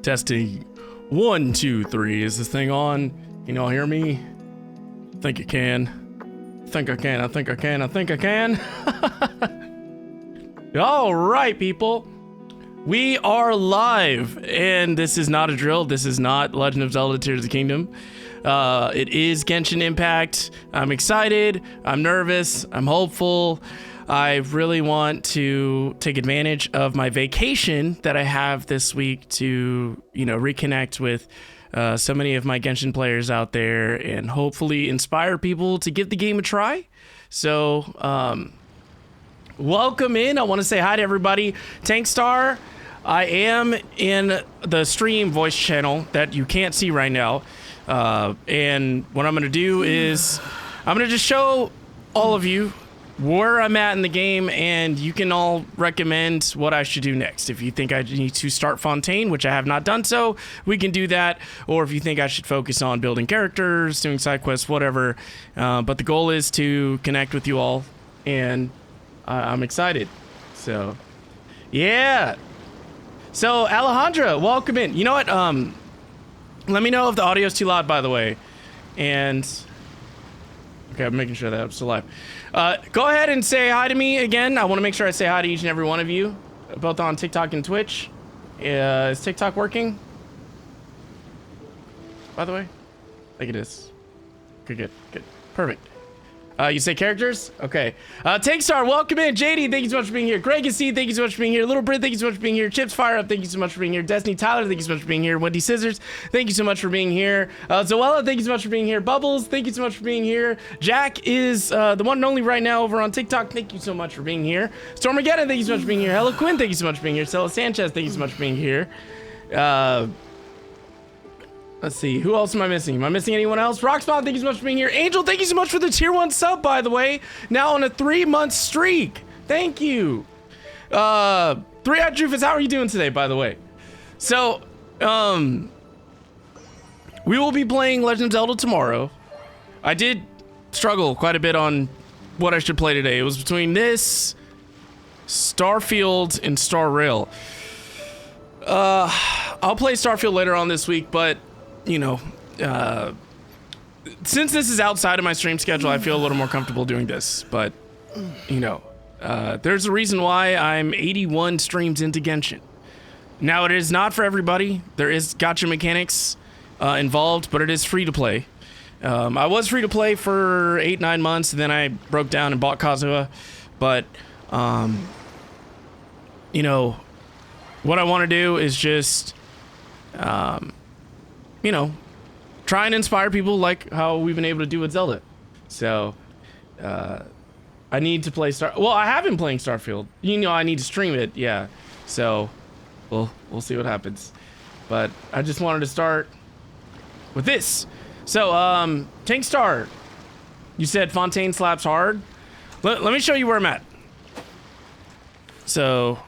Testing 1, 2, 3. Is this thing on? Can y'all hear me? Think you can. Think I can. I think I can. I think I can. All right, people. We are live, and this is not a drill. This is not Legend of Zelda Tears of the Kingdom. It is Genshin Impact. I'm excited. I'm nervous. I'm hopeful. I really want to take advantage of my vacation that I have this week to, reconnect with so many of my Genshin players out there and hopefully inspire people to give the game a try. So, welcome in. I want to say hi to everybody. Tankstar, I am in the stream voice channel that you can't see right now. And what I'm going to do is I'm going to just show all of you where I'm at in the game, and you can all recommend what I should do next. If you think I need to start Fontaine, which I have not done so, we can do that. Or if you think I should focus on building characters, doing side quests, whatever. But the goal is to connect with you all, and I'm excited. So, yeah. So, Alejandra, welcome in. You know what? Let me know if the audio is too loud, by the way. And okay, I'm making sure that I'm still live. Go ahead and say hi to me again. I want to make sure I say hi to each and every one of you, both on TikTok and Twitch. Is TikTok working? By the way, I think it is. Okay, good, perfect. You say characters? Okay. Tankstar, welcome in. JD, thank you so much for being here. Greg and C, thank you so much for being here. Little Brit, thank you so much for being here. Chips Fire Up, thank you so much for being here. Destiny Tyler, thank you so much for being here. Wendy Scissors, thank you so much for being here. Zoella, thank you so much for being here. Bubbles, thank you so much for being here. Jack is the one and only right now over on TikTok. Thank you so much for being here. Stormageddon, thank you so much for being here. Hello Quinn, thank you so much for being here. Stella Sanchez, thank you so much for being here. Let's see, who else am I missing? Am I missing anyone else? Rockspot, thank you so much for being here. Angel, thank you so much for the tier 1 sub, by the way. Now on a 3-month streak. Thank you. 3-Eyed Drufus, how are you doing today, by the way? So, we will be playing Legend of Zelda tomorrow. I did struggle quite a bit on what I should play today. It was between this, Starfield, and Star Rail. I'll play Starfield later on this week, but since this is outside of my stream schedule, I feel a little more comfortable doing this. But, there's a reason why I'm 81 streams into Genshin. Now, it is not for everybody. There is gacha mechanics involved, but it is free to play. I was free to play for 8-9 months, and then I broke down and bought Kazuha. But, what I want to do is just, try and inspire people like how we've been able to do with Zelda. So, I need to play Well, I have been playing Starfield. I need to stream it, yeah. So, we'll see what happens. But I just wanted to start with this. So, Tankstar, you said Fontaine slaps hard. Let me show you where I'm at. So,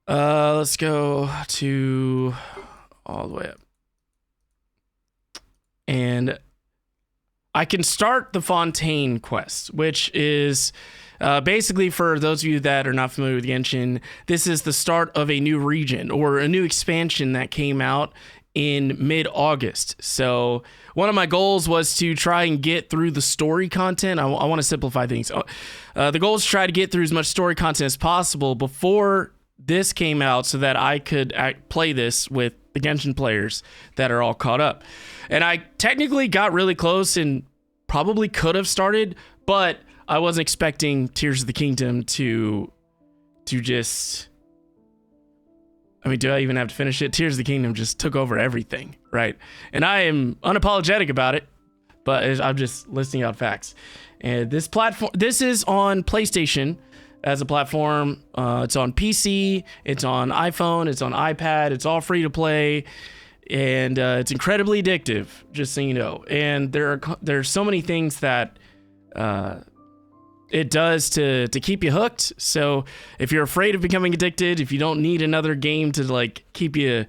let's go to all the way up. And I can start the Fontaine quest, which is basically, for those of you that are not familiar with Genshin, this is the start of a new region or a new expansion that came out in mid-August. So one of my goals was to try and get through the story content. I want to simplify things. The goal is to try to get through as much story content as possible before this came out so that I could play this with the Genshin players that are all caught up. And I technically got really close and probably could have started, but I wasn't expecting Tears of the Kingdom to just... do I even have to finish it? Tears of the Kingdom just took over everything, right? And I am unapologetic about it, but I'm just listing out facts. And this is on PlayStation as a platform. It's on PC, it's on iPhone, it's on iPad, it's all free to play, and it's incredibly addictive, just so you know. And there's so many things that it does to keep you hooked. So if you're afraid of becoming addicted, if you don't need another game to keep you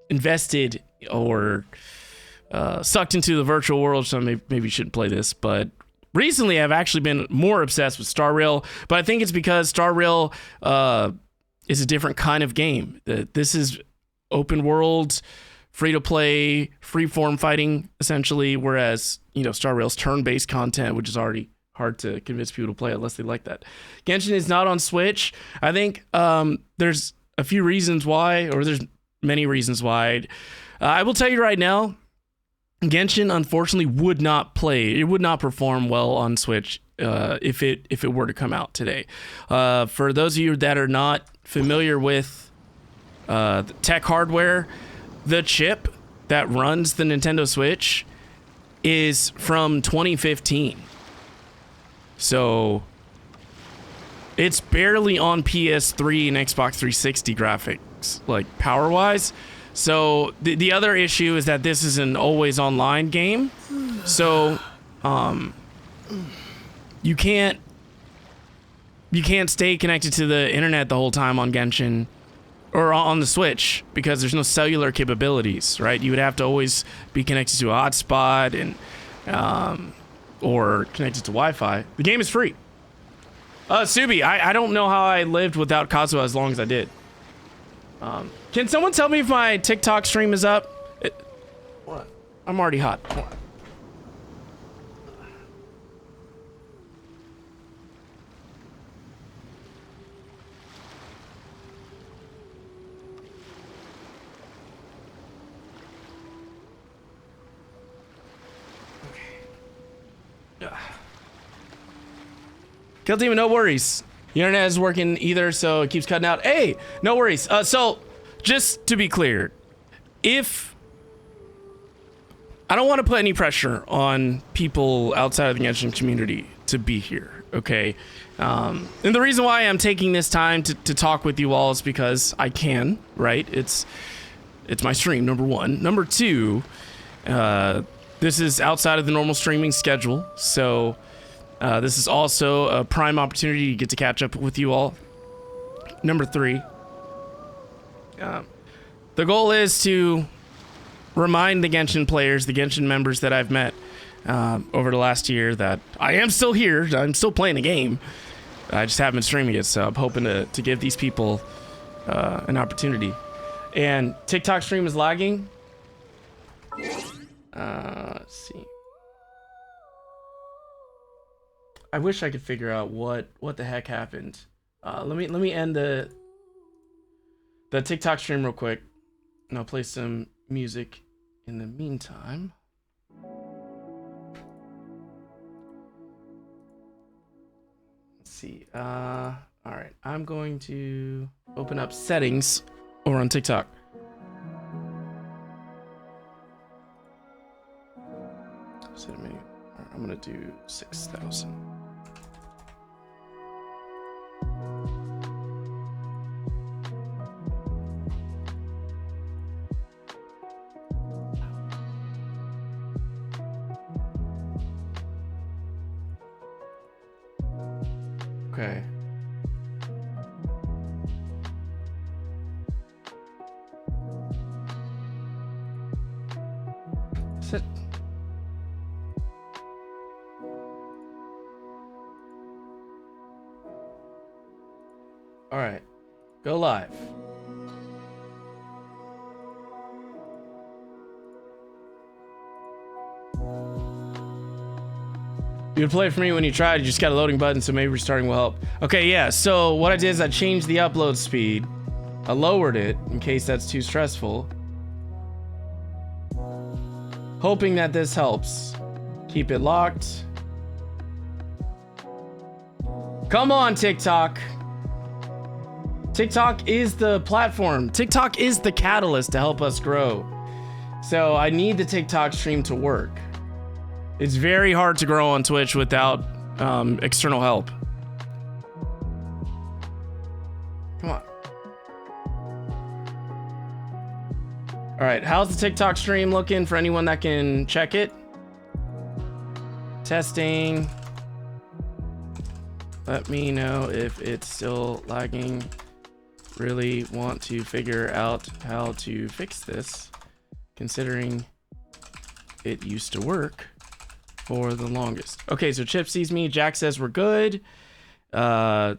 invested or sucked into the virtual world, so maybe you shouldn't play this. But recently I've actually been more obsessed with Star Rail, but I think it's because Star Rail is a different kind of game. This is open world, free to play, free form fighting essentially, whereas Star Rail's turn-based content, which is already hard to convince people to play unless they like that. Genshin is not on Switch. I think there's a few reasons why, or there's many reasons why. I will tell you right now, Genshin unfortunately would not perform well on Switch if it were to come out today. For those of you that are not familiar with the tech hardware, the chip that runs the Nintendo Switch is from 2015. So it's barely on PS3 and Xbox 360 graphics, like power-wise. So the other issue is that this is an always online game. So you can't stay connected to the internet the whole time on Genshin or on the Switch because there's no cellular capabilities, right? You would have to always be connected to a hotspot and or connected to Wi-Fi. The game is free. Subi, I don't know how I lived without Kazuha as long as I did. Can someone tell me if my TikTok stream is up? What? I'm already hot. What? Kill Demon, no worries. The internet is working either, so it keeps cutting out. Hey, no worries. So, just to be clear, if I don't want to put any pressure on people outside of the Genshin community to be here, okay? And the reason why I'm taking this time to talk with you all is because I can, right? It's my stream, number one. Number two, this is outside of the normal streaming schedule, so this is also a prime opportunity to get to catch up with you all. Number three, the goal is to remind the Genshin players, the Genshin members that I've met over the last year that I am still here. I'm still playing the game. I just haven't been streaming it, so I'm hoping to give these people an opportunity. And TikTok stream is lagging. Let's see. I wish I could figure out what the heck happened. Let me end the TikTok stream real quick, and I'll play some music in the meantime. Let's see. All right, I'm going to open up settings over on TikTok. Set a menu. All right, I'm gonna do 6,000. Okay. Sit. All right. Go live. You would play it for me when you tried. You just got a loading button, so maybe restarting will help. Okay, yeah. So what I did is I changed the upload speed. I lowered it in case that's too stressful. Hoping that this helps. Keep it locked. Come on, TikTok. TikTok is the platform. TikTok is the catalyst to help us grow. So I need the TikTok stream to work. It's very hard to grow on Twitch without external help. Come on. All right, how's the TikTok stream looking for anyone that can check it? Testing. Let me know if it's still lagging. Really want to figure out how to fix this, considering it used to work for the longest. Okay, so Chip sees me. Jack says we're good. Yo,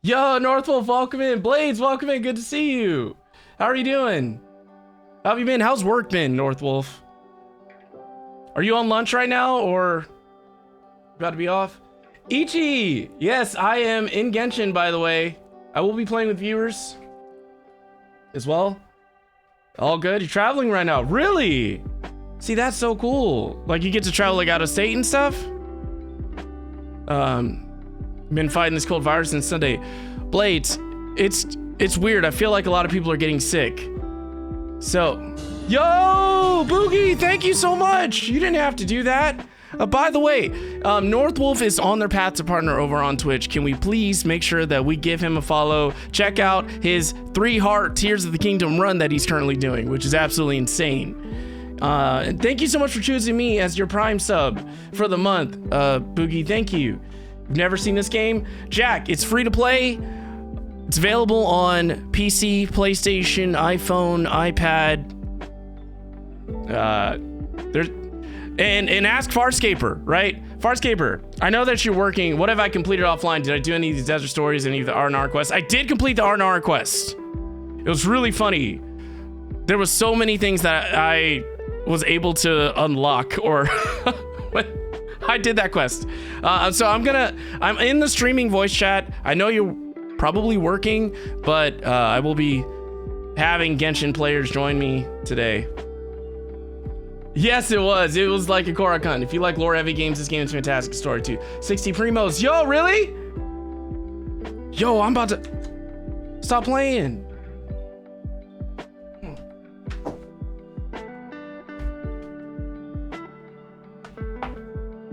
Northwolf, welcome in. Blades, welcome in. Good to see you. How are you doing? How have you been? How's work been, Northwolf? Are you on lunch right now or about to be off? Ichi! Yes, I am in Genshin, by the way. I will be playing with viewers as well. All good. You're traveling right now. Really? See, that's so cool. Like, you get to travel like out of state and stuff. Been fighting this cold virus since Sunday. Blades, it's weird. I feel like a lot of people are getting sick. So, yo, Boogie, thank you so much. You didn't have to do that. By the way, Northwolf is on their path to partner over on Twitch. Can we please make sure that we give him a follow? Check out his 3-heart Tears of the Kingdom run that he's currently doing, which is absolutely insane. And thank you so much for choosing me as your Prime sub for the month. Boogie, thank you. You've never seen this game? Jack, it's free to play. It's available on PC, PlayStation, iPhone, iPad. And ask Farscaper, right? Farscaper, I know that you're working. What have I completed offline? Did I do any of these desert stories, any of the R&R quests? I did complete the R&R quest. It was really funny. There was so many things that I was able to unlock or I did that quest. So I'm in the streaming voice chat. I know you're probably working, but I will be having Genshin players join me today. Yes, it was. It was like a Korra-kun. If you like lore-heavy games, this game is a fantastic story too. 60 primos. Yo, really? Yo, I'm about to stop playing.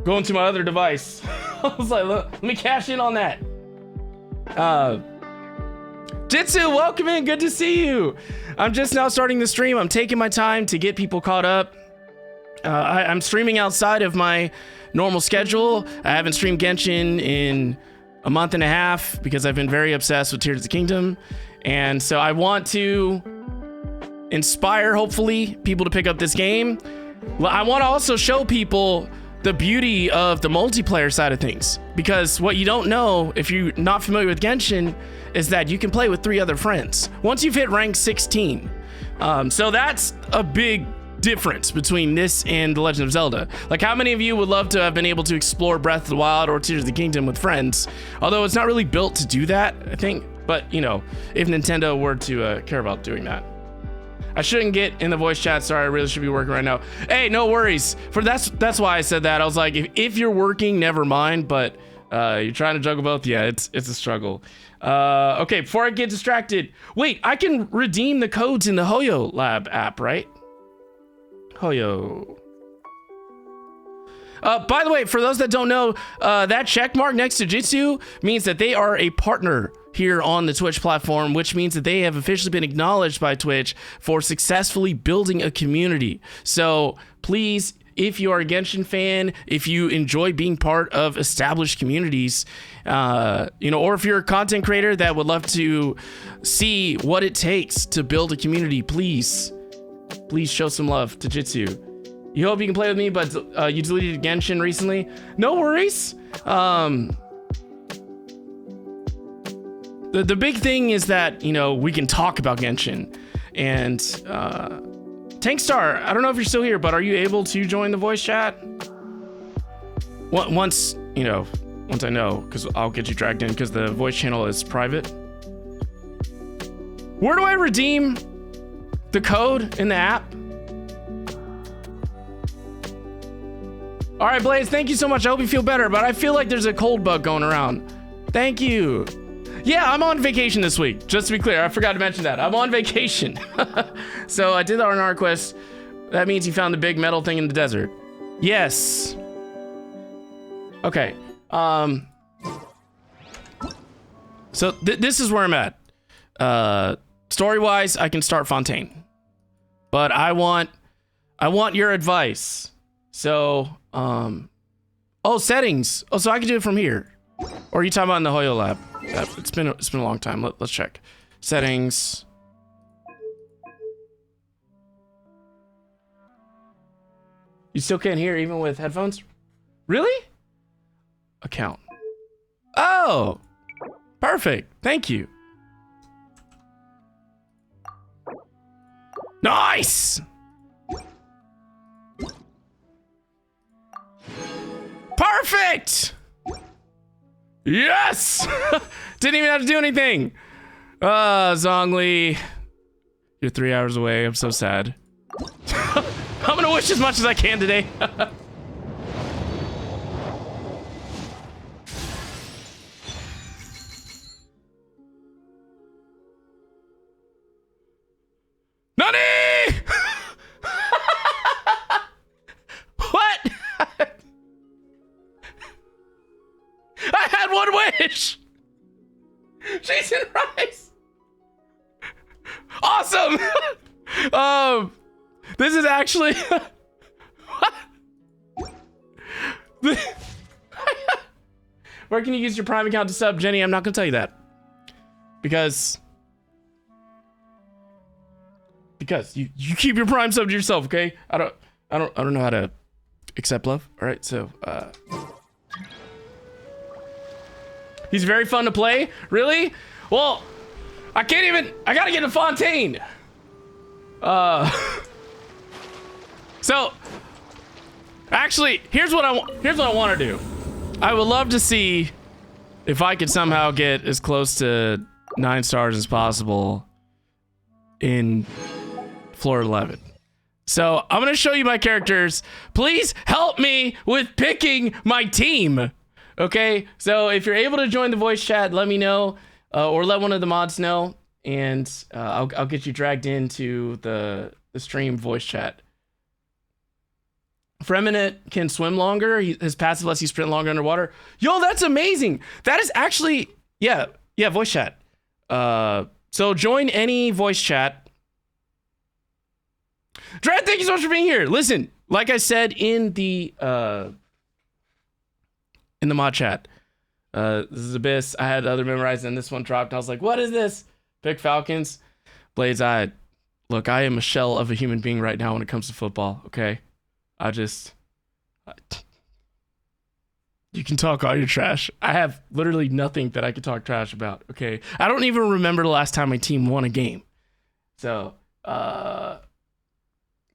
Going to my other device. I was like, let me cash in on that. Jitsu, welcome in. Good to see you. I'm just now starting the stream. I'm taking my time to get people caught up. I'm streaming outside of my normal schedule. I haven't streamed Genshin in a month and a half because I've been very obsessed with Tears of the Kingdom. And so I want to inspire, hopefully, people to pick up this game. Well, I want to also show people the beauty of the multiplayer side of things. Because what you don't know, if you're not familiar with Genshin, is that you can play with 3 other friends once you've hit rank 16. So that's a big difference between this and The Legend of Zelda. Like, how many of you would love to have been able to explore Breath of the Wild or Tears of the Kingdom with friends? Although it's not really built to do that, I think. But, you know, if Nintendo were to care about doing that. I shouldn't get in the voice chat. Sorry, I really should be working right now. Hey, no worries. That's why I said that. I was like, if you're working, never mind. But you're trying to juggle both. Yeah, it's a struggle. Okay, before I get distracted. Wait, I can redeem the codes in the Hoyo Lab app, right? Hoyo. By the way, for those that don't know, that check mark next to Jitsu means that they are a partner here on the Twitch platform, which means that they have officially been acknowledged by Twitch for successfully building a community. So please, if you are a Genshin fan, if you enjoy being part of established communities, or if you're a content creator that would love to see what it takes to build a community, please show some love to Jitsu. You hope you can play with me, but you deleted Genshin recently. No worries. The big thing is that, we can talk about Genshin. And Tankstar, I don't know if you're still here, but are you able to join the voice chat? Once I know, because I'll get you dragged in because the voice channel is private. Where do I redeem the code in the app? All right, Blaze, thank you so much. I hope you feel better, but I feel like there's a cold bug going around. Thank you. Yeah, I'm on vacation this week. Just to be clear, I forgot to mention that. I'm on vacation. So I did the R&R quest. That means you found the big metal thing in the desert. Yes. Okay. So this is where I'm at. Story-wise, I can start Fontaine. But I want your advice. So, settings. Oh, so I can do it from here. Or are you talking about in the Hoyo Lab? It's been a long time. Let's check. Settings. You still can't hear even with headphones? Really? Account. Oh, perfect. Thank you. Nice. Perfect. Yes. Didn't even have to do anything. Zhongli, you're 3 hours away. I'm so sad. I'm gonna wish as much as I can today. Nani! What? I had one wish. Jason Rice. Awesome. This is actually. Where can you use your Prime account to sub, Jenny? I'm not gonna tell you that because you keep your Prime sub to yourself, okay? I don't know how to accept love. All right, so he's very fun to play. Really? Well, I gotta get to Fontaine. So actually, here's what I want to do. I would love to see if I could somehow get as close to 9 stars as possible in floor 11. So I'm gonna show you my characters. Please help me with picking my team. Okay, so if you're able to join the voice chat, let me know, or let one of the mods know, and I'll get you dragged into the stream voice chat. Freminate can swim longer. His passive lets you sprint longer underwater. Yo, that's amazing. That is actually, yeah, voice chat. So join any voice chat. Dread, thank you so much for being here. Listen, like I said in the mod chat, this is Abyss. I had the other memorized and this one dropped. I was like, what is this? Pick Falcons. Blades, look, I am a shell of a human being right now when it comes to football, okay? You can talk all your trash. I have literally nothing that I could talk trash about, okay? I don't even remember the last time my team won a game. So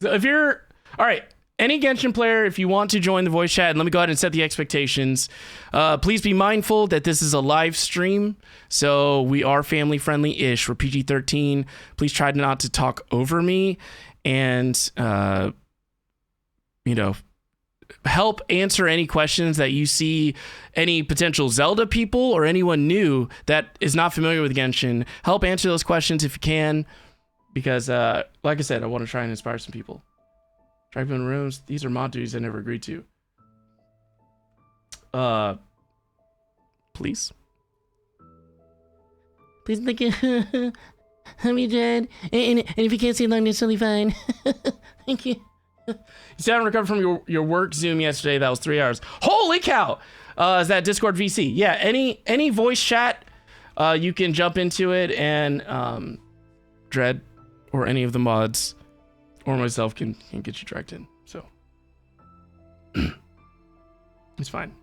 if you're, all right, any Genshin player, if you want to join the voice chat, and let me go ahead and set the expectations. Please be mindful that this is a live stream, so we are family friendly-ish. We're PG-13. Please try not to talk over me, and help answer any questions that you see any potential Zelda people or anyone new that is not familiar with Genshin. Help answer those questions if you can, because like I said, I want to try and inspire some people. Tribe-owned rooms, these are mod duties I never agreed to. Please? Please, thank you. Help me, Jed. And if you can't see long, that's totally fine. Thank you. You said I recovered from your work Zoom yesterday. That was 3 hours. Holy cow! Is that Discord VC? Yeah, any voice chat, you can jump into it, and Dread or any of the mods or myself can get you dragged in. So it's fine.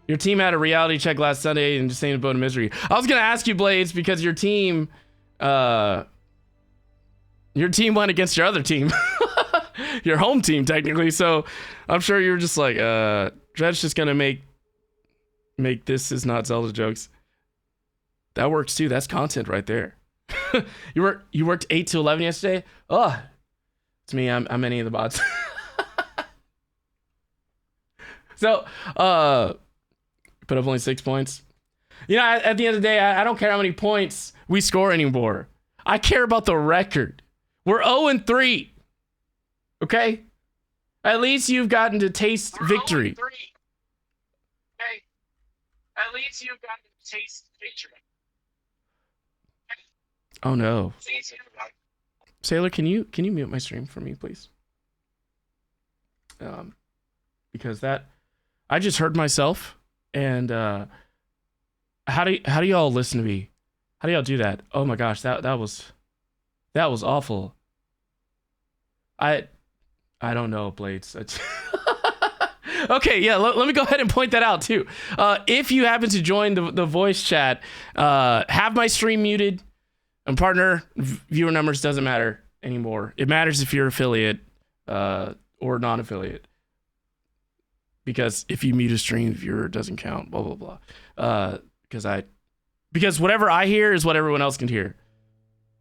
Your team had a reality check last Sunday and just saying a boat of misery. I was gonna ask you, Blades, because your team went against your other team. Your home team, technically. So I'm sure you were just like, Dred's just gonna make this is not Zelda jokes. That works too. That's content right there. You worked 8 to 11 yesterday. Oh, it's me. I'm any of the bots. So put up only 6 points. You know, at the end of the day, I don't care how many points we score anymore. I care about the record. We're 0-3. Okay? At least you've gotten to taste victory. 0-3. Okay? At least you've gotten to taste victory. Oh no. Sailor, can you mute my stream for me, please? Because that I just heard myself, and how do y'all listen to me? How do y'all do that? Oh my gosh, that was awful. I don't know, Blades. Okay, yeah, let me go ahead and point that out too. If you happen to join the voice chat, have my stream muted. And partner, viewer numbers doesn't matter anymore. It matters if you're affiliate or non-affiliate. Because if you mute a stream, viewer doesn't count, blah, blah, blah. Because whatever I hear is what everyone else can hear.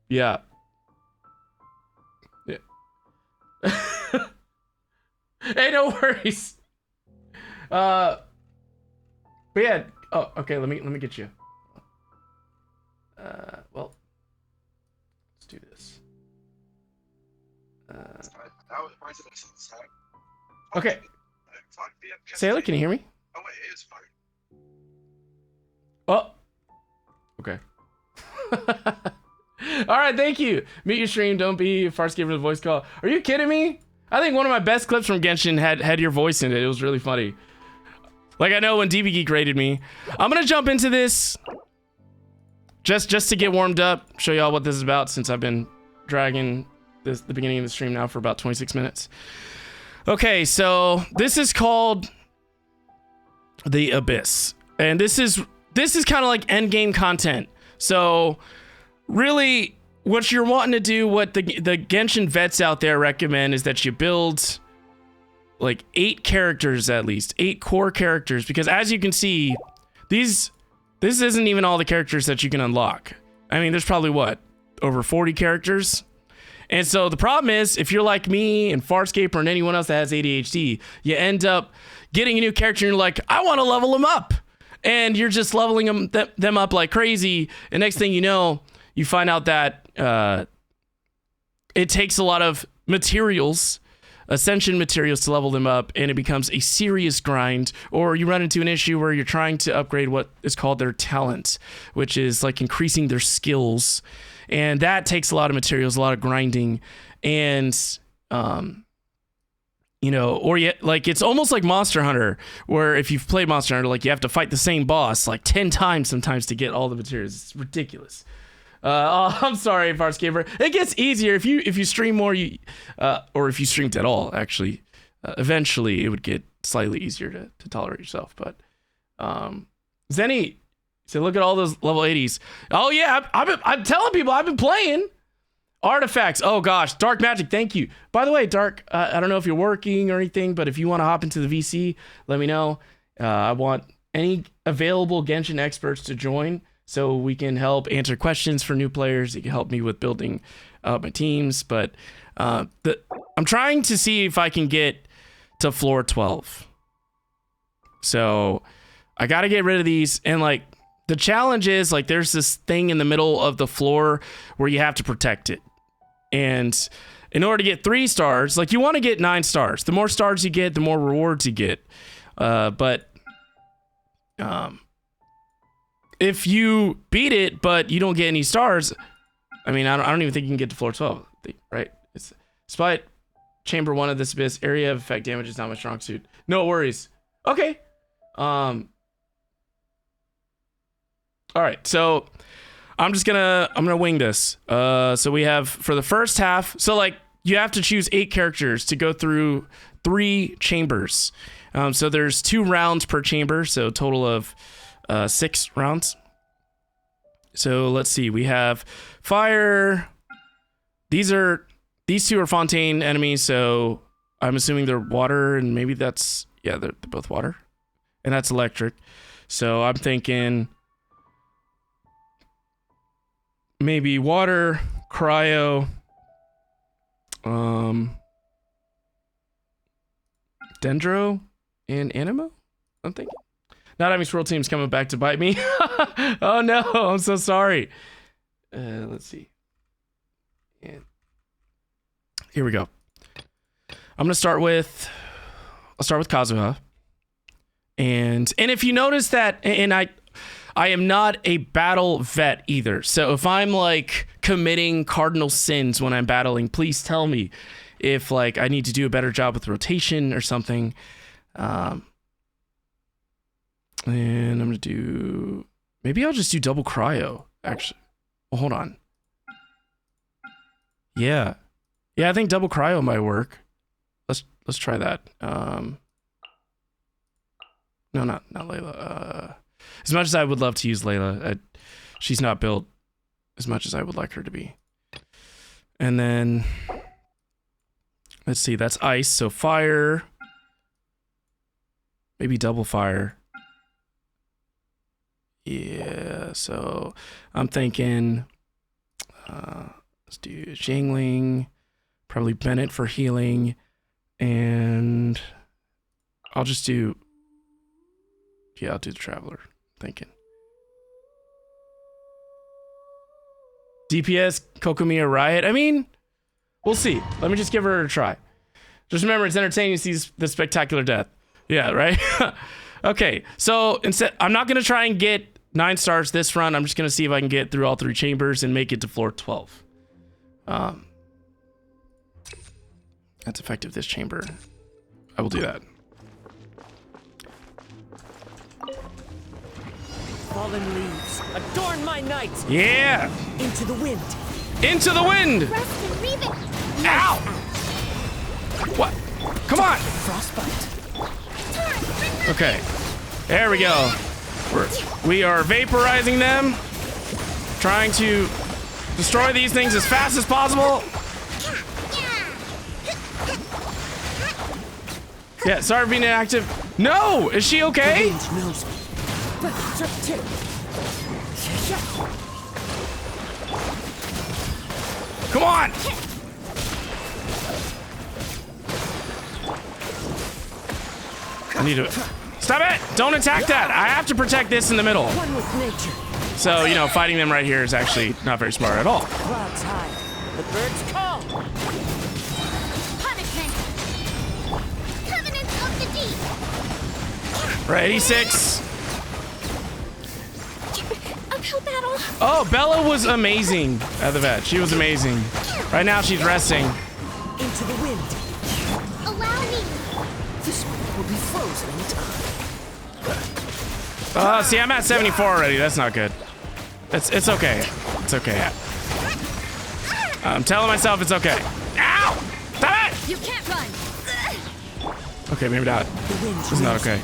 Yeah. Hey, no worries. But yeah. Oh, okay. Let me get you. Well, let's do this. Okay. Sailor, can you hear me? Oh wait, it's fine. Oh. Okay. All right, thank you. Mute your stream. Don't be Farscape with a voice call. Are you kidding me? I think one of my best clips from Genshin had your voice in it. It was really funny. Like I know when DB Geek rated me. I'm gonna jump into this just to get warmed up. Show y'all what this is about since I've been dragging the beginning of the stream now for about 26 minutes. Okay, so this is called the Abyss, and this is kind of like end game content. So really, what you're wanting to do, what the Genshin vets out there recommend, is that you build like 8 characters, at least 8 core characters, because as you can see, this isn't even all the characters that you can unlock. I mean, there's probably what, over 40 characters. And so the problem is, if you're like me and Farscaper and anyone else that has ADHD, you end up getting a new character and you're like, I want to level them up. And you're just leveling them up like crazy. And next thing you know, you find out that it takes a lot of materials, ascension materials, to level them up. And it becomes a serious grind. Or you run into an issue where you're trying to upgrade what is called their talent, which is like increasing their skills. And that takes a lot of materials, a lot of grinding, and, you know, or yet, like, it's almost like Monster Hunter, where if you've played Monster Hunter, like, you have to fight the same boss like 10 times sometimes to get all the materials. It's ridiculous. I'm sorry, Farscaper. It gets easier if you stream more, or if you streamed at all, actually. Eventually, it would get slightly easier to tolerate yourself. But Zenny, so look at all those level 80s. Oh yeah, I'm telling people I've been playing. Artifacts. Oh gosh, Dark Magic. Thank you. By the way, Dark, I don't know if you're working or anything, but if you want to hop into the VC, let me know. I want any available Genshin experts to join so we can help answer questions for new players. It can help me with building my teams. But I'm trying to see if I can get to floor 12. So I got to get rid of these, and like, the challenge is, like, there's this thing in the middle of the floor where you have to protect it. And in order to get 3 stars, like, you want to get 9 stars. The more stars you get, the more rewards you get. But if you beat it, but you don't get any stars, I mean, I don't even think you can get to floor 12, right? It's despite chamber 1 of this abyss, area of effect damage is not my strong suit. No worries. Okay. All right, so I'm gonna wing this. So we have, for the first half, so like, you have to choose 8 characters to go through 3 chambers. So there's 2 rounds per chamber, so a total of 6 rounds. So let's see, we have fire. These 2 are Fontaine enemies, so I'm assuming they're water, and maybe that's, yeah, they're both water, and that's electric. So I'm thinking maybe water, cryo, dendro, and animo, I'm thinking. Not having Swirl Team's coming back to bite me. Oh no, I'm so sorry. Let's see. And here we go. I'll start with Kazuha. And if you notice that, and I am not a battle vet either. So if I'm like committing cardinal sins when I'm battling, please tell me if like I need to do a better job with rotation or something. And I'm gonna do, maybe I'll just do double cryo, actually. Well, hold on. Yeah, I think double cryo might work. Let's try that. No, not Layla. As much as I would love to use Layla, she's not built as much as I would like her to be. And then, let's see, that's ice, so fire. Maybe double fire. Yeah, so I'm thinking, let's do Zhongli, probably Bennett for healing, and I'll just do, yeah, I'll do the Traveler, thinking. DPS, Kokomiya Riot, I mean, we'll see. Let me just give her a try. Just remember, it's entertaining to see the spectacular death. Yeah, right? Okay, so instead, I'm not gonna try and get 9 stars this run. I'm just gonna see if I can get through all 3 chambers and make it to floor 12. That's effective this chamber. I will do that. Fallen leaves, adorn my night. Yeah! Into the wind. Into the wind! Rest and reave it. Ow! What? Come on! Frostbite. Okay, there we go. We are vaporizing them, trying to destroy these things as fast as possible. Yeah, sorry for being inactive. No! Is she okay? Knows me. Come on! I need to... Stop it! Don't attack that! I have to protect this in the middle. One with nature. So, you know, fighting them right here is actually not very smart at all. Clouds high. The birds call. Punishment. Covenants of the deep. We're 86. Uphill battle. Oh, Bella was amazing at the vet. She was amazing. Right now, she's resting. Into the wind. Allow me. This one will be frozen in time. See, I'm at 74 already. That's not good. It's okay. It's okay. I'm telling myself it's okay. Ow! Stop it! You can't run. Okay, maybe not. This is not okay.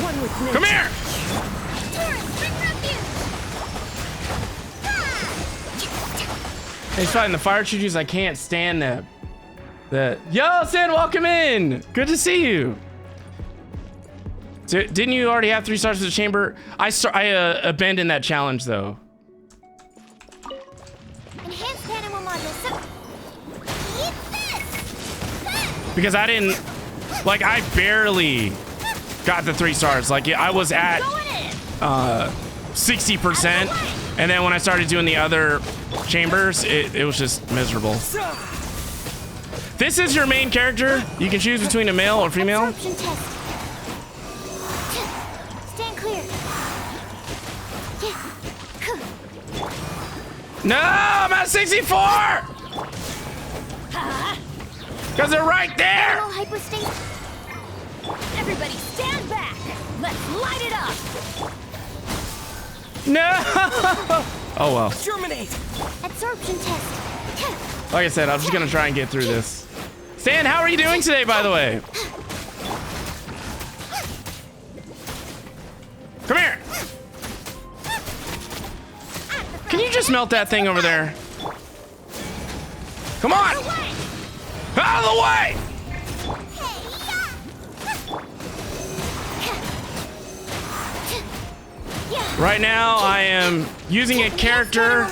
One with nature. Come here! He's fighting the fire choo-choos. I can't stand them. Yo, Sin, welcome in. Good to see you. So, didn't you already have 3 stars for the chamber? I abandoned that challenge though. Enhanced animal module. Because I didn't, like, I barely got the 3 stars. Like, I was at 60%, and then when I started doing the other chambers, it was just miserable. This is your main character. You can choose between a male or female. Absorption test. Stand clear. No, I'm at 64! Because they're right there! Animal hypostate. Everybody stand back! Let's light it up! No! Oh well. Germinate. Absorption test. Like I said, I'm just gonna try and get through this. Stan, how are you doing today, by the way? Come here! Can you just melt that thing over there? Come on! Out of the way! Right now, I am using a character.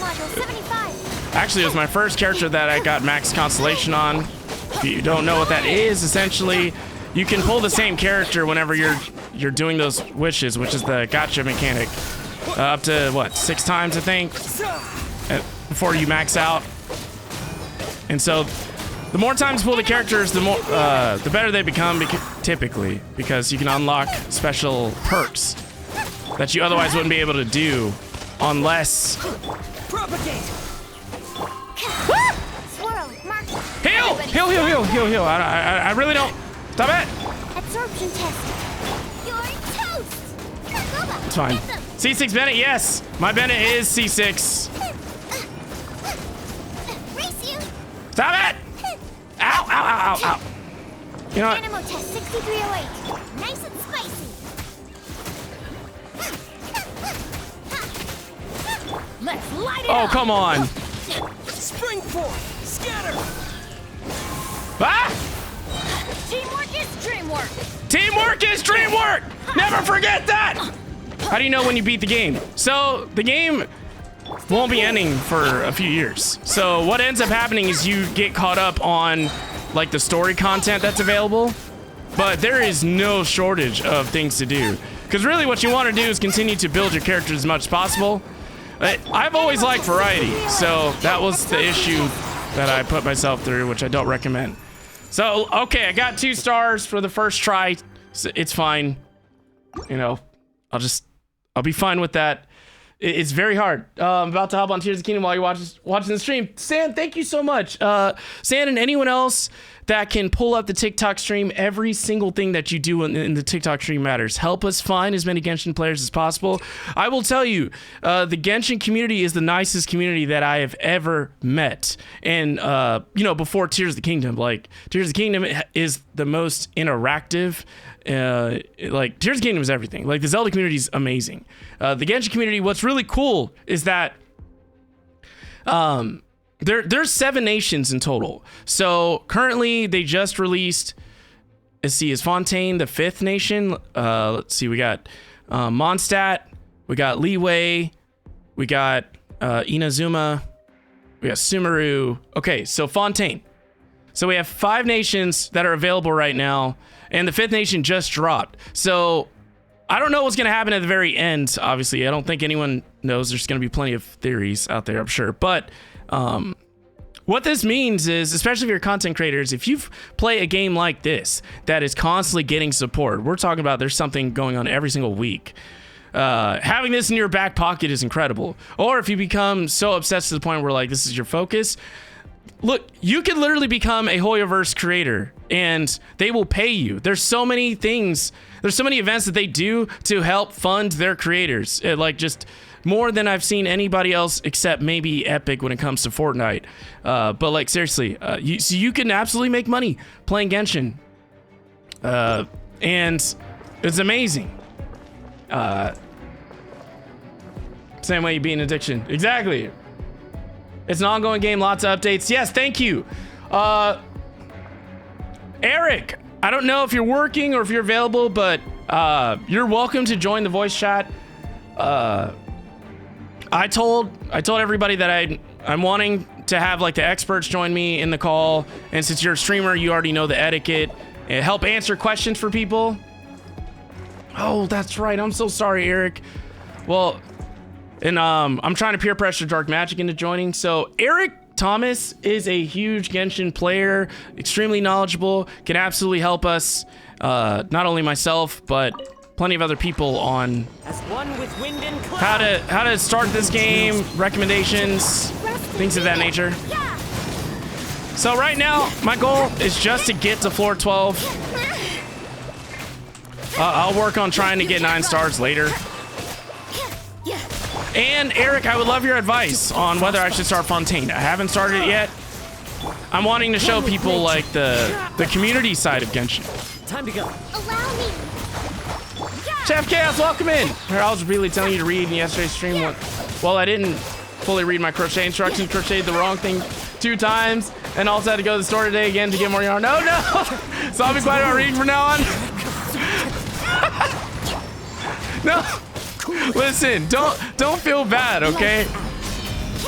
Actually, it was my first character that I got max constellation on. If you don't know what that is, essentially, you can pull the same character whenever you're doing those wishes, which is the gotcha mechanic. Up to what, 6 times, I think, before you max out. And so, the more times you pull the characters, the better they become, typically, because you can unlock special perks that you otherwise wouldn't be able to do unless. Propagate. Swirl, mark. Heal! Heal! I really don't. Stop it! Absorption test. You're toast. It's fine. C6 Bennett, yes. My Bennett is C6. Race you. Stop it! Ow, ow, ow, ow, ow. You know what? Animal test 6308. Nice and spicy. Let's light it Oh, up. come on. Spring forth! Scatter! Ah! Teamwork is dreamwork. Teamwork is dreamwork! Never forget that! How do you know when you beat the game? So, the game won't be ending for a few years. So, what ends up happening is you get caught up on, like, the story content that's available. But there is no shortage of things to do. Because really what you want to do is continue to build your character as much as possible. I've always liked variety, so that was the issue that I put myself through, which I don't recommend. So, okay, I got 2 stars for the first try. So it's fine. You know, I'll be fine with that. It's very hard. I'm about to hop on Tears of the Kingdom while you're watching the stream. San, thank you so much. San and anyone else that can pull up the TikTok stream, every single thing that you do in the TikTok stream matters. Help us find as many Genshin players as possible. I will tell you, the Genshin community is the nicest community that I have ever met. And, you know, before Tears of the Kingdom, like, Tears of the Kingdom is the most interactive. Like, Tears of the Kingdom is everything. Like, the Zelda community is amazing. The Genshin community, what's really cool is that there's 7 nations in total. So currently they just released, let's see, is Fontaine the 5th nation? Let's see, we got Mondstadt, we got Liyue, we got Inazuma, we got Sumeru. Okay, so Fontaine. So we have 5 nations that are available right now, and the 5th nation just dropped. So I don't know what's going to happen at the very end, obviously. I don't think anyone knows. There's going to be plenty of theories out there, I'm sure. But what this means is, especially if you're content creators, if you play a game like this that is constantly getting support, we're talking about there's something going on every single week. Having this in your back pocket is incredible. Or if you become so obsessed to the point where, like, this is your focus, look, you could literally become a Hoyoverse creator and they will pay you. There's so many things, there's so many events that they do to help fund their creators. Like, just more than I've seen anybody else except maybe Epic when it comes to Fortnite. But, like, seriously, so you can absolutely make money playing Genshin. And it's amazing. Same way you beat an addiction. Exactly. It's an ongoing game, lots of updates. Yes, thank you. Eric, I don't know if you're working or if you're available, but you're welcome to join the voice chat. I told everybody that I'm wanting to have, like, the experts join me in the call, and since you're a streamer, you already know the etiquette, and help answer questions for people. Oh, that's right. I'm so sorry, Eric. Well, and I'm trying to peer pressure Dark Magic into joining. So Eric Thomas is a huge Genshin player, extremely knowledgeable, can absolutely help us, not only myself, but plenty of other people on As one with wind and cloud. how to start this game, recommendations, things of that nature. Yeah. So right now, my goal is just to get to floor 12. I'll work on trying to get 9 stars later. And Eric, I would love your advice on whether I should start Fontaine. I haven't started it yet. I'm wanting to show people, like, the community side of Genshin. Time to go. Allow me. Chef Chaos, welcome in. Here, I was really telling you to read in yesterday's stream. Well, I didn't fully read my crochet instructions, crocheted the wrong thing 2 times, and also had to go to the store today again to get more yarn. No, no. So I'll be quiet about reading from now on. No. Listen, don't feel bad, okay?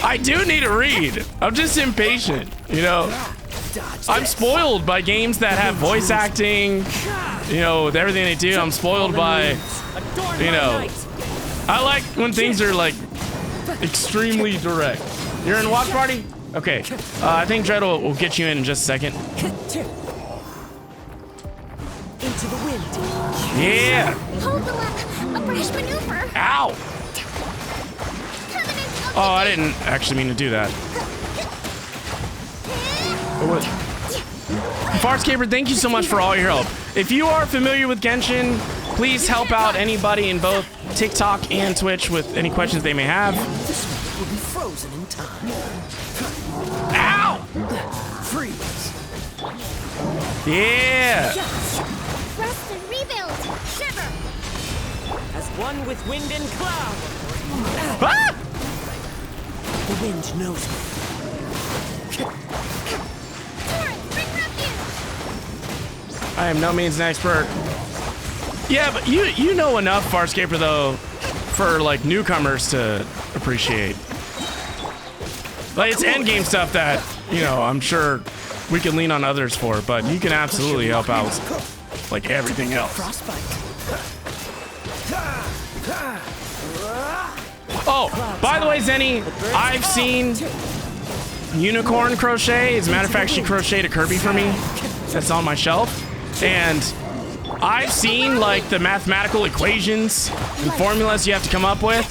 I do need to read. I'm just impatient, you know? I'm spoiled by games that have voice acting, you know, with everything they do. I'm spoiled by, you know, I like when things are, like, extremely direct. You're in watch party? Okay. I think Dread will get you in just a second. Into the wind. Yeah. Hold the left. A brash maneuver. Ow. Coming into Oh, I didn't actually mean to do that. Farscaper, thank you so much for all your help. If you are familiar with Genshin, please help out anybody in both TikTok and Twitch with any questions they may have. This one will be frozen in time. Ow! Freeze. Yeah! Rest and rebuild. Shiver. As one with wind and cloud. Ah! The wind knows me. Torrent, bring refuge. I am no means an expert. Yeah, but you know enough Farscaper though for like newcomers to appreciate. Like it's endgame stuff that, you know, I'm sure we can lean on others for, but you can absolutely help out with like everything else. Frostbite. Oh, by the way, Zenny, I've seen Unicorn crochet. As a matter of fact, she crocheted a Kirby for me. That's on my shelf. And I've seen like the mathematical equations and formulas you have to come up with.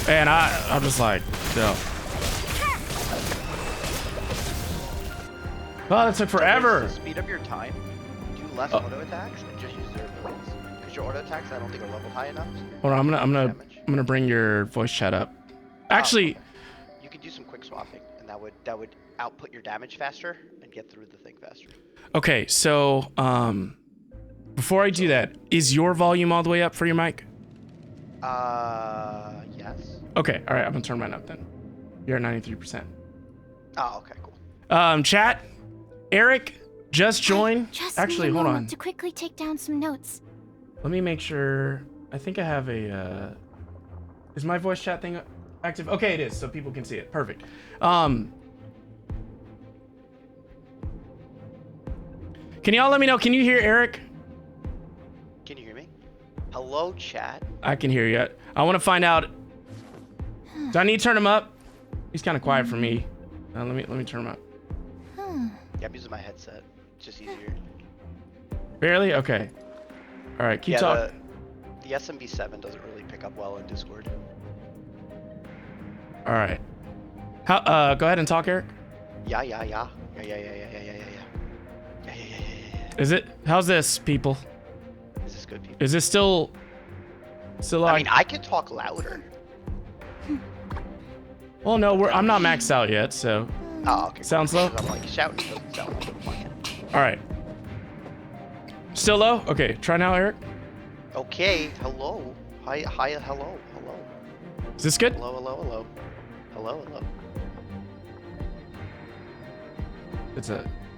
And I'm just like, no. Oh, that took forever. To speed up your time, do less auto attacks and just use their abilities. Because your auto attacks, I don't think are leveled high enough. Hold on, I'm gonna bring your voice chat up. Actually, you could do some quick swapping, and that would output your damage faster and get through the thing faster. okay, so before I do that, is your volume all the way up for your mic? Yes. Okay, all right, I'm gonna turn mine up then. You're at 93%. Oh, okay, cool. Chat, Eric just joined. Just Actually, need a hold moment on. to quickly take down some notes. Let me make sure. I think I have a. Is my voice chat thing active? Okay, it is, so people can see it. Perfect. Can y'all let me know? Can you hear Eric? Can you hear me? Hello, chat. I can hear you. I want to find out. Do I need to turn him up? He's kind of quiet for me. Let me turn him up. Yeah, I'm using my headset. It's just easier. Barely? Okay. All right, keep talking. The SMB7 doesn't really pick up well in Discord. All right. Go ahead and talk, Eric. Yeah. Is it? How's this, people? Is this good, people? Is this still I mean, I could talk louder. Well, no, I'm not maxed out yet, so. Oh, okay. Sounds low? I'm like, shouting doesn't sound like I'm playing. All right. Still low? Okay, try now, Eric. Okay, hello. Hi, hello. Is this good? Hello.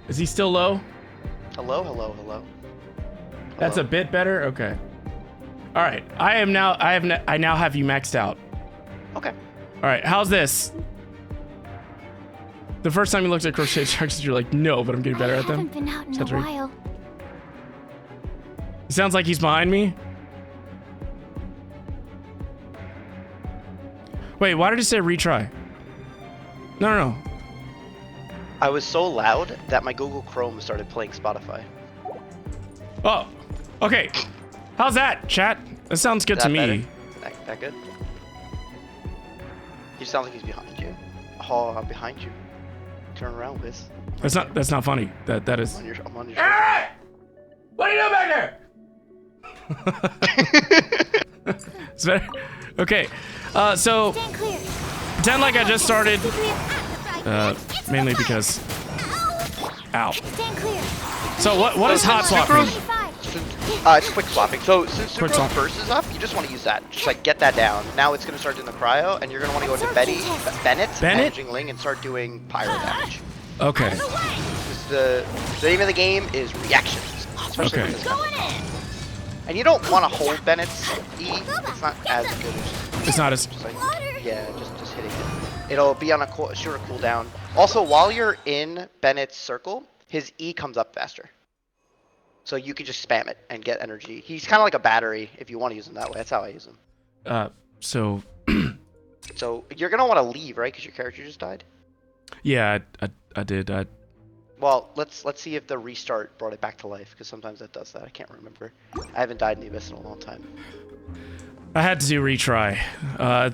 Is he still low? Hello. That's a bit better. Okay. All right. I now have you maxed out. Okay. All right. How's this? The first time you looked at crochet instructions, you're like, no, but I'm getting better at them. I haven't been out in Is that a right? while. It sounds like he's behind me. Wait, why did it say retry? No. I was so loud that my Google Chrome started playing Spotify. Oh, okay. How's that, chat? That sounds good Is to that me. better? That good? He sounds like he's behind you. Oh, I'm behind you. Turn around, Wiz. That's not funny. That is. I'm on your Eric! What are you doing back there? It's better. Okay. So Stand clear. pretend like I just started. 63 It's Mainly the fight. because. Ow. Ow. Stand clear. So what is hot swapping? 75. It's quick swapping. So since Quick Sucrose swap. burst is up, you just want to use that. Just like get that down. Now it's going to start doing the cryo, and you're going to want to go into Bennett, and Jingling, and start doing pyro damage. Okay. 'Cause the name of the game is reactions. Especially Okay. with this kind of thing. And you don't want to hold Bennett's E. It's not as good as It's not as. just like just hitting it. It'll be on a shorter cooldown. Also, while you're in Bennett's circle, his E comes up faster. So you can just spam it and get energy. He's kind of like a battery if you want to use him that way. That's how I use him. So. So you're gonna want to leave, right? Because your character just died. Yeah, I did. Well, let's see if the restart brought it back to life. Because sometimes that does that. I can't remember. I haven't died in the Abyss in a long time. I had to do retry.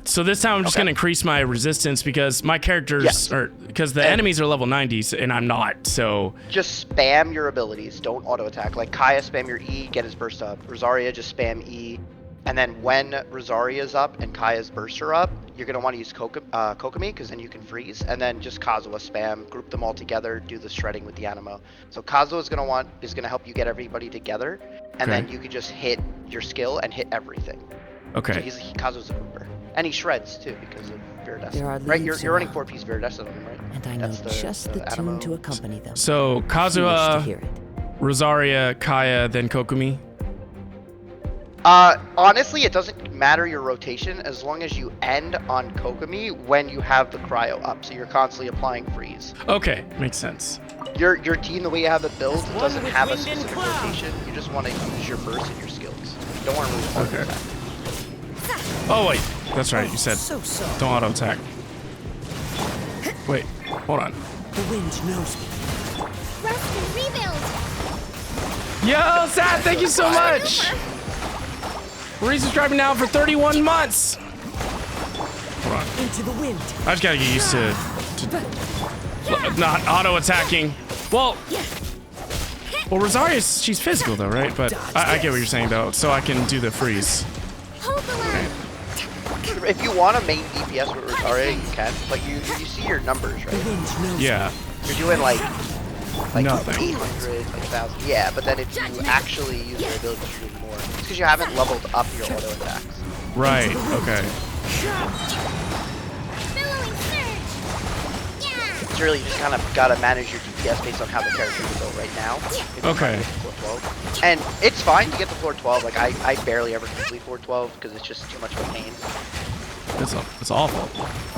So this time I'm just gonna increase my resistance because my characters are because the enemies are level 90s and I'm not. So just spam your abilities. Don't auto attack. Like Kaya, spam your E, get his burst up. Rosaria, just spam E. And then when Rosaria's up and Kaya's bursts are up, you're going to want to use Kokomi, because then you can freeze. And then just Kazuha spam, group them all together, do the shredding with the Anemo. So Kazuha is going to help you get everybody together. And then you can just hit your skill and hit everything. Okay. So Kazuha's a grouper. And he shreds too because of Viridescent. There are Right? leaves You're running around. 4-piece Viridescent on him, right? And I know just the tune Anemo. to accompany them. So You wish to Kazuha, hear it. Rosaria, Kaya, then Kokomi. Honestly, it doesn't matter your rotation as long as you end on Kokomi when you have the cryo up, so you're constantly applying freeze. Okay, makes sense. Your team, the way you have it built, As one doesn't with have a wind and specific cloud. rotation. You just want to use your burst and your skills. You don't want to really auto Okay. attack. Oh wait, that's right. You said So soft. don't auto attack. Wait, hold on. The wind knows me. Rest and rebuild. Yo, Sad, thank you so much. Resubscribing now for 31 months. Hold on. Into the wind. I just gotta get used to not auto attacking. Well, Rosaria, she's physical though, right? But I get what you're saying though. So I can do the freeze. Hold the line. If you want a main DPS with Rosaria, you can, but you see your numbers, The right? wind knows Yeah. You're doing like Nothing. 800, like 1,000. Yeah, but then if you actually use your abilities, you're doing more. It's because you haven't leveled up your auto attacks. Right. Okay. Billowing surge. Yeah. It's really just kind of gotta manage your DPS based on how the character is built right now. If you Okay. get to floor 12. And it's fine to get to floor 12. Like I barely ever complete floor 12 because it's just too much of a pain. It's awful.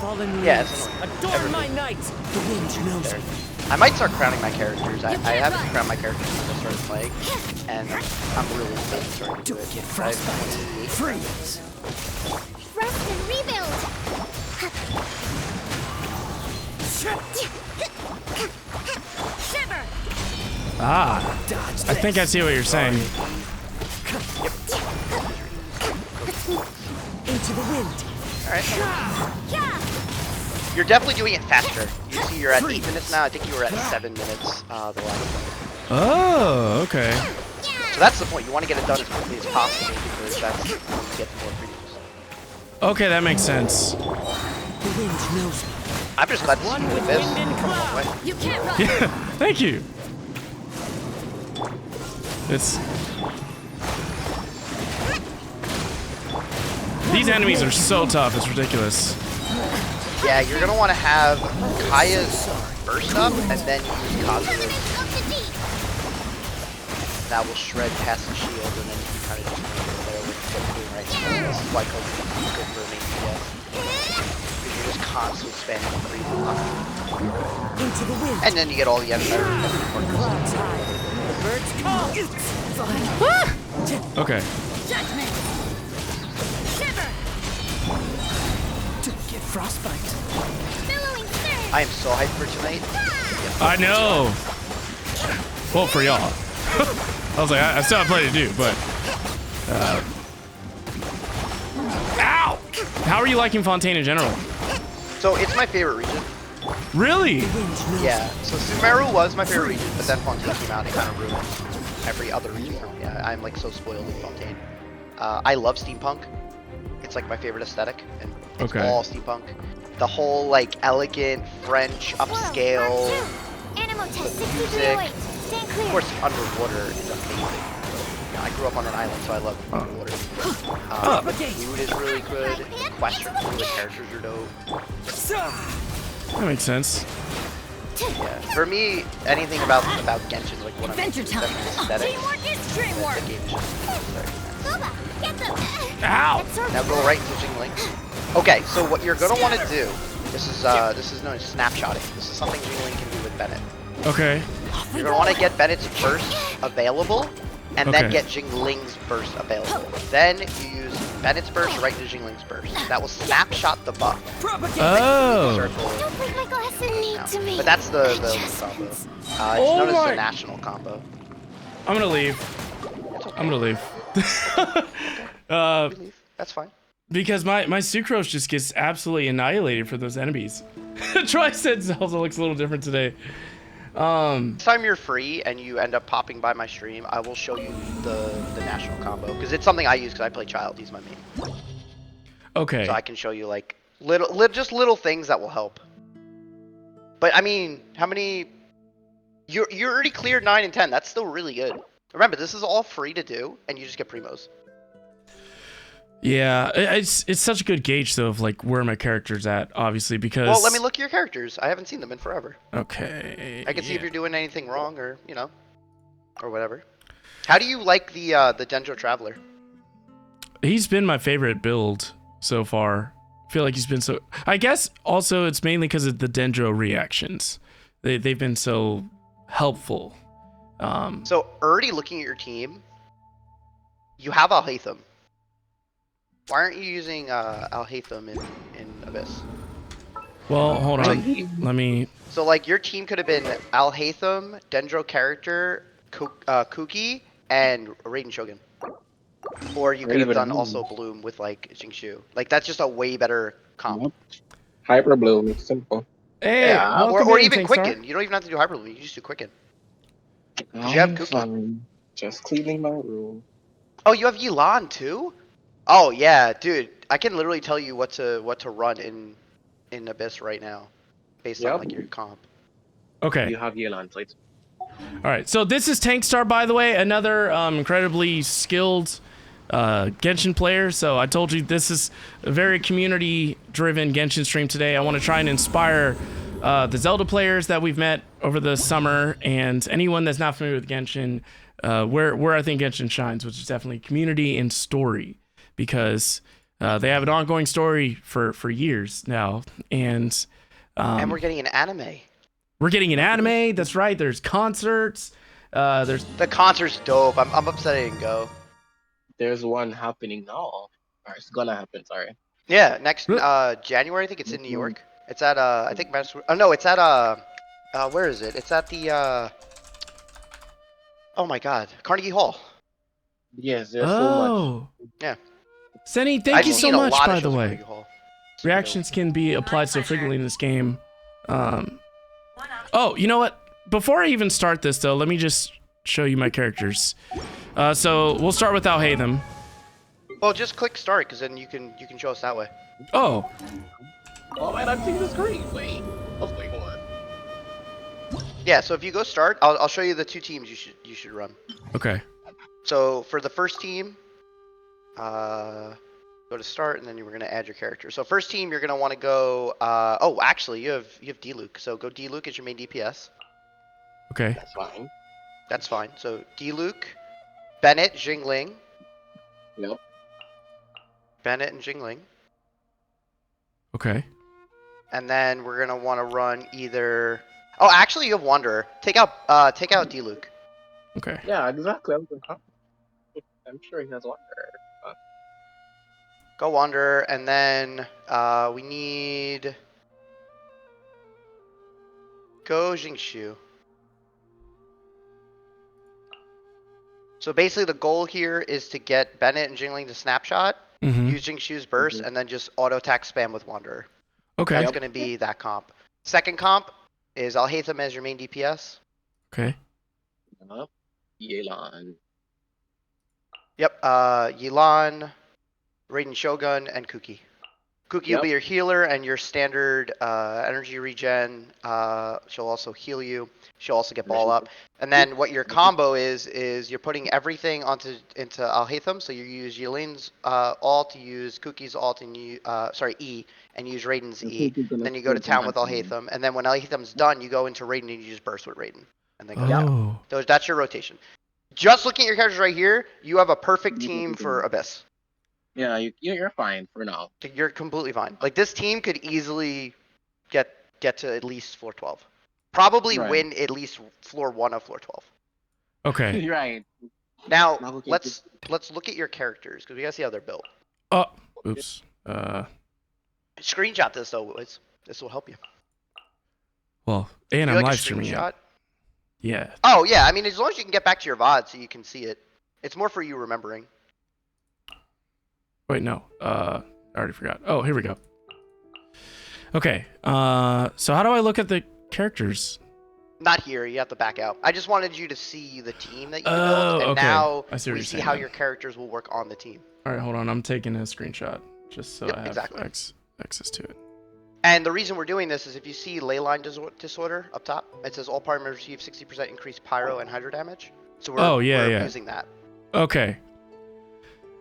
fallen Yeah, leaves. it's annoying. Adorn my night. The wind knows There. me. I might start crowning my characters. I can't haven't run. crowned my characters since I started playing, and I'm really starting to do Don't it. get I have frostbite. 28. Freeze. Rest and rebuild. Shiver! Ah, Dodge I think I see what you're saying. Into the wind. Alright. Yeah! You're definitely doing it faster. You see you're at 8 minutes now. I think you were at 7 minutes the last time. Oh, okay. So that's the point. You want to get it done as quickly as possible because that's when you get more previews. Okay, that makes sense. The wind knows me. I'm just glad to see you with this. wind and cloud. You can't run! Yeah, thank you. These enemies are so tough, it's ridiculous. Yeah, you're going to want to have Kaya's burst up and then use Kazuha's. Up the deep. That will shred past the shield and then you can kind of just make it there with what you're doing right now. This is why Kobe is good for a main DPS. Because you're just constantly spamming the freeze block. Into the wind. And then you get all the other partners. Clouds high. The birds call. Okay. Judgment! Shiver! Don't get frostbite. Billowing surge. I am so hyped for tonight. I know. Well, for y'all. I was like, I still have plenty to do, but. Ow! How are you liking Fontaine in general? So it's my favorite region. Really? Wind knows Yeah, so Sumeru was my favorite region, but then Fontaine came out and it kind of ruined every other region. Yeah, I'm like so spoiled with Fontaine. I love steampunk. It's like my favorite aesthetic, and it's Okay. all steampunk. The whole like elegant French upscale. Animal test the 6308. music. Stand Of clear. course, underwater is amazing. Yeah, I grew up on an island, so I love underwater. The food is really good. The quests are cool. The characters are dope. That makes sense. Yeah, for me, anything about Genshin is like what Adventure I'm time. aesthetic. Teamwork is The dreamwork! game is just sorry. Boba, get them. Ow! Now go right into Zhongli. Okay, so what you're gonna want to do, this is known as snapshotting. This is something Zhongli can do with Bennett. Okay. You're gonna want to get Bennett's burst available, and then Okay. get Jingling's burst available. Then you use Bennett's burst right to Jingling's burst. That will snapshot the buff. Oh. Circle. Don't break my glass and need to me. But that's the combo. It's known as my- the national combo. I'm gonna leave. It's okay. I'm gonna leave. Leave. That's fine. Because my sucrose just gets absolutely annihilated for those enemies. Troy said Zelda looks a little different today. Next time you're free and you end up popping by my stream, I will show you the national combo because it's something I use because I play Child. He's my main, Okay. so I can show you like just little things that will help. But I mean, how many? You already cleared 9 and 10. That's still really good. Remember, this is all free to do, and you just get primos. Yeah, it's such a good gauge though of like where my character's at, obviously, because. Well, let me look at your characters. I haven't seen them in forever. Okay. I can see if you're doing anything wrong or or whatever. How do you like the Dendro Traveler? He's been my favorite build so far. I feel like he's been so. I guess also it's mainly because of the Dendro reactions. They've been so helpful. So already looking at your team, you have Alhaitham. Why aren't you using Alhaitham in Abyss? Well, hold on. Let me. So like your team could have been Alhaitham, Dendro character, Kuki, and Raiden Shogun. Or you could have done also Bloom with like Jingshu. Like that's just a way better comp. Hyper Bloom, it's simple. Hey, Yeah, welcome or in, even Tankstar. Quicken. You don't even have to do Hyper Bloom. You just do Quicken. You have Kuki. Fine. Just cleaning my room. Oh, you have Yelan too? Oh yeah, dude. I can literally tell you what to run in Abyss right now, based on like your comp. Okay. You have Yelan plates. All right. So this is Tankstar, by the way, another incredibly skilled Genshin player. So I told you this is a very community-driven Genshin stream today. I want to try and inspire the Zelda players that we've met over the summer and anyone that's not familiar with Genshin, where I think Genshin shines, which is definitely community and story, because they have an ongoing story for years now, and we're getting an anime. We're getting an anime. That's right. There's concerts. There's The concert's dope. I'm upset I didn't go. There's one happening now. Or it's gonna happen, sorry. Yeah, next January. I think it's in New York. It's at I think oh no, it's at where is it? It's at the oh my God, Carnegie Hall. Yes, there's so much. Yeah. Senny, thank I've you so seen a much, lot of by shows the at way. Carnegie Hall. Super Reactions can be applied so frequently in this game. Oh, you know what? Before I even start this, though, let me just show you my characters. So we'll start with Alhaitham. dope. Well, just click start, because then you can show us that way. Oh, Oh man, I'm seeing the screen. Wait. Oh, wait, hold on. Yeah. So if you go start, I'll show you the two teams you should run. okay. So for the first team, go to start, and then you were gonna add your character. So first team, you're gonna want to go. Oh, actually, you have D-Luke. So go D-Luke as your main DPS. Okay. That's fine. That's fine. So D-Luke, Bennett, Jingling. Yep. Bennett and Jingling. Okay. And then we're gonna want to run either. Oh, actually, you have Wanderer. Take out D-Luke. Okay. Yeah, exactly. I'm sure he has one. Go Wanderer, and then we need. Go Jingshu. So basically, the goal here is to get Bennett and Jingling to snapshot, use Jingshu's burst, and then just auto attack spam with Wanderer. Okay. That's going to be that comp. Second comp is Alhaitham as your main DPS. Okay. Yep. Yelan. Yep. Yelan, Raiden Shogun, and Kuki. Kuki will be your healer and your standard energy regen. She'll also heal you. She'll also get ball up. And then what your combo is you're putting everything into Alhaitham. So you use Yelin's ult, you use Kuki's ult, and E, and use Raiden's E. And then you go to town with Alhaitham. And then when Alhaitham's done, you go into Raiden and you just burst with Raiden. And then go down. So that's your rotation. Just looking at your characters right here, you have a perfect team for Abyss. Yeah, you're fine for now. You're completely fine. Like this team could easily get to at least floor 12. Probably win at least floor 1 of floor 12. Okay. You're right. Now let's look at your characters because we gotta see how they're built. Oh, oops. Screenshot this though, Wiz. This will help you. Well, and Do I'm you like a live streaming it. screenshot? Yeah. Oh yeah, I mean as long as you can get back to your VOD so you can see it. It's more for you remembering. Wait, no. I already forgot. Oh, here we go. Okay. So how do I look at the characters? Not here. You have to back out. I just wanted you to see the team that you can Oh, build, and okay. now I see what we you're see saying how now. your characters will work on the team. All right, hold on. I'm taking a screenshot just so Yep, I have exactly. access to it. And the reason we're doing this is if you see ley line disorder up top, it says all party members receive 60% increased pyro and hydro damage. So we're using that. Okay.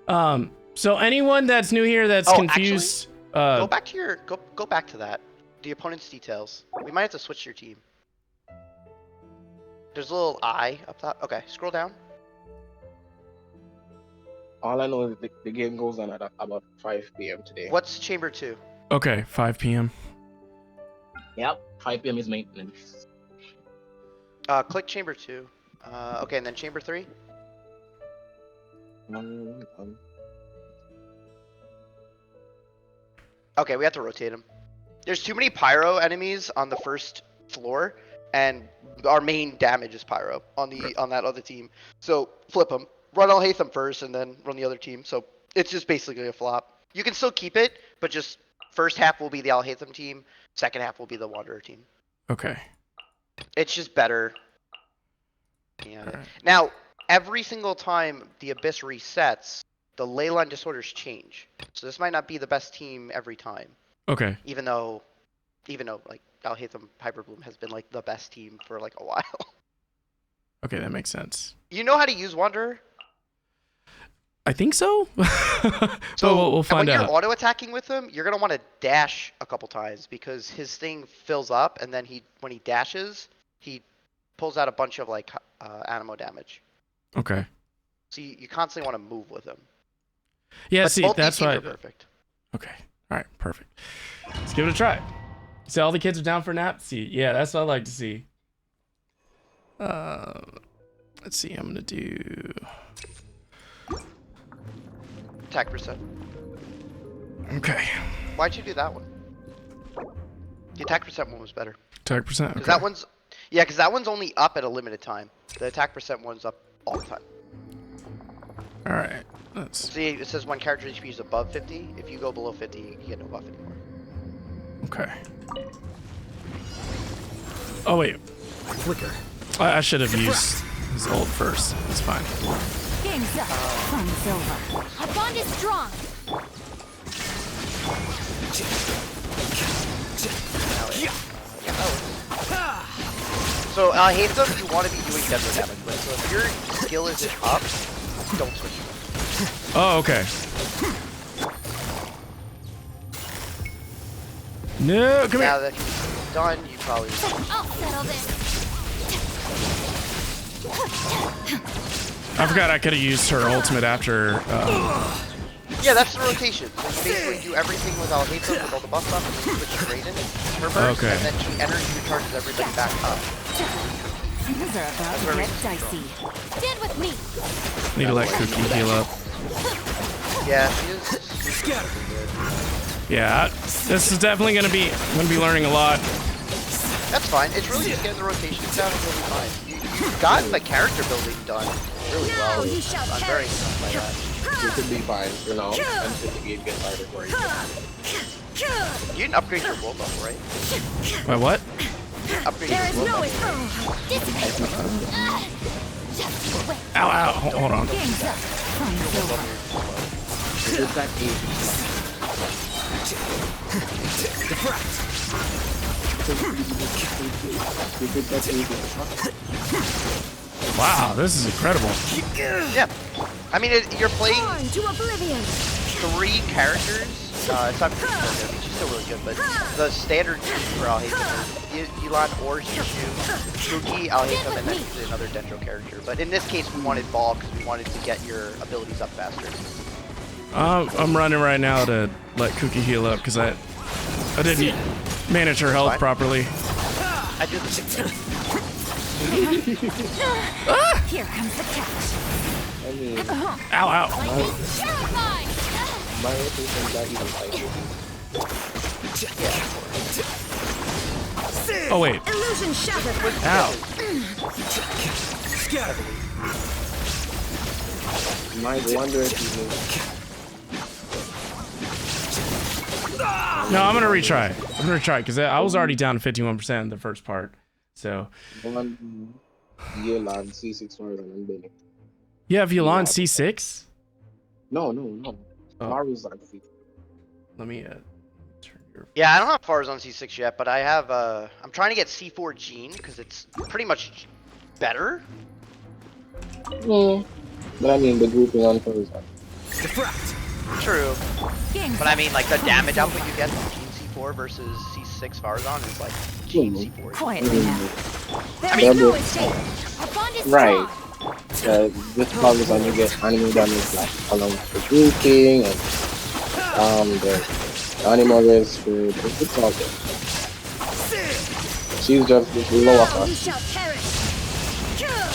So anyone that's new here that's confused, Go back to your go back to that. The opponent's details. We might have to switch your team. There's a little eye up top. Okay, scroll down. All I know is the game goes on at about 5 p.m. today. What's chamber 2? okay, 5 p.m. Yep, 5 p.m. is maintenance. Click chamber 2. Okay, and then chamber 3. Okay, we have to rotate them. There's too many pyro enemies on the first floor, and our main damage is pyro on that other team. So flip them. Run Alhaitham first, and then run the other team. So it's just basically a flop. You can still keep it, but just first half will be the Alhaitham team. Second half will be the Wanderer team. Okay. It's just better. Yeah. Alright. Now, every single time the Abyss resets, the leyline disorders change. So this might not be the best team every time. Okay. Even though like Alhaitham Hyperbloom has been like the best team for like a while. Okay, that makes sense. You know how to use Wanderer? I think so. But So we'll find when out. you're auto attacking with him, you're gonna want to dash a couple times because his thing fills up, and then when he dashes, he pulls out a bunch of like animo damage. Okay. So you constantly want to move with him. Yeah, But see, both that's these teams why. are perfect. Okay. All right, perfect. Let's give it a try. See, all the kids are down for a nap. See, yeah, that's what I like to see. Let's see. I'm gonna do. Attack percent. Okay. Why'd you do that one? The attack percent one was better. Attack percent. Because Okay. because that one's only up at a limited time. The attack percent one's up all the time. All right. Let's. See, it says when character HP is above 50. If you go below 50, you get no buff anymore. Okay. Oh wait. Flicker. I should have used his ult first. That's fine. Game's up. Fun's over. Our bond is strong. So Alhaitham, you want to be doing death damage with. So if your skill isn't up, don't switch. Oh, okay. No, come Now here. that he's done, you probably. I'll settle this. I forgot I could have used her ultimate after. Yeah, that's the rotation. So you basically do everything with Alhaitham with all the buff stuff, and then you switch to Raiden, her burst, Okay. and then she energy recharges everybody back up. Things are about to get dicey. Stand with me. Need to let Cookie heal up. Yeah, she is. Yeah, this is definitely gonna be. I'm gonna be learning a lot. That's fine. It's really just getting the rotations down and you'll be fine. You've gotten the character building done really well. you shall I'm very impressed by that. You could be fine, you know, until the game gets harder for you. You didn't upgrade your world level, right? Wait, what? Upgrade There is your world no level. escape. Just wait. Ow, ow. Hold on. Game's up. Fun's over. It's that easy. Wow, this is incredible. Yeah. I mean, you're playing On to oblivion. 3 characters. It's not really good. I mean, she's still really good, but the standard team for Alhaitham is Elon or Shishu, Cookie, Alhaitham, and then usually another Dendro character. But in this case, we wanted Ball because we wanted to get your abilities up faster. I'm running right now to let Cookie heal up because I didn't manage her health Fine. properly. I do the same thing. Here comes the catch. I mean, Ow, ow. Terrified. my rotation's not even like Oh wait. Illusion shattered. Ow. my Wanderer is No, I'm gonna retry. I'm gonna retry because I was already down to 51% in the first part. So One Yelan C6 Farzan and Billy. you have Yulon C6. No, no, no. Oh. Farzan C6. Let me turn your. Yeah, I don't have Farzan C6 yet, but I have. I'm trying to get C4 Gene because it's pretty much better. But I mean the grouping on Farzan. True, Game but I mean like the damage output you get from Gene C4 versus C6 Farzan is like Gene C4. quietly now. There mean- is no escape. Our bond is Right. strong. This Farzan you get animal damage like along with the grouping and the animal risk. It's all good. She's just lower Now you cost. shall perish.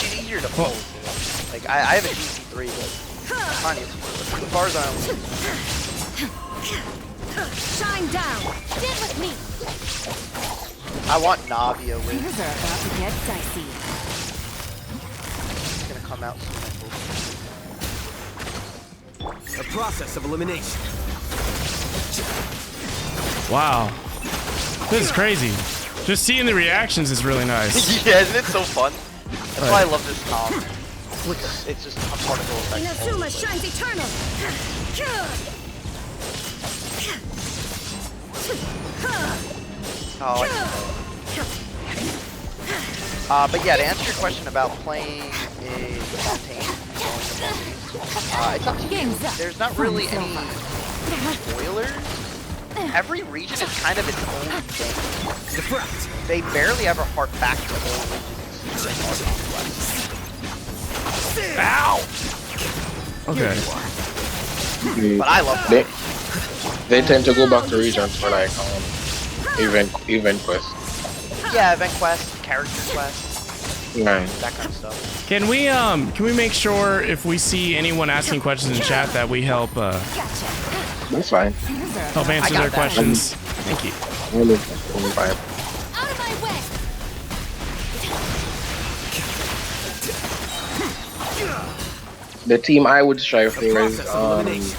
She's easier to pull. Too. Like I have a Gene C3, but I find it the Farzan. Shine down. Stand with me. I want Navia with. Fingers are about to get dicey. It's gonna come out soon. I hope. A process of elimination. Wow, this is crazy. Just seeing the reactions is really nice. Yeah, isn't it so fun? That's why I love this comp. It's just a particle effect. Inazuma shines eternal. Oh, I can but yeah, to answer your question about playing a campaign, it's up to you. Game's up. There's not really any spoilers. Every region is kind of its own thing. Deflect. They barely ever hark back to old regions. Ow. Okay. But I love They, that. they tend to go back to regions for like event quests. Yeah, event quests, character quests, Right. that kind of stuff. Can we make sure if we see anyone asking questions in chat that we help That's fine. help answer got their that. questions? Thank you. Only fine. Out of my way. The team I would strive for is Process of elimination.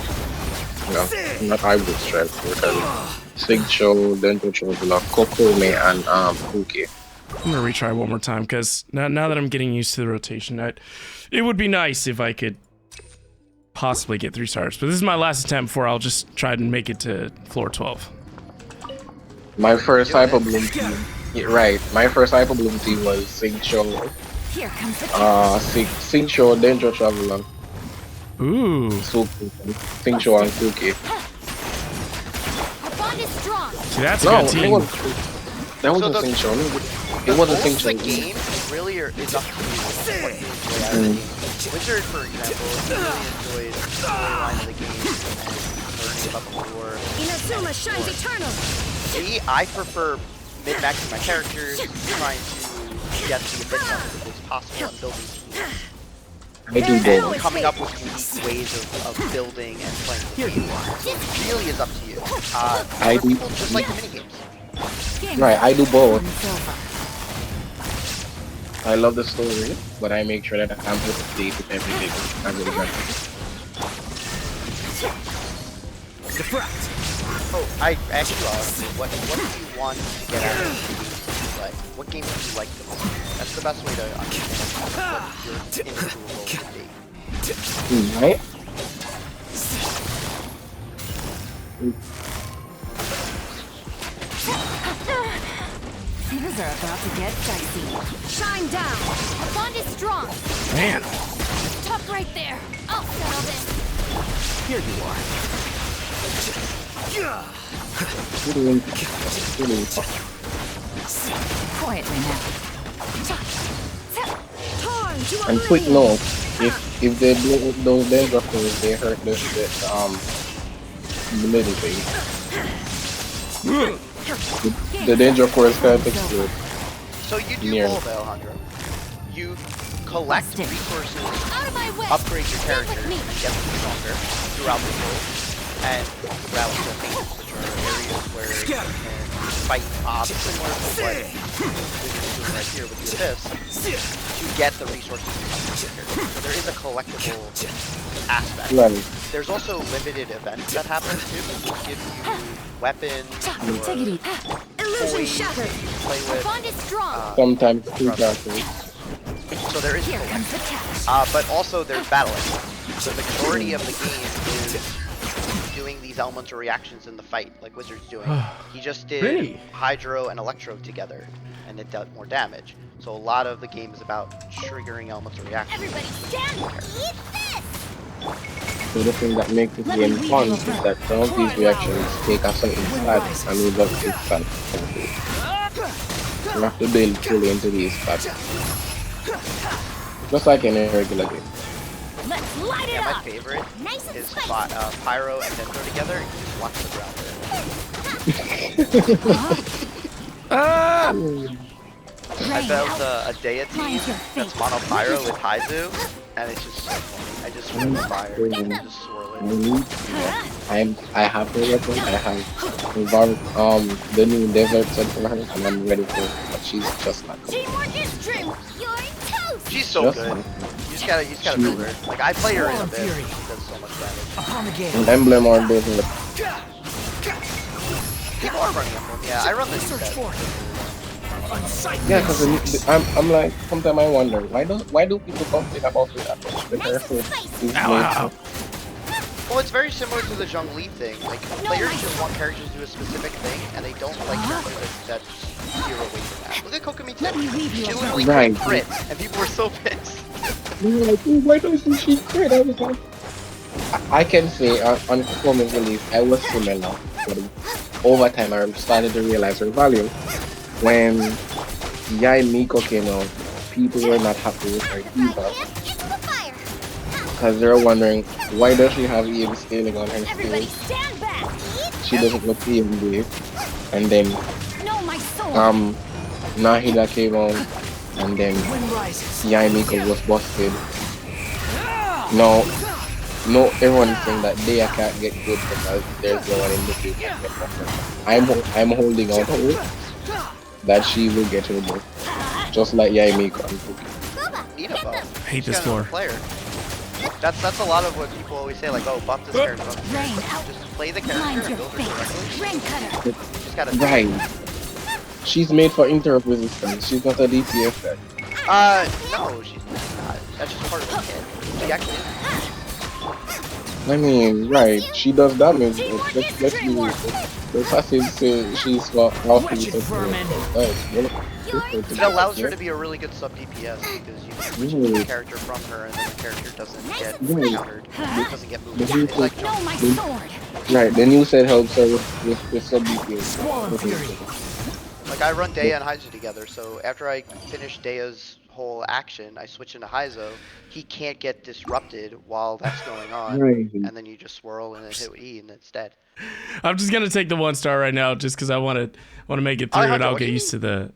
no, not I would strive for because Sigcho, Dento Chovula, Kokome, and Kuki. I'm gonna retry one more time because now that I'm getting used to the rotation, it would be nice if I could possibly get 3 stars. But this is my last attempt before I'll just try and make it to floor 12. My first Hyper Bloom team, yeah, right? My first Hyper Bloom team was Sigcho, Here comes the Sigcho, Dento Chovula, Ooh. Suki, Sigcho, and Kuki. Our bond is strong. See, that's a No, good it team. was that So wasn't the- Sigcho. The It wasn't goals of the Sigcho. game really is up to you. What you enjoy out of the game. Wizard, for example, really enjoyed the storyline of the game and learning about the lore. Inazuma shines eternal. Me, I prefer min-maxing my characters, trying to get the best as possible and building teams. I do both. Coming up with unique ways of building and playing the game. It really is up to you. I For do- people just like the minigames. Right, I do both. I love the story, but I make sure that I'm up to date with everything. I'm really good. Deflect. Oh, I actually what do you want to get out of the game? Like, what game do you like the most? That's the best way to understand what your individual role would be. Right? Fingers are about to get dicey. Shine down. Our bond is strong. Man. Top right there. I'll settle this. Here you are. Quietly now. And quick note, if they blow up those danger things, they hurt the middle thing. The danger force can't explode. So you do Near. both, Alejandro. You collect Busted. resources, Out of my way. upgrade your Stand character, with me. and get them stronger throughout the world, and throughout the things which are areas where you can fight mobs similar to what we're doing right here with the Abyss, to get the resources to upgrade your character. So there is a collectible aspect. Right. There's also limited events that happen too, which give you weapons Take it or easy. Illusion shattered. play Our with. bond is strong. Sometimes two characters. So there is Here co-op. comes the catch. But also there's battling. The majority of the game is doing these elemental reactions in the fight, like Wizard's doing. He just did Really? Hydro and Electro together, and it dealt more damage. So a lot of the game is about triggering elemental reactions. Everybody stand. Eat this. So the thing that makes this game fun is that some of these reactions take a certain stat and move up to stat. You have to build fully into these stats. Just like in a regular game. Let's light it Yeah, my up. favorite Nice and is spicy. Pyro and Dendro together, and you just watch the ground there. I built a deity that's mono Pyro with Haizu, and it's just so funny. I just swirl the fire and just swirl it. I have her weapon. I have the new desert set for her, and I'm ready for her. But she's just not good. Teamwork is true. You're toast. She's so Just good. not. You just gotta build her. Like I play her in a bit. She does so much damage. Upon the gate. An emblem or building the People are running Emblem. Yeah, I run the new set. yeah, because I'm like sometimes I wonder why do people complain about it? The character is Ow. Well, it's very similar to the Zhongli thing. Like players just want characters to do a specific thing, and they don't like characters that steer away from that. Look at Kokomi 10. She literally Right. crit, and people were so pissed. They're like, "Oh, why doesn't she quit?" I was like, I can say on performance release I was similar, but over time I started to realize her value. When Yai Miko came out, people were not happy with her either Into the fire. because they were wondering why does she have EM scaling on her Everybody skills? stand back. She doesn't look EM base. And then No, my sword. Nahida came out, and then Wind rises. Yai Miko was busted. No, everyone is saying that they can't get good because there's no one in the field that can get better. I'm holding out hope that she will get her buff, just like Yai Miko and Cookie. Need a buff. I hate She's this got another floor. Player. That's a lot of what people always say, like, oh, buff this character, buff this Rain character. out. Just play the character Mind and your build her correctly. fate. Rain cutter. You just gotta. Right. She's made for interrupt resistance. She's not a DPS deck. No, she's not. That's just part of the kit. She actually is. I mean, right. She does damage. But let's be real. The passive says she's for Wretched vermin. It allows her to be a really good sub DPS because you can remove the character from her and then the character doesn't get countered, doesn't get moved. It's like No, my sword. Right, the new set helps her with sub DPS. Squall of fury. Like I run Dea and Haizo together, so after I finish Dea's whole action, I switch into Haizo. He can't get disrupted while that's going on, Right. and then you just swirl and then hit E and it's dead. I'm just gonna take the 1 star right now, just because I want to make it through, and Alejandro, I'll what do get you used to the.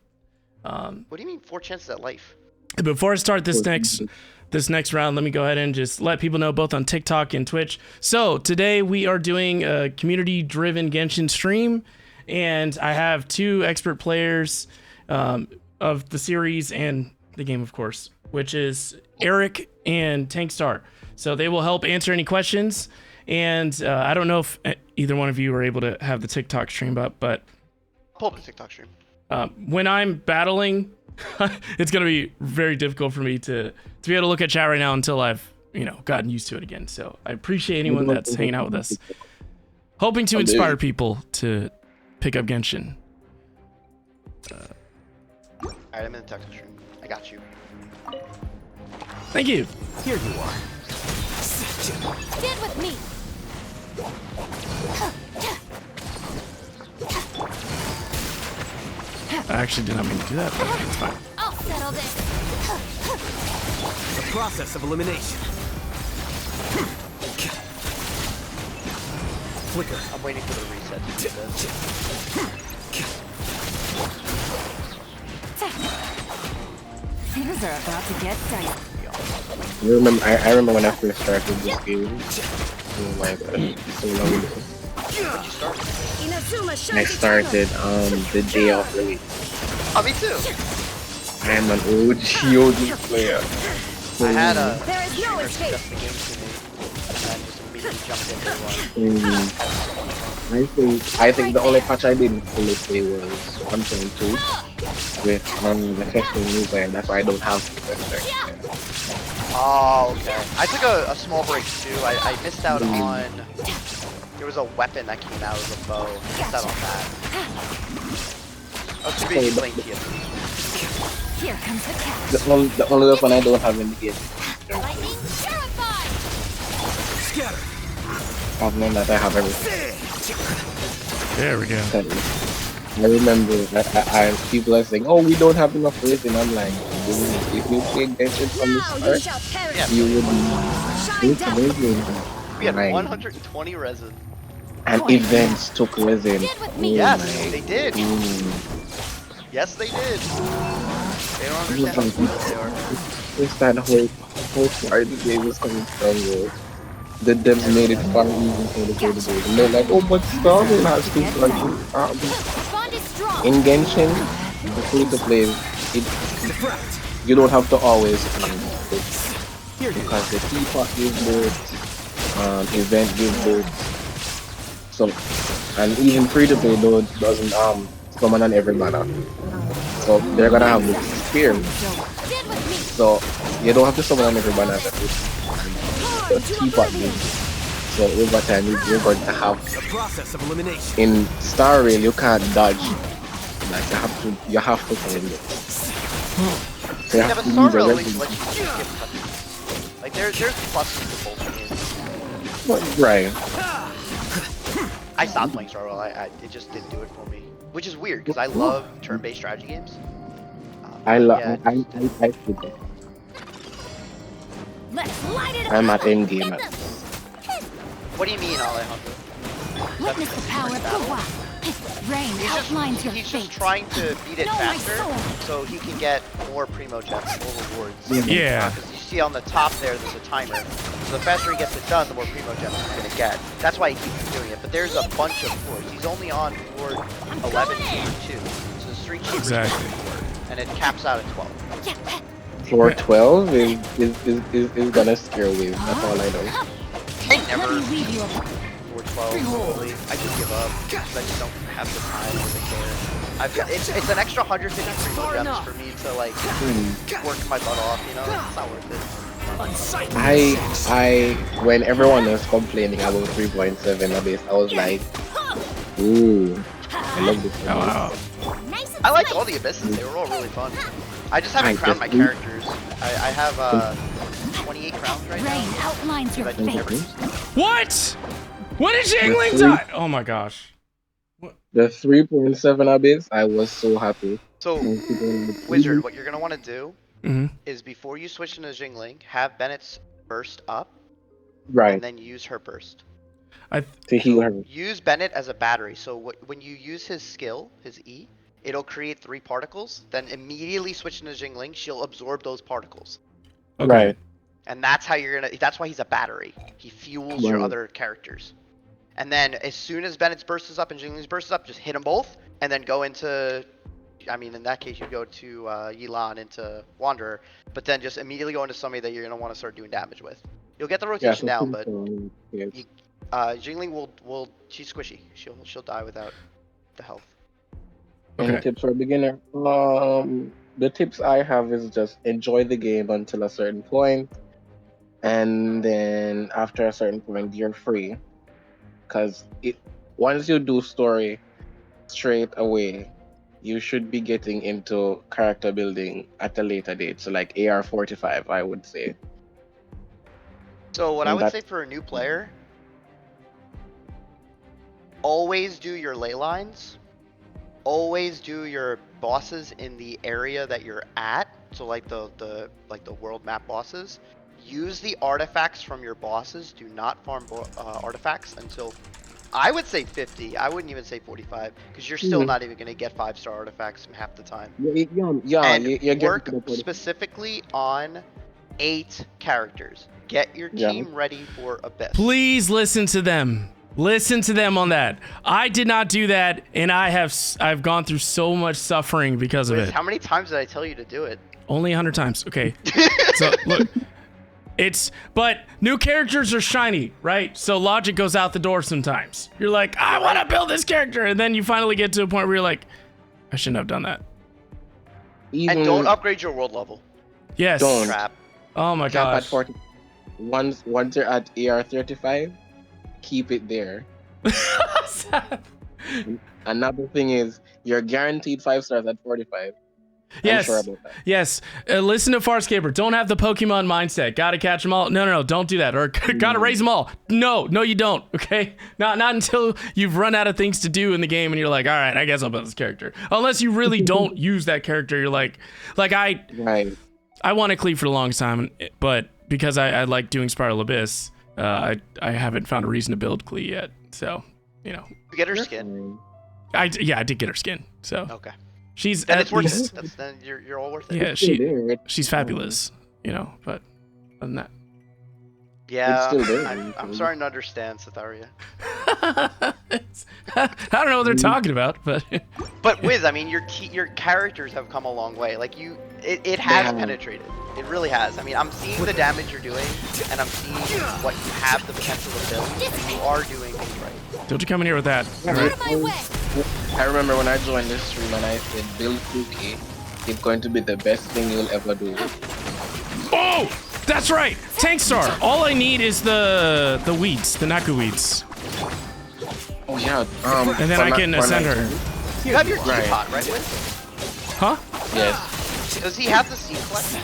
What do you mean 4 chances at life? Before I start this next round, let me go ahead and just let people know both on TikTok and Twitch. So today we are doing a community-driven Genshin stream, and I have 2 expert players of the series and the game, of course, which is Eric and Tankstar. So they will help answer any questions. And I don't know if either one of you are able to have the TikTok stream up, but Pull up the TikTok stream. when I'm battling, it's gonna be very difficult for me to be able to look at chat right now until I've gotten used to it again. So I appreciate anyone that's hanging out with us, hoping to inspire people to pick up Genshin. Alright, I'm in the TikTok stream. I got you. Thank you. Here you are. Stand with me. I actually did not mean to do that, but it's fine. I'll settle this. The process of elimination. Flicker. I'm waiting for the reset to do this. Things are about to get dicey. I remember when I first started this game. Oh my god, so long ago. When'd you start? Inazuma I started the day of release. Oh, me too. I'm an OG player. I had a There is no streamer escape. suggest the game to me, and just immediately jumped in day one. I think the only patch I didn't fully play was 1.2 with the Festival New and that's why I don't have the effect. Oh, okay. I took a small break too. I missed out on. There was a weapon that came out as a bow. I missed out on that. I was too busy playing TFT. Here comes the catch. The only weapon I don't have in the game. Lightning terrified. Scatter. I've known that I have everything. There we go. I remember I people are saying, "Oh, we don't have enough resin." I'm like, if you play Genshin from the Now you start, shall perish. you would Shine be down. We had Like, 120 resin. and events took resin. Did with me. Yes, my- they did. Yes, they did. They don't understand how smart they are. It's that whole part the game is coming from. The devs made it fun even for the game. And they're like, "Oh, but Starville has two functions." Bond is strong. In Genshin, the free to play, Defract. you don't have to always Here you go. because the teapot gives both, event gives both. So, and even free to play though doesn't summon on every mana. So they're gonna have this spear. Did with me. So you don't have to summon on every mana. The teapot gives. So over time you're going to have The process of elimination. in Star Rail you can't dodge. Like you have to find it. So you Yeah, have but to Star use a Rail at weapon. least lets you just skip cutscenes. Like there's pluses to both games. Right. I stopped playing Star Rail. It just didn't do it for me, which is weird because I love turn-based strategy games. I love. Yeah. I feel that. Let's light it up. I'm at end game. Get them. What do you mean, Alejandro? Witness the power of the wild. Rain outlines your He's fate. just trying to beat it No, my faster soul. so he can get more primo gems, more rewards. Yeah. Because you see on the top there's a timer. So the faster he gets it done, the more primo gems he's gonna get. That's why he keeps doing it. But there's a bunch of floors. He's only on floor 11 and 2. So there's 3 chambers Exactly. per floor, and it caps out at 12. Floor 12 is gonna scare me. That's all I know. I Let never me weave you a floor 12 really. I just give up because I just don't have the time or the care. I've got, it's an extra 150 primo gems for me to like work my butt off, you know? It's not worth it. I when everyone was complaining about 3.7 abyss, I was like, ooh, I love this. Oh, wow. Nice and I liked spicy. all the abysses, they were all really fun. I just haven't I crowned my just- characters. I have 28 crowns right rain now. outlines your But I never fate. used them. What? When did Zhongli die? Oh my gosh. The 3.7 abyss, I was so happy. So, Wizard, what you're gonna want to do is before you switch into Jingling, have Bennett's burst up, Right, and then use her burst. to heal her. Use Bennett as a battery. So when you use his skill, his E, it'll create 3 particles. Then immediately switch into Jingling, she'll absorb those particles. Okay. Right. And that's how you're gonna. That's why he's a battery. He fuels your Right. other characters. And then as soon as Bennett's burst is up and Jingling's burst is up, just hit them both, and then go into. I mean, in that case, you go to Yilan into Wanderer, but then just immediately go into somebody that you're gonna want to start doing damage with. You'll get the Yeah, rotation so down, but yes. Jingling will. She's squishy. She'll die without the health. Any Okay. tips for a beginner? The tips I have is just enjoy the game until a certain point, and then after a certain point, you're free. Cause once you do story straight away, you should be getting into character building at a later date. So like AR-45, I would say. So what I And would that's- say for a new player, always do your ley lines. Always do your bosses in the area that you're at. So like the world map bosses. Use the artifacts from your bosses. Do not farm artifacts until I would say 50. I wouldn't even say 45 because you're still Mhm. not even gonna get 5-star artifacts half the time. Yeah, And you're work getting to the point. specifically on 8 characters. Get your Yeah. team ready for Abyss. Please listen to them. Listen to them on that. I did not do that, and I've gone through so much suffering because of Wiz, it. how many times did I tell you to do it? Only 100 times. Okay. So look, But new characters are shiny, right? So logic goes out the door sometimes. You're like, I want to build this character. And then you finally get to a point where you're like, I shouldn't have done that. And don't upgrade your world level. Yes. Don't. Trap. Oh my Cap at gosh. 40. Once you're at AR 35, keep it there. Another thing is, you're guaranteed 5 stars at 45. Yes. I'm sure about that. Yes. Listen to Farscaper. Don't have the Pokemon mindset. Gotta catch them all. No. Don't do that. Or gotta raise them all. No, you don't. Okay. Not until you've run out of things to do in the game and you're like, all right, I guess I'll build this character. Unless you really don't use that character. You're like I want to cleave for the longest time, but because I like doing Spiral Abyss, I haven't found a reason to build Klee yet. So, you know. You get her skin. I did get her skin. So. Okay. She's then at it's worth least, it. Then you're all worth it. Yeah, she's fabulous, you know. But other than that, yeah, It's still there. I'm starting to understand Cytheria. I don't know what they're talking about, but But Wiz, I mean, your characters have come a long way. Like it has penetrated. It really has. I mean, I'm seeing the damage you're doing, and I'm seeing what you have the potential to build. You are doing things right. don't you come in here with that? Out of my way. I remember when I joined this stream and I said, build 2K. It's going to be the best thing you'll ever do. Oh, that's right, Tank Star. All I need is the weeds, the Naku weeds, Oh yeah. and then I can ascend her. You have your Right. teapot, right, Wiz? Huh? Yes. Does he have the seed collection?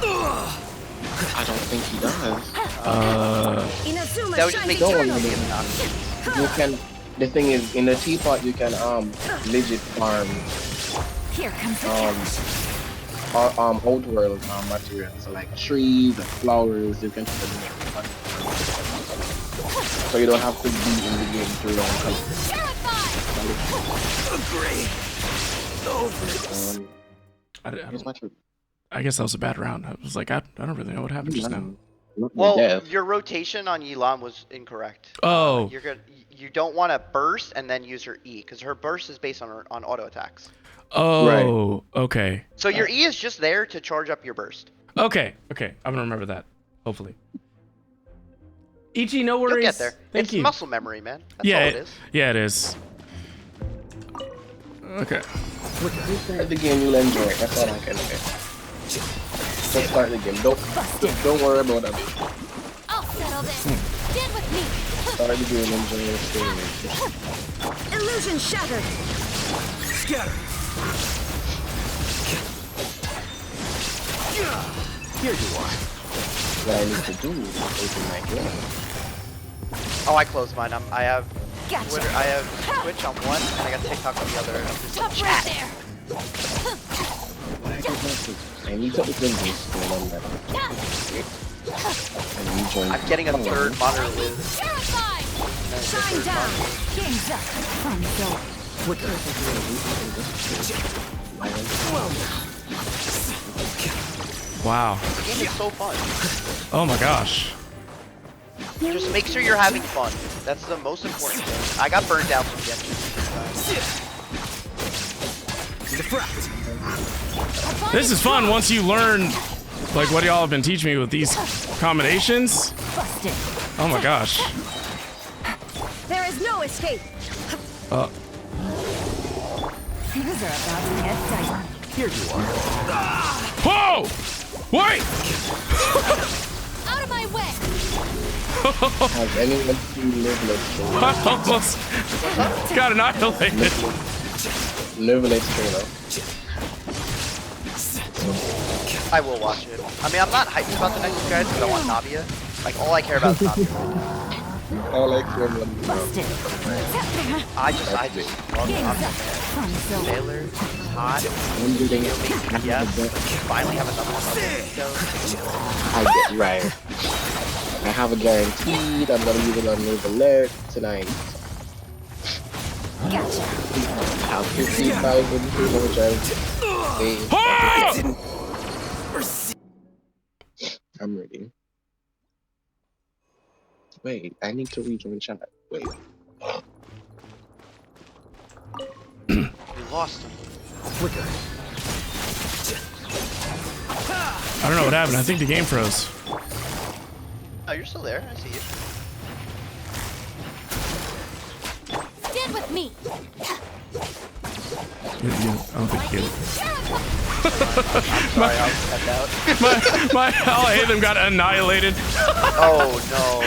I don't think he does. Inazuma That would just shines make Don't eternally. him not. You can. The thing is, in the teapot you can legit farm Here comes the outworld materials, so like trees and flowers. You can put them in. So you don't have to be in the game too long. Here's my truth. I guess that was a bad round. I was like, I don't really know what happened just now. Well, your rotation on Yilan was incorrect. Oh, You don't want to burst and then use her E, because her burst is based on auto attacks. oh, okay, So your E is just there to charge up your burst. okay. I'm gonna remember that. Hopefully. Ichi, no worries. You'll get there. Thank It's you. muscle memory, man. That's Yeah, all it is. yeah, it is. Okay. Start the game, you'll enjoy it. That's all I can say. Just start the game. Don't worry about it. I'll settle this. Stand with me. Start the game, enjoy your experience. Illusion shattered. Scatter. Here you are. What I need to do is open my game. Oh, I closed mine. I have Gotcha. Twitter. I have Twitch on one, and I got TikTok on the other. And I'm just Stop right there. I need to open this game on that. And you join. I'm getting a third monitor with. Terrified. shine down. Game's up. Fun zone. Wow. The game is so fun. Oh my gosh. Just make sure you're having fun. That's the most important thing. I got burned out from Genshin. This is fun once you learn, like, what y'all have been teaching me with these combinations. Busted. Oh my gosh. There is no escape. Things are about to get dicey. Here you are. Whoa! Wait! Out of my way. Has anyone seen Live I almost got annihilated. trailer? I will watch it. I mean, I'm not hyped about the next guys because I want Navia. Like, all I care about is Navia. I like Gremlin. Busted. I just love Game's up. Navia. Fun zone. Taylor, is hot. I'm getting Yes. Finally have another one. I get right. I have a guaranteed. I'm gonna use it on Live Alert tonight. Gotcha. I have 50,000 which I'm ready. Wait, I need to rejoin chat. Wait. You lost him. I don't know what happened. I think the game froze. Oh, you're still there. I see you. Stand with me. I don't think you. Sorry, I'll step out. my all eight of them got annihilated. Oh no.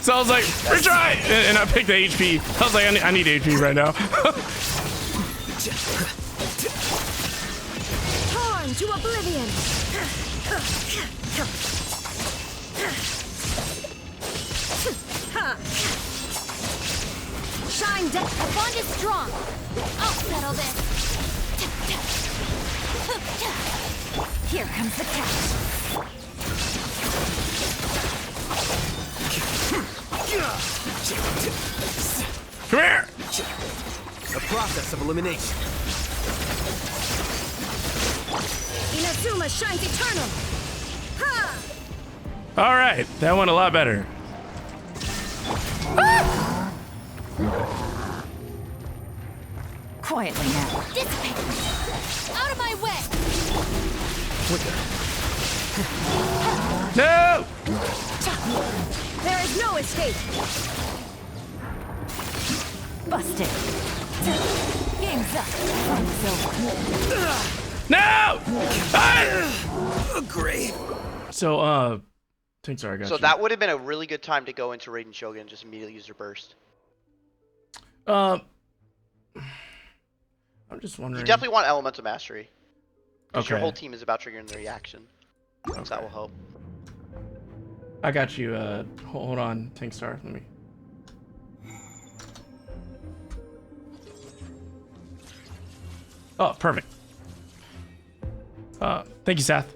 So I was like, retry! And I picked the HP. I was like, I need HP right now. Torn to oblivion. Shine down. The bond is strong. I'll settle this. Here comes the catch. Come here! The process of elimination. Inazuma shines eternal. Ha! All right, that went a lot better. Quietly now. Dissipate. Out of my way. No! There is no escape. Busted. Game's up. Fun's over. No! Ah! Agree. So, thanks, sorry, I got So you. that would have been a really good time to go into Raiden Shogun and just immediately use your burst. I'm just wondering. You definitely want Elemental Mastery. Because your Okay. whole team is about triggering the reaction. So that will help. I got you. Hold on, Tank Star. Let me. Oh, perfect. Thank you, Seth.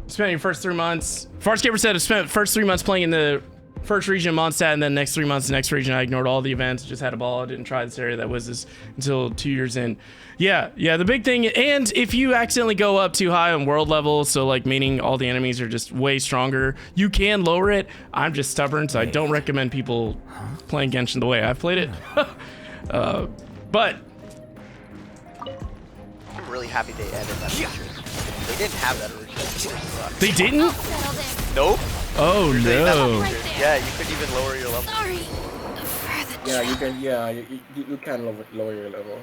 Spent your first 3 months. Farscaper said I spent first 3 months playing in the first region of Mondstadt, and then next 3 months the next region. I ignored all the events, just had a ball. I didn't try this area that was this until 2 years in. Yeah, the big thing, and if you accidentally go up too high on world level, so like meaning all the enemies are just way stronger, you can lower it. I'm just stubborn, so I don't recommend people playing Genshin the way I've played it. But I'm really happy they added that feature. They didn't have that originally. they didn't? I'll settle this. Nope. Oh no. Right there. Yeah, you couldn't even lower your level. Sorry. For the Yeah, you can. Yeah, you can lower your level.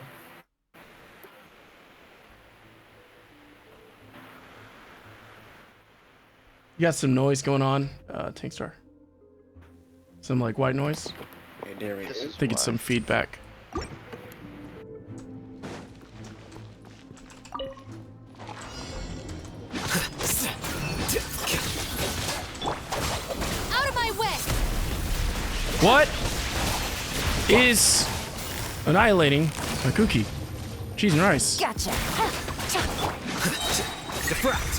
You got some noise going on, Tank Star. Some like white noise. Okay, there it This is. is I think it's why. some feedback. out of my way. What is annihilating a cookie? Cheese and rice. Gotcha. Defract.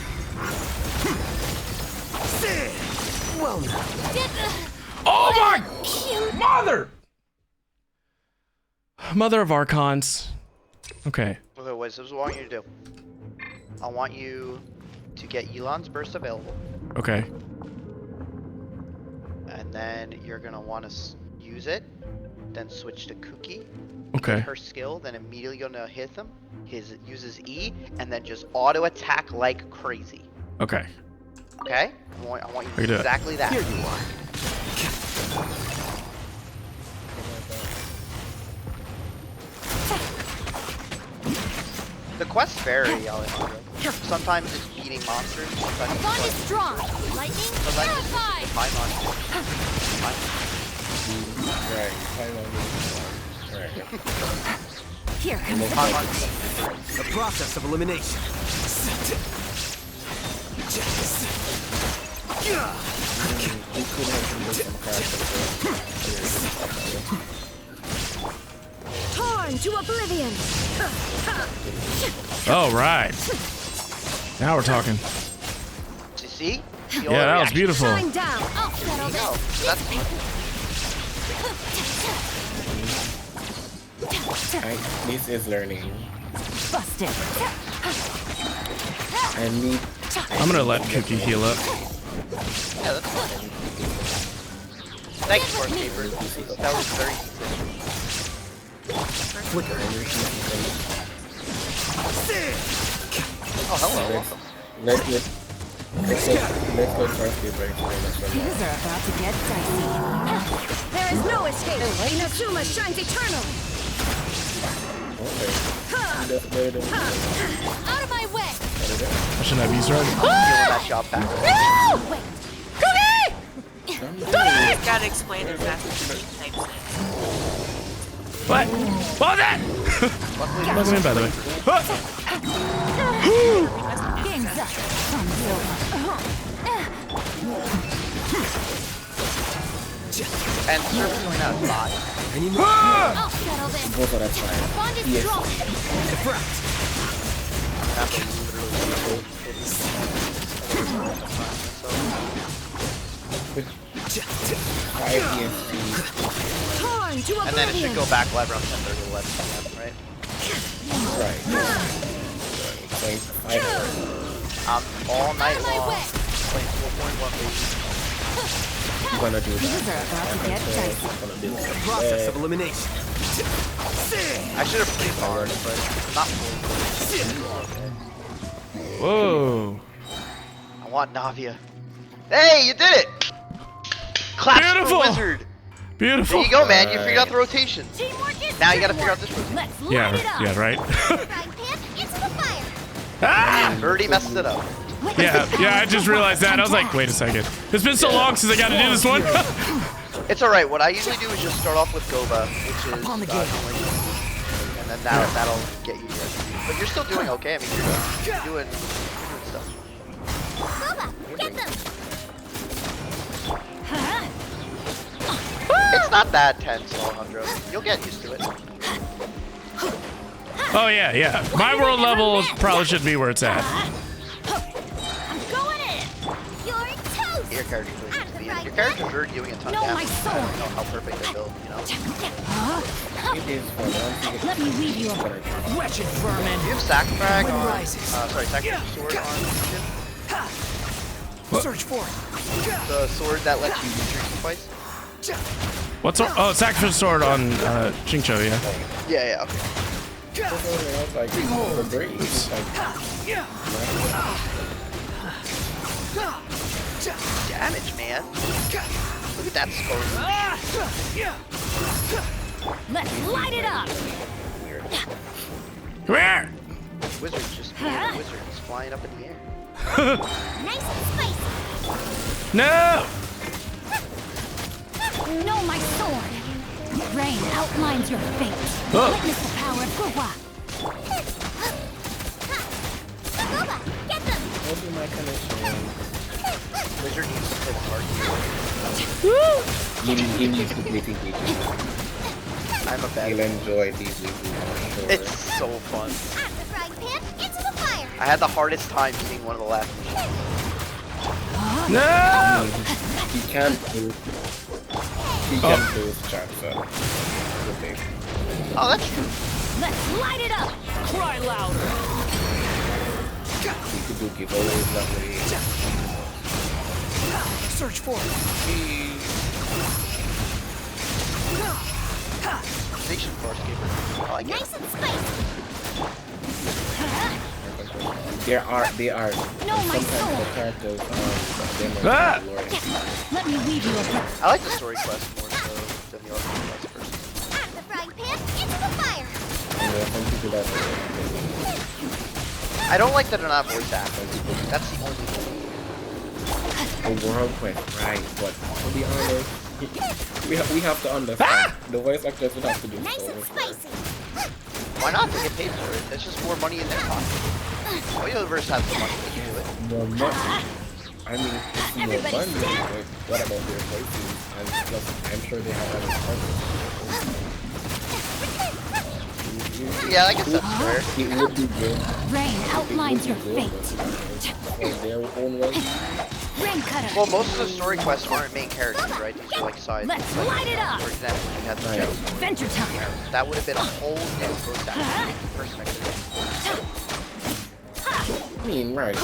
Well, now. Oh my mother! Mother of Archons. Okay. Okay, wait, so this is what I want you to do. I want you to get Elon's burst available, Okay. and then you're gonna want to use it, then switch to Cookie. Okay. Her skill, then immediately gonna hit him. Uses E, and then just auto attack like crazy. Okay. Okay? I want you I to can do do it. exactly that. Here you are. The quests vary, Alejandro. Sometimes it's beating monsters. Sometimes it's Bond is like strong. Lightning Sometimes it's terrified. my monsters. Right. Right. Here comes the My big monsters. The process of elimination. You could have some characters. Torn to oblivion. Oh right. Now we're talking. You see? Yeah, that was beautiful. Shine down. I'll settle No, this. that's This is learning. busted. I need. I'm gonna let Cookie heal up. yeah, that's fine. Thanks, Farscaper. That was very easy. Flicker. Oh, hello. Welcome. Let it. Let's go first. Keep breaking Things are about to get dicey. There is no escape. Inazuma shines eternally. Okay. Out of my way! I shouldn't have used her. Stealing that job back. Wait. You've got to explain it fast as you type it. What? What was that? Welcome in, by the way. Game's up. Fun's over. And service going out 5. I'll settle this. Both of that's The fine. bond is Yes. strong. Have to literally Torn to and then it should oblivion. go back live around 10:30 to 11 p.m., right? Right. Playing fighter. All night Out of my long. way. Playing 4.1 leagues. I'm gonna do Things that. are about to get dicey. I'm gonna do that. Process of elimination. I should have played hard, but not full. Whoa. I want Navia. Hey, you did it! Claps Beautiful. for Wizard. Beautiful. There you go, man. You figured out the rotation. Teamwork is Now you gotta teamwork. figure out this rotation. Let's light Yeah, it up. yeah, right. Frying pan into the fire. Ah! Birdie messed it up. Yeah, I just realized that. I was like, wait a second. It's been so long since I got to do this one. It's alright. What I usually do is just start off with Gova, which is Zhongli, and then that'll get you here. But you're still doing okay. I mean, you're doing stuff. Boba, get them. It's not that tense, Alejandro. You'll get used to it. Oh, yeah. My world level probably should be where it's at. I'm going in. You're toast. Your character's really easy to be in. Your characters are doing a ton of No, damage. my I don't know how perfect they're built, you know? It is fun. Once you get Let me weave you a Wretched vermin. Do you have Sackfrag Wind on, rises. Sacrificial Sword on Genshin? Search for it. The sword that lets you drink twice? What's oh, sacrificial sword on Xingqiu, yeah. Yeah, okay. like the breeze. Like, Damage, man. Look at that score. Let's light it up. Come here. Wizard's just being a wizard. He's flying up in the air. Nice and spicy. No. Know my sword. Rain outlines your fate. Oh. Witness the power of Gurwa. Boba, get them. what do my connection? Wizard needs to play the card. He needs to play TPG. I'm a He'll bad. enjoy TPG. Sure. It's so fun. Out the frying pan into the fire. I had the hardest time beating one of the last missions. No. He can't do. He can't do his chance. Okay. Oh, that's true. Let's light it up. Cry louder. He could do giveaways that way. Search for it. Station Force Keeper. I like it. Nice and spicy. They are Know my sometimes the sword. characters they might Ah! be lore. Let me weave you a I like the story quest more so than the other quest person. Out the frying pan into the fire. And there are some people that I don't like that they're not voice acting. That's the only thing. a world quest, right? But to be honest, we have to understand the voice actors would have to do Nice so and much. spicy. Why not? They get paid for it. It's just more money in their pocket. Universe has the money to do it. More money. I mean, it's more Everybody fun. stand. But what about their voices? And plus, I'm sure they have other partners. Yeah, I guess that's fair. It would be good. Rain outlines your It would be fate. good, but their own way. Rain cutter. Well, most of the story quests aren't main characters, right? These are like side. Let's light it up. For example, you had the Right. Joe. Adventure time. That would have been a whole new perspective. I mean, right.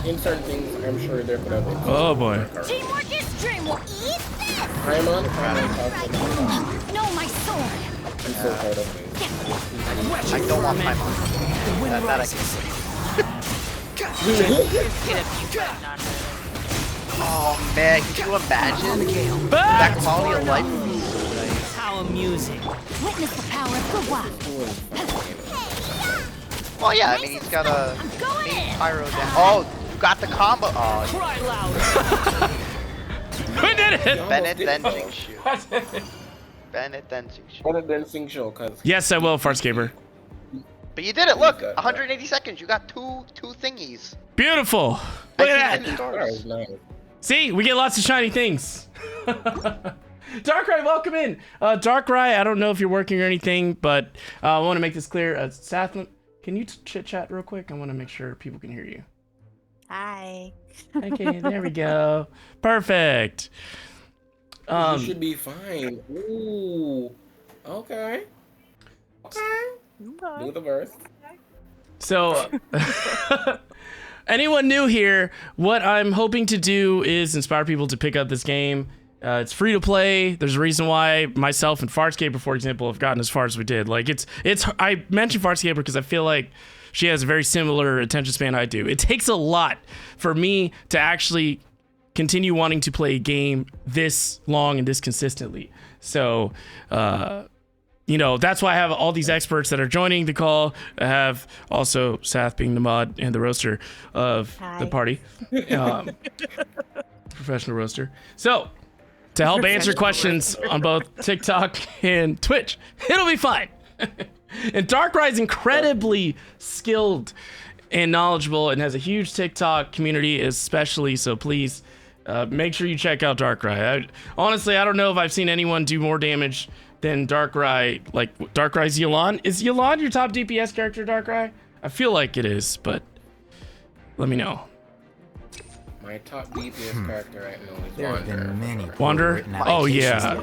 In certain things, I'm sure there could have been. Oh, boy. Teamwork is dreamwork. Eat this. I'm on talking. Know my sword. I'm so proud of me. I don't want time on. The wind That I rises. can Just get a few friends on her. Oh man, could you imagine? That quality of life would be so nice. How amusing. Witness the power of Gawa. Well, yeah, I mean, he's got a main pyro down. Oh, you got the combo. Oh, Cry louder. Who did it? Bennett then Sing Shoe. Bennett then Sing Shoe. Better than Sing Show, cause Yes, I will, Farscaper. But you did it. Look, 180 seconds. You got two thingies. Beautiful. Look at 19 that. stars. nice. See, we get lots of shiny things. Darkrai, welcome in. Darkrai, I don't know if you're working or anything, but I want to make this clear. Sathlin, can you chit chat real quick? I want to make sure people can hear you. Hi. Okay, there we go. Perfect. You should be fine. Ooh. Okay. Okay. Do the verse. So, anyone new here, what I'm hoping to do is inspire people to pick up this game. It's free to play. There's a reason why myself and Farscaper, for example, have gotten as far as we did. Like it's. I mentioned Farscaper because I feel like she has a very similar attention span I do. It takes a lot for me to actually continue wanting to play a game this long and this consistently. So, you know, that's why I have all these experts that are joining the call. I have also Sath being the mod and the roaster of the party. Professional roaster. So, to help answer questions on both TikTok and Twitch, it'll be fine. And Darkrai's incredibly skilled and knowledgeable and has a huge TikTok community especially, so please make sure you check out Darkrai. Honestly, I don't know if I've seen anyone do more damage than Darkrai, like Darkrai's Yelan. Is Yelan your top DPS character, Darkrai? I feel like it is, but let me know. My top DPS character right now is There have been Wanderer. many Wanderer? Oh yeah.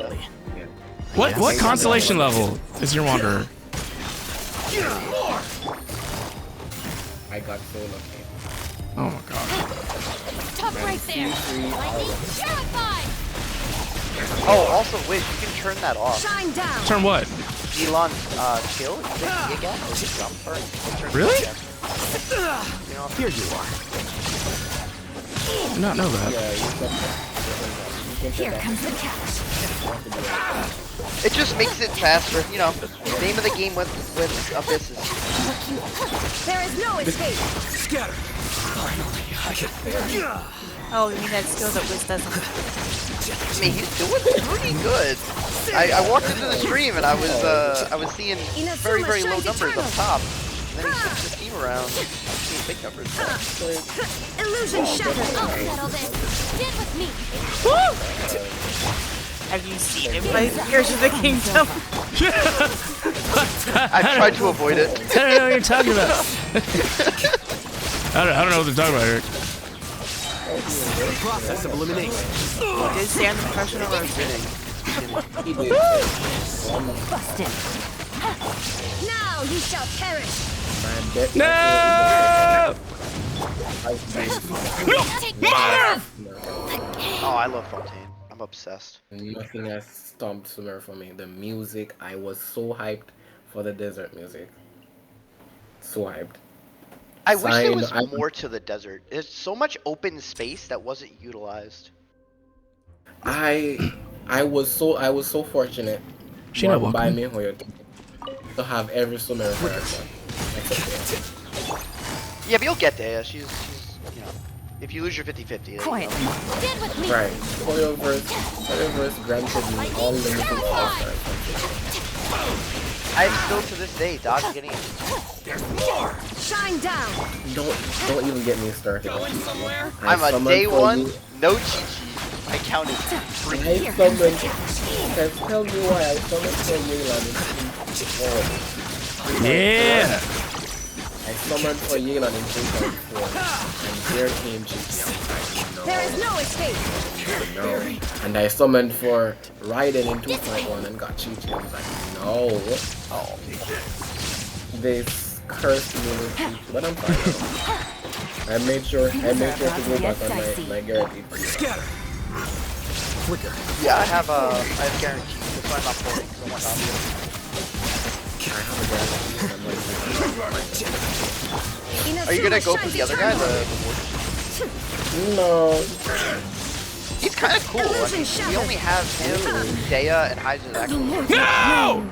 What constellation level is your Wanderer? I got so lucky. Oh my god. Stop right there. Lightning purify. Oh, also, Wiz, you can turn that off. Shine down. Turn what? Elon's kill. You think you again? Or just jump first? Really? You know, Here you are. I did not know that. Here comes the catch. it just makes it faster. You know, name of the game with abysses. There is no escape. Scatter. Oh, you mean that skill that Wiz doesn't? I mean, he's doing pretty good. I walked into the stream and I was seeing very low numbers up top. And then he switched his team around, seeing big numbers. Illusion shattered. I'll settle this. Stand with me. Have you seen him play Tears of the Kingdom? I tried to avoid it. I don't know what you're talking about. I don't know what they're talking about, Eric. The process of elimination. He did stand the professional roaster. He did. Busted. Now you shall perish. No! Oh, I love Fontaine. I'm obsessed. Nothing has stopped Sumer for me. The music, I was so hyped for the desert music. So hyped. I wish there was more to the desert. There's so much open space that wasn't utilized. I was so fortunate by me to have every Sumer character. Yeah, but you'll get there. She's you know, if you lose your 50-50. Quiet. Stand with me. Right. Choreoverse granted me all limited all-stars. I'm still to this day dodging getting it. Shine down. Don't even get me started. I'm a day one, no Chi-Chi. I counted 3. I summoned. Tell me why I summoned for Yelan in 3.4. Yeah. I summoned for Yelan in 3.4, and there came Chi-Chi. There is no escape. No. And I summoned for Raiden in 2.1 and got Chi-Chi. I was like, no. Oh. They cursed me with Chi-Chi, but I'm fine now. I made sure to go back on my guarantee for you. Scatter. Quicker. Yeah, I have guaranteed. That's why I'm not pulling, because I want to I have a guarantee. Enough Are you gonna go for the other guy, the warden? No. He's kind of cool. I mean, we only have him, Dea, and Hydra's actually. No!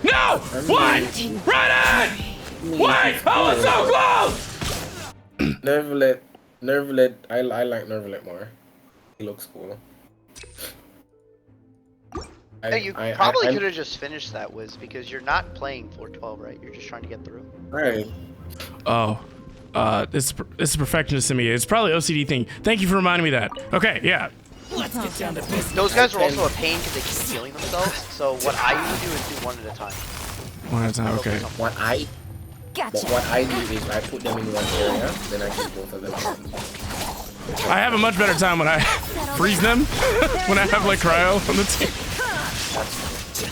No! What? Run it! Wait! I was so close! Nervlet. I like Nervlet more. He looks cool. Hey, you probably could have just finished that, Wiz, because you're not playing 412, right? You're just trying to get through. Right. Oh. It's a perfectionist in me. It's probably OCD thing. Thank you for reminding me that. Okay, yeah. Let's get down to business. Those guys are also a pain because they keep healing themselves. So what I usually do is do one at a time. One at a time, okay. What I do is I put them in one area, then I keep both of them. I have a much better time when I freeze them, when I have like cryo on the team.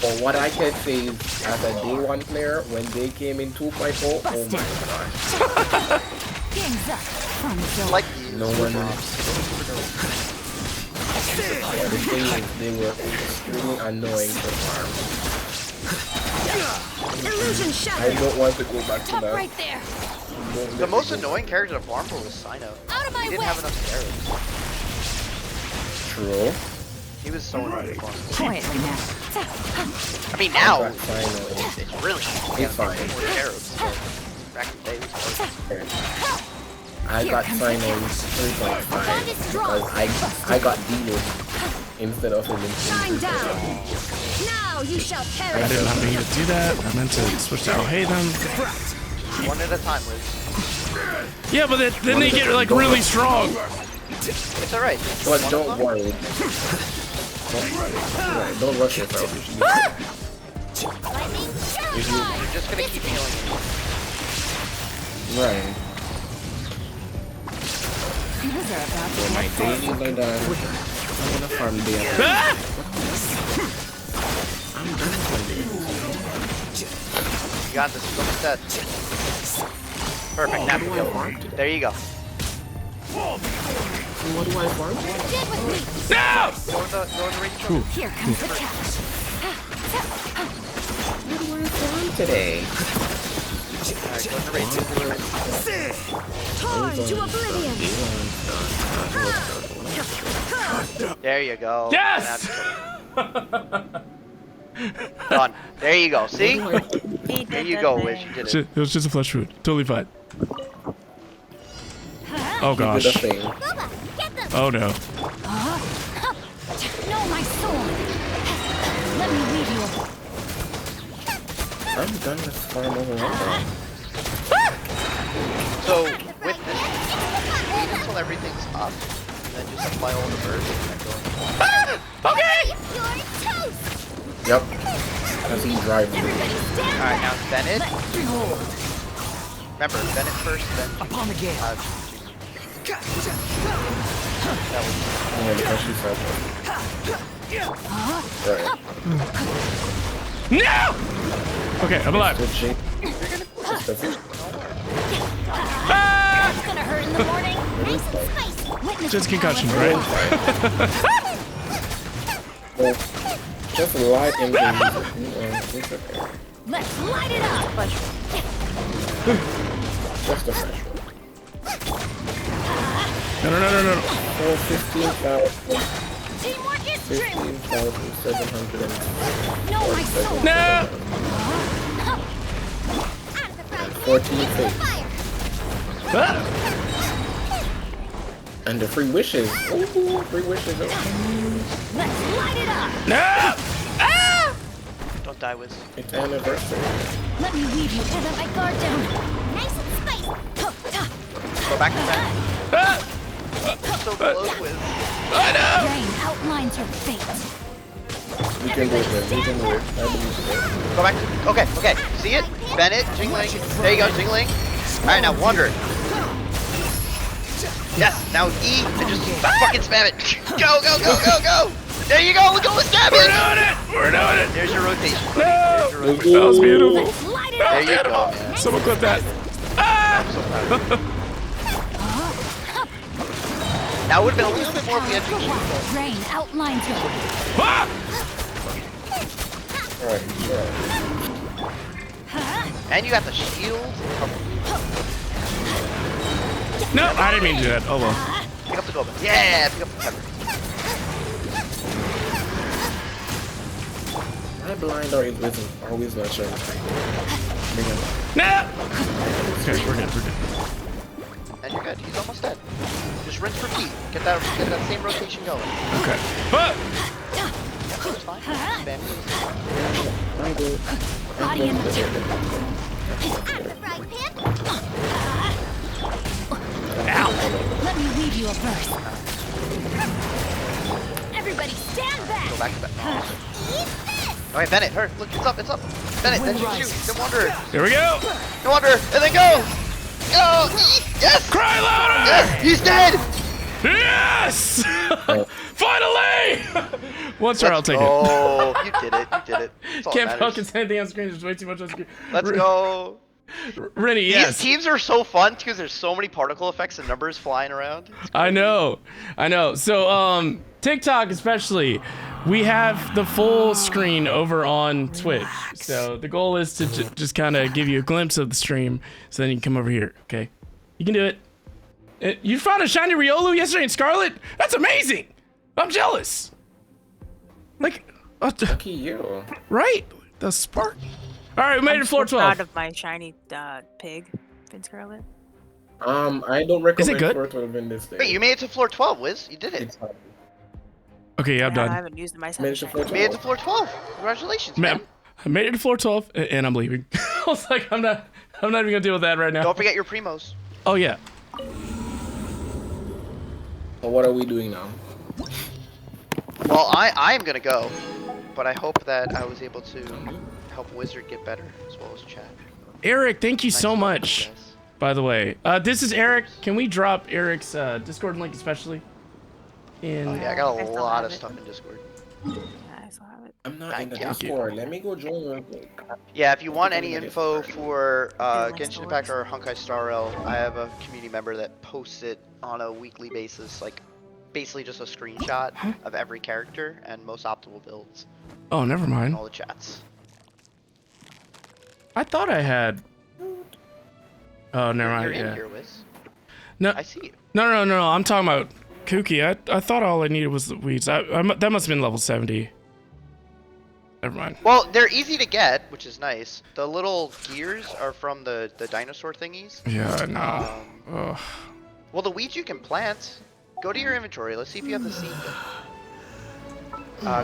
But what I can say is, as a day one player, when they came in 2.0, oh my gosh. Like No one. Yeah, the thing is, they were extremely annoying to farm. I don't want to go back to Stop that. right there. the most annoying character to farm for was Sino. Out of my He didn't way. have enough arrows. True. He was so annoying to farm. Quietly now. I mean, now But finally, it's really it's fine. more arrows. So back in the day, it was hard. I got finals 3.5 because I got dealers instead of him in Shine down. Now you shall I perish. did not mean to do that. I meant to switch to Hey them. One at a time, Wiz. Yeah, but then they get like really strong. It's alright. But don't worry. Don't rush yourself. You're just gonna keep healing. Right. These are about to So my dailies are done. I'm gonna farm there. Ah! I'm done farming. You got this. Look at that. Perfect. Now go. There you go. What do I farm? No! Go in the range control. Here comes the catch. What do I farm today? Alright, go in the range control. Torn to oblivion. There you go. Yes! Done. There you go. See? He There did you that go, thing. Wiz. You did it. It was just a flesh food. Totally fine. Oh Did a gosh. thing. Boba, get them. Oh no. No, my sword. Let me lead you. I'm done with farm overall. So, with this, wait until everything's up, and then just apply all the birds and then go. Okay! You're toast. Yep. Because he drives me. Alright, now Bennett. Remember, Bennett first, then Upon the gate. that was Yeah, because she's up. Right. No! Okay, I'm alive. Good shape. Just a few. Ah! It's gonna hurt in the morning. Nice and spicy. Witness Just the concussion, power right? Well, just light and it's okay. Let's light it up. Just a fresh one. No. For 15,000. Teamwork is dream. 15,700. No, my sword. No! Out of the frying pan, 14 into the faith. fire. Ah! And the free wishes. Ooh, free wishes. Let's light it up. No! Ah! don't die, Wiz. It's anniversary. Let me lead you. Let my guard down. Nice and spicy. Go back to Bennett. Ah! So close, Wiz. I know! Rain outlines your fate. We can do it, man. We can do it. I believe it. Go back to. Okay. See it? Bennett, Jingling. There you go, Jingling. Alright, now Wander. Yes, now E, and just fucking spam it. Go! There you go, go with stab We're it! doing it! There's your rotation. No! There's your rotation. That was beautiful. Let's light it That up. was There you go, beautiful. man. Someone clip that. Ah! I'm so proud of you. That would have been a little bit more of the edge. Rain outlines your Ah! Alright, sure. And you got the shield. No, I didn't mean to do that. Oh well. Pick up the gold. Yeah, pick up the pepper. My blind or is always not sure. Nah. Okay, we're good. And you're good. He's almost dead. Just rinse, repeat. Get that same rotation going. Okay. But Yeah, that's fine. Spam it. Body in the tube. Out of the frying pan. ow. Let me weave you a verse. Everybody stand back. Go back to that. Alright, Bennett, her. Look, it's up. Bennett, then shoot. Don't wander. Here we go. Don't wander. And then go. Go. Yes. Cry louder. Yes. He's dead. Yes. Finally. One star, I'll take it. Oh, you did it. You did it. That's all Can't that focus matters. anything on screen. There's way too much on screen. Let's go. Rennie, These yes. teams are so fun because there's so many particle effects and numbers flying around. I know. So, TikTok especially, we have the full screen over on Twitch. So the goal is to just kind of give you a glimpse of the stream, so then you can come over here. Okay, you can do it. You found a shiny Riolu yesterday in Scarlet? That's amazing. I'm jealous. Like, Lucky you. right? The spark. All right, we made it to floor so 12. proud of my shiny pig, Pin Scarlet. I don't recommend good? floor 12 in this thing. Wait, you made it to floor 12, Wiz. You did it. It's hard. Okay, yeah, I'm I done. haven't used my Made it to floor You made it to 12. floor 12. Congratulations, Man, man. I made it to floor 12, and I'm leaving. I was like, I'm not even gonna deal with that right now. Don't forget your primos. Oh yeah. So what are we doing now? Well, I am gonna go, but I hope that I was able to help Wizard get better as well as chat. Eric, thank you Nice so talking, much. guys. By the way, this is Eric. Can we drop Eric's Discord link, especially? In Oh yeah, I got I a still lot have of it. stuff in Discord. Yeah, I still have it. I'm not in the Thank you. Discord. Let me go join real quick. Yeah, if you want any info Discord. for Feelings Genshin to Impact work. or Honkai Star Rail, I have a community member that posts it on a weekly basis, like basically just a screenshot of every character and most optimal builds oh, never and mind. all the chats. I thought I had. Oh, never You're mind. in Yeah. here, Wiz. No, I see you. no. I'm talking about Kooky. I thought all I needed was the weeds. That must have been level 70. Never mind. Well, they're easy to get, which is nice. The little gears are from the dinosaur thingies. Yeah, no. Ugh. Well, the weeds you can plant. Go to your inventory. Let's see if you have the seed thing.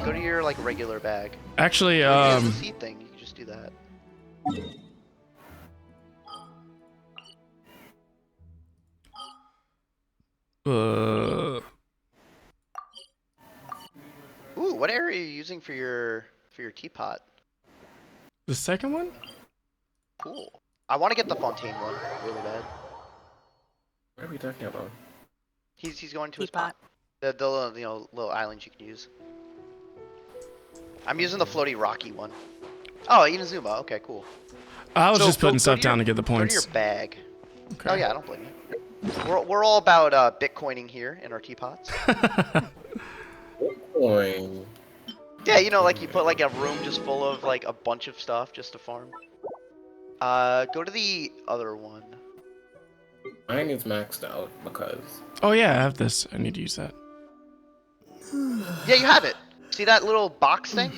Go to your like regular bag. Actually, If you have the seed thing, you can just do that. Ooh, what area are you using for your teapot? The second one? Cool. I want to get the Fontaine one really bad. What are we talking about? He's going to his Teapot. pot. The little islands you can use. I'm using the floaty rocky one. Oh, Inazuma. Okay, cool. I was So just putting go stuff to down your- to get the Go to points. your bag. Okay. Oh yeah, I don't blame you. We're all about Bitcoining here in our teapots. Bitcoin. Yeah, you know, like you put like a room just full of like a bunch of stuff just to farm. Go to the other one. Mine is maxed out because Oh yeah, I have this. I need to use that. Yeah, you have it. See that little box thing?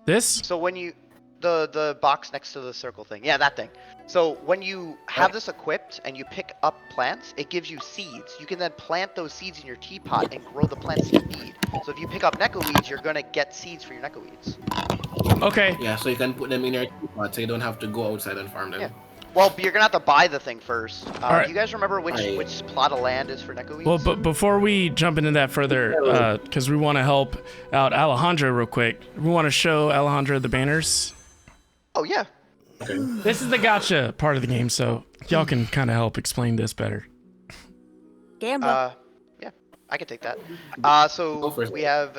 This? So when you the box next to the circle thing. Yeah, that thing. So when you have this equipped and you pick up plants, it gives you seeds. You can then plant those seeds in your teapot and grow the plants you need. So if you pick up neko weeds, you're gonna get seeds for your neko weeds. Okay. yeah, so you can put them in your teapot so you don't have to go outside and farm them. Yeah. Well, but you're gonna have to buy the thing first. Alright. Do you guys remember which Right. which plot of land is for neko weeds? Well, but before we jump into that further, because we want to help out Alejandra real quick, we want to show Alejandra the banners. Oh yeah. Okay. This is the gotcha part of the game, so y'all can kind of help explain this better. Gamba. Yeah, I can take that. Go So for it. we have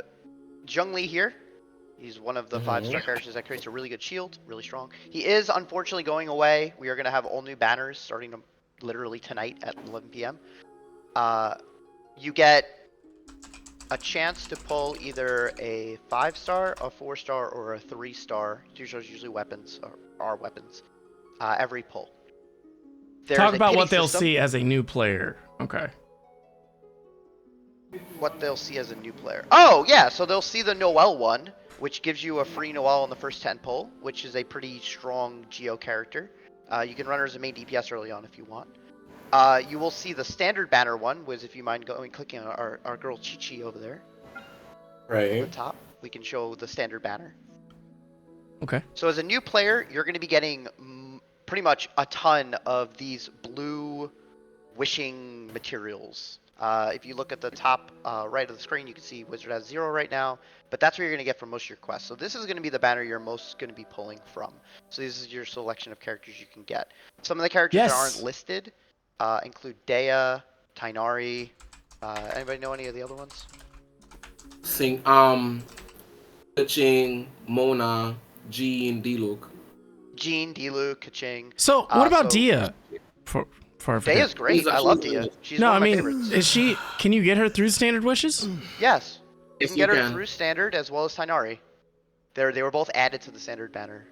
Zhongli here. He's one of the 5-star characters that creates a really good shield, really strong. He is unfortunately going away. We are going to have all new banners starting literally tonight at 11 p.m. You get a chance to pull either a 5-star, a 4-star, or a 3-star. 3-stars usually weapons, or are weapons, every pull. There's Talk a about kitty what they'll system. see as a new player. Okay. What they'll see as a new player. Oh, yeah, so they'll see the Noelle one, which gives you a free Noelle on the first 10 pull, which is a pretty strong Geo character. You can run her as a main DPS early on if you want. You will see the standard banner one, which if you mind going clicking on our girl Chi-Chi over there. Right. On the top, we can show the standard banner. Okay. So as a new player, you're going to be getting pretty much a ton of these blue wishing materials. If you look at the top right of the screen, you can see Wizard has 0 right now, but that's what you're going to get from most of your quests. So this is going to be the banner you're most going to be pulling from. So this is your selection of characters you can get. Some of the characters that aren't listed include Dea, Tainari. Anybody know any of the other ones? Kaching, Mona, Jean, D-Luke. Jean, Diluc, Kaching. So what about Dia? Dea's great. I love Dea. She's one of my favorites. Is she? Can you get her through standard wishes? Yes. You can get her through standard as well as Tainari. They were both added to the standard banner.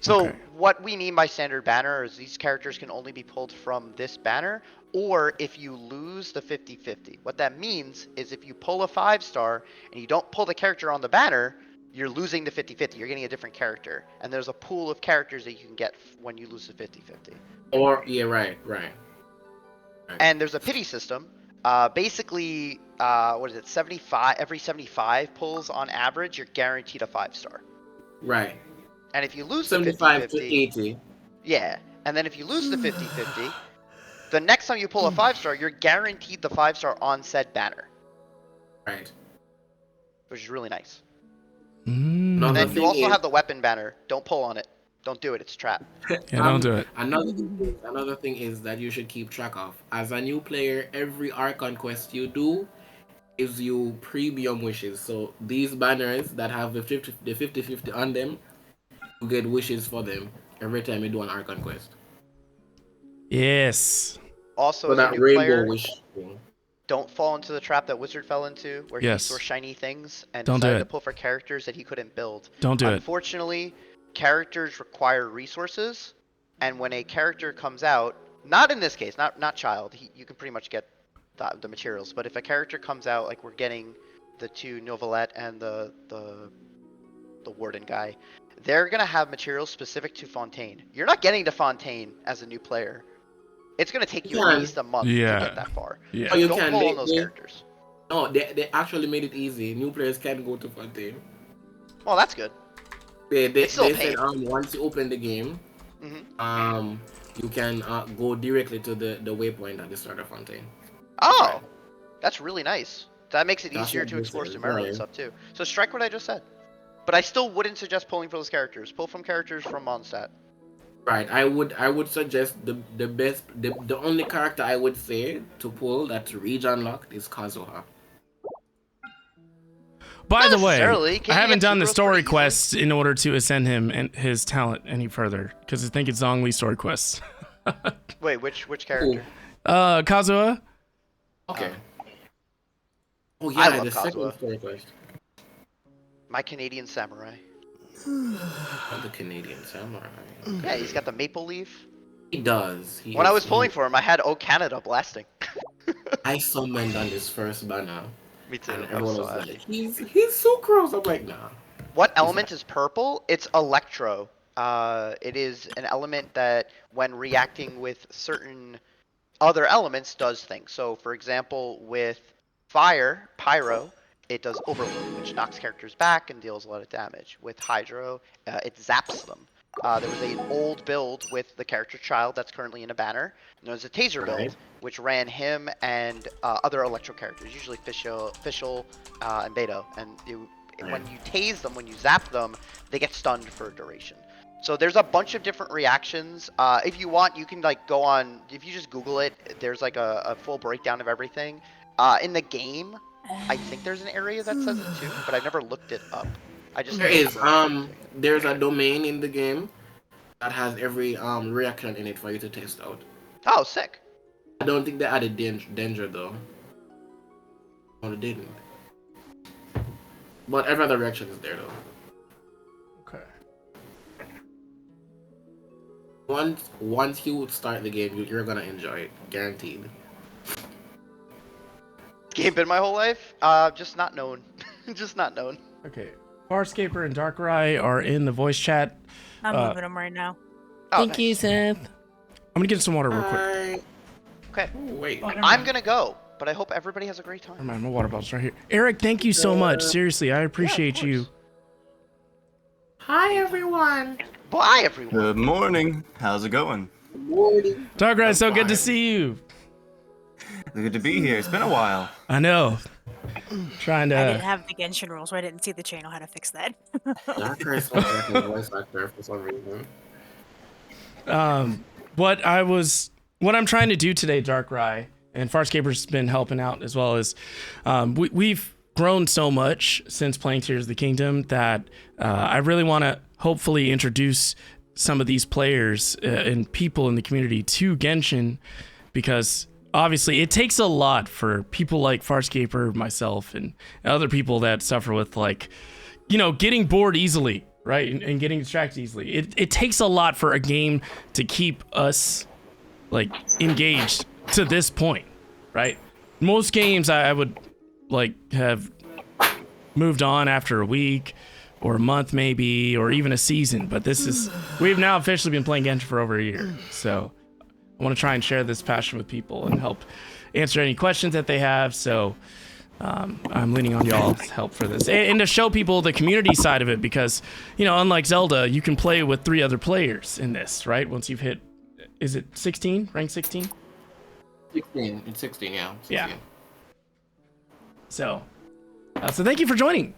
So what we mean by standard banner is these characters can only be pulled from this banner, or if you lose the 50-50. What that means is if you pull a 5-star and you don't pull the character on the banner, you're losing the 50-50. You're getting a different character. And there's a pool of characters that you can get when you lose the 50-50. Right. And there's a pity system. Basically, what is it? 75 every 75 pulls on average, you're guaranteed a 5-star. Right. And if you lose 75 the 50-50, to 80. Yeah. And then if you lose the 50-50, the next time you pull a 5-star, you're guaranteed the 5-star on said banner. Right. Which is really nice. And then you also have the weapon banner. Don't pull on it. Don't do it. It's a trap. Yeah, don't do it. Another thing is that you should keep track of. As a new player, every Archon quest you do gives you premium wishes. So these banners that have the 50-50 on them, you get wishes for them every time you do an Archon quest. Yes. Also, as as a new rainbow player, wish thing. Don't fall into the trap that Wizard fell into, where he saw shiny things and Don't do decided to it. pull for characters that he couldn't build. Don't do it. Unfortunately, characters require resources, and when a character comes out, not in this case, not Child, you can pretty much get the materials, but if a character comes out, like we're getting the 2 Novelette and the Warden guy, they're going to have materials specific to Fontaine. You're not getting to Fontaine as a new player. It's going to take you at least a month to get that far. Yeah. So don't pull on those characters. No, they actually made it easy. New players can go to Fontaine. Well, that's good. They said once you open the game, you can go directly to the waypoint at the start of Fontaine. Oh, that's really nice. That makes it easier to explore Sumeru and stuff too. So strike what I just said. But I still wouldn't suggest pulling for those characters. Pull from characters from Mondstadt. Right, I would suggest the only character I would say to pull that's region locked is Kazuha. By the way, necessarily. I haven't done the story quests in order to ascend him and his talent any further because I think it's Zhongli story quests. Wait, which character? Kazuha. Okay. Oh I yeah, love the second Kazuha. story quest. My Canadian samurai. The Canadian samurai. Yeah, he's got the maple leaf. He does. When I was pulling for him, I had "Oh Canada" blasting. I summoned on this first banner. Me too. And everyone was like, he's Sucrose. I'm like, nah. What element is purple? It's electro. It is an element that, when reacting with certain other elements, does things. So, for example, with fire, pyro, it does overload, which knocks characters back and deals a lot of damage. With hydro, it zaps them. There was an old build with the character Child that's currently in a banner. And there was a taser build, which ran him and other electro characters, usually Fischl and Beto. And when you tase them, when you zap them, they get stunned for a duration. So there's a bunch of different reactions. If you want, you can go on, if you just Google it, there's a full breakdown of everything. In the game, I think there's an area that says it too, but I've never looked it up. There is. There's a domain in the game that has every reaction in it for you to test out. Oh, sick. I don't think they added danger though. No, they didn't. But every other reaction is there though. Okay. Once you start the game, you're gonna enjoy it, guaranteed. gamed in my whole life. Just not known. Just not known. Okay. Farscaper and Darkrai are in the voice chat. I'm moving them right now. Oh, Thank nice. you, Seth. I'm gonna get some water real quick. Okay. Wait. I'm gonna go, but I hope everybody has a great Never time. mind, my water bottle's right here. Eric, thank you so much. Seriously, I appreciate you. Hi, everyone. Bye, everyone. Good morning. How's it going? Darkrai, so good to see you. Good to be here. It's been a while. I know. Trying I didn't to. have the Genshin rules, so I didn't see the channel how to fix that. Darkrai was my voice actor for some reason. What I'm trying to do today, Darkrai, and Farscaper's been helping out as well, as we've grown so much since playing Tears of the Kingdom that I really want to hopefully introduce some of these players and people in the community to Genshin, because obviously it takes a lot for people like Farscaper, myself, and other people that suffer with, like, you know, getting bored easily, right, and getting distracted easily. It takes a lot for a game to keep us, like, engaged to this point, right? Most games I would, like, have moved on after a week or a month maybe, or even a season, but we've now officially been playing Genshin for over a year, so I want to try and share this passion with people and help answer any questions that they have. So I'm leaning on y'all's help for this, and to show people the community side of it, because, you know, unlike Zelda, you can play with 3 other players in this, right? Once you've hit, is it 16? Rank 16? 16. It's 16, yeah. 16. Yeah. So thank you for joining.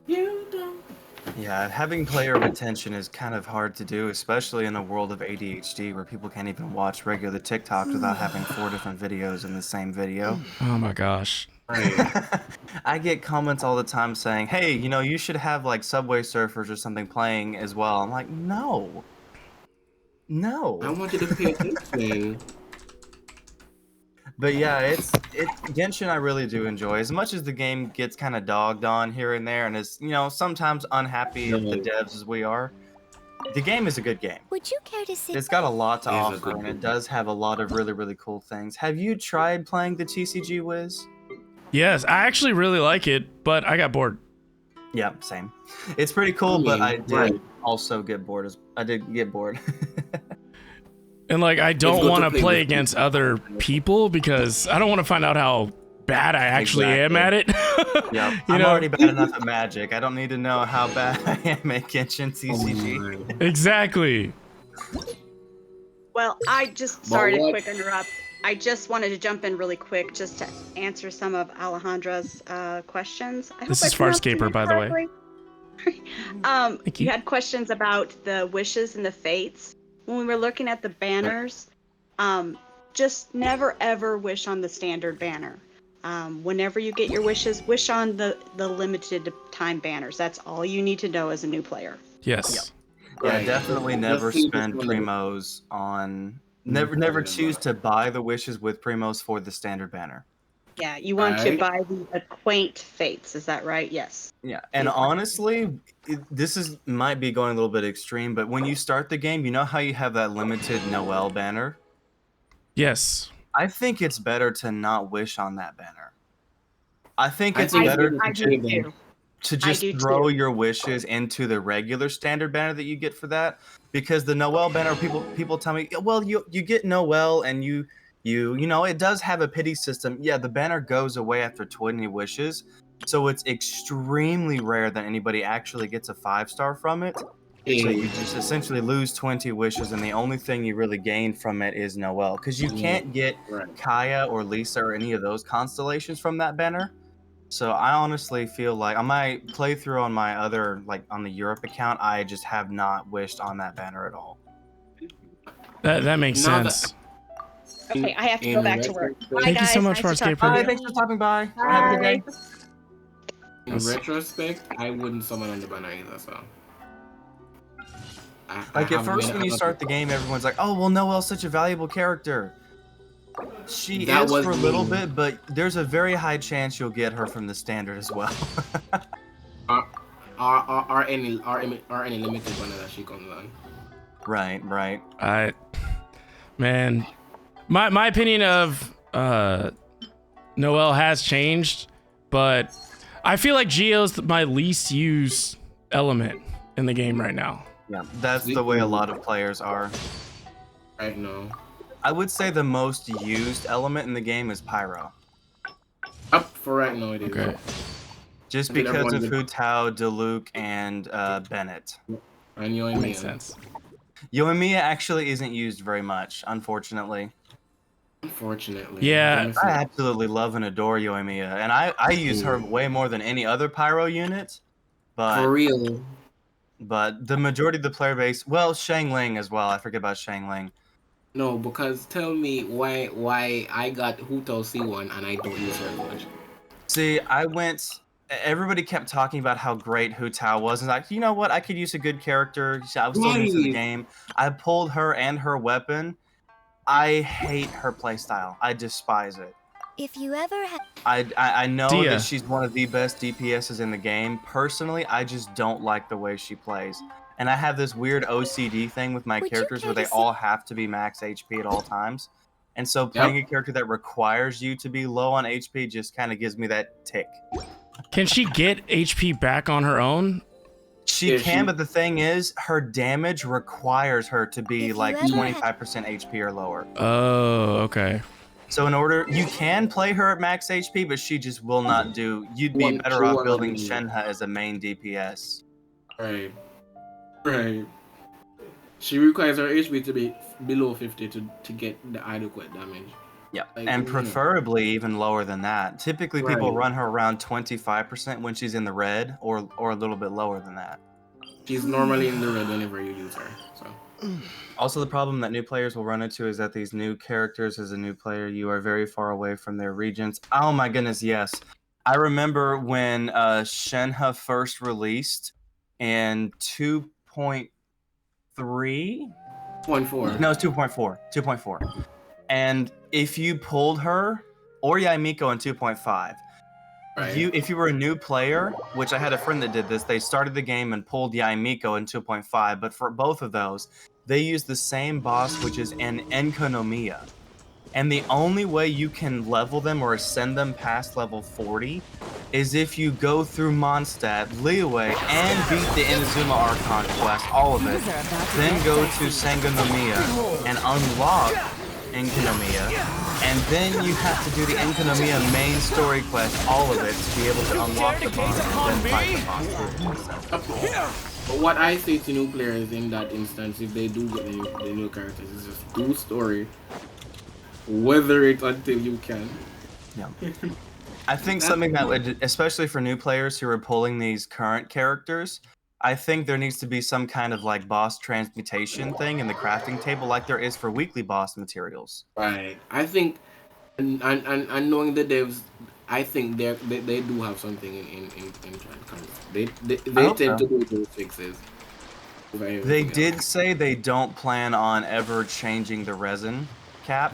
You don't. Yeah, having player retention is kind of hard to do, especially in a world of ADHD where people can't even watch regular TikToks without having 4 different videos in the same video. Oh my gosh. I get comments all the time saying, hey, you know, you should have like Subway Surfers or something playing as well. I'm like, no. I want you to pay attention. But yeah, Genshin I really do enjoy. As much as the game gets kind of dogged on here and there, and is, you know, sometimes unhappy at the devs as we are, the game is a good game. Would you care to sit? It's got a lot to It is a offer, good and game. it does have a lot of really, really cool things. Have you tried playing the TCG Wiz? Yes, I actually really like it, but I got bored. Yeah, same. It's pretty cool, but I did right. also get bored. I did get bored. And, like, I don't good want to to play play with against other people because I don't want to find out how bad I actually am at it. Yeah, You I'm know? already bad enough at Magic. I don't need to know how bad I am at Genshin TCG. Exactly. Well, I just, sorry to what- quick interrupt. I just wanted to jump in really quick just to answer some of Alejandra's questions. I This hope I is pronounced your Farscaper, name by the way. correctly. Thank you. You had questions about the wishes and the fates. When we were looking at the banners, just never ever wish on the standard banner. Whenever you get your wishes, wish on the limited time banners. That's all you need to know as a new player. Yes. Yeah, Right. definitely never Let's see spend which one- primos on. Never choose to buy the wishes with primos for the standard banner. Yeah, you want to Right. buy the acquaint fates. Is that right? Yes. Yeah, and honestly, this might be going a little bit extreme, but when you start the game, you know how you have that limited Noel banner? Yes. I think it's better to not wish on that banner. I think I it's think better I do too. to just do throw too. your wishes into the regular standard banner that you get for that, because the Noel banner, people tell me, well, you get Noel and you know, it does have a pity system. Yeah, the banner goes away after 20 wishes, so it's extremely rare that anybody actually gets a 5-star from it. So you just essentially lose 20 wishes, and the only thing you really gain from it is Noel, because you can't get Right. Kaya or Lisa or any of those constellations from that banner. So I honestly feel like on my playthrough on my other, like on the Europe account, I just have not wished on that banner at all. That makes Now that- sense. Okay, I have to In go back to work. retrospect- Bye, Thank you so guys. much, Nice to talk Farscaper. to you. Thanks for stopping by. Have a good day. In retrospect, I wouldn't summon on the banner either, so. Like at first when you start the game, everyone's like, "Oh, well, Noel's such a valuable character." She That is was for a little me. bit, but there's a very high chance you'll get her from the standard as well. Are any limited banner that she comes on? Right. Man, my opinion of Noelle has changed, but I feel like Geo's my least used element in the game right now. Yeah, that's the way a lot of players are. Right now. I would say the most used element in the game is Pyro. Up for right now, it is. Okay. Just because of Hu Tao, Diluc, and Bennett. And Yoimiya. Makes sense. Yoimiya actually isn't used very much, unfortunately. Unfortunately. Yeah. I absolutely love and adore Yoimiya, and I use her way more than any other Pyro unit. But for real. But the majority of the player base, well, Xiangling as well. I forget about Xiangling. No, because tell me why I got Hu Tao C1 and I don't use her as much. See, everybody kept talking about how great Hu Tao was, and like, you know what? I could use a good character. I was still new to the game. I pulled her and her weapon. I hate her playstyle. I despise it. If you ever have... I know that she's one of the best DPSs in the game. Personally, I just don't like the way she plays. And I have this weird OCD thing with my characters where they all have to be max HP at all times. And so playing a character that requires you to be low on HP just kind of gives me that tick. Can she get HP back on her own? She can, but the thing is, her damage requires her to be like 25% HP or lower. Oh, okay. So you can play her at max HP, but she just will not do. You'd be better off building Shenhe as a main DPS. Right. Right. She requires her HP to be below 50 to get the adequate damage. Yeah, and preferably even lower than that. Typically, people run her around 25% when she's in the red, or a little bit lower than that. She's normally in the red whenever you use her. So. Also, the problem that new players will run into is that these new characters, as a new player, you are very far away from their regions. Oh my goodness, yes. I remember when Shenhe first released in 2.3? 2.4. No, it's 2.4. 2.4. And if you pulled her or Yaimiko in 2.5, if you were a new player, which I had a friend that did this, they started the game and pulled Yaimiko in 2.5, but for both of those, they used the same boss, which is an Enkonomiya. And the only way you can level them or ascend them past level 40 is if you go through Mondstadt, Liyue, and beat the Inazuma Archon quest, all of it, then go to Sangonomiya and unlock Enkonomiya, and then you have to do the Enkonomiya main story quest, all of it, to be able to unlock the boss and then fight the boss. But what I say to new players in that instance, if they do get the new characters, is just do story, weather it until you can. Yeah. I think something that would, especially for new players who are pulling these current characters, I think there needs to be some kind of like boss transmutation thing in the crafting table, like there is for weekly boss materials. Right. I think, and knowing the devs, I think they do have something in they tend to do those fixes. They did say they don't plan on ever changing the resin cap,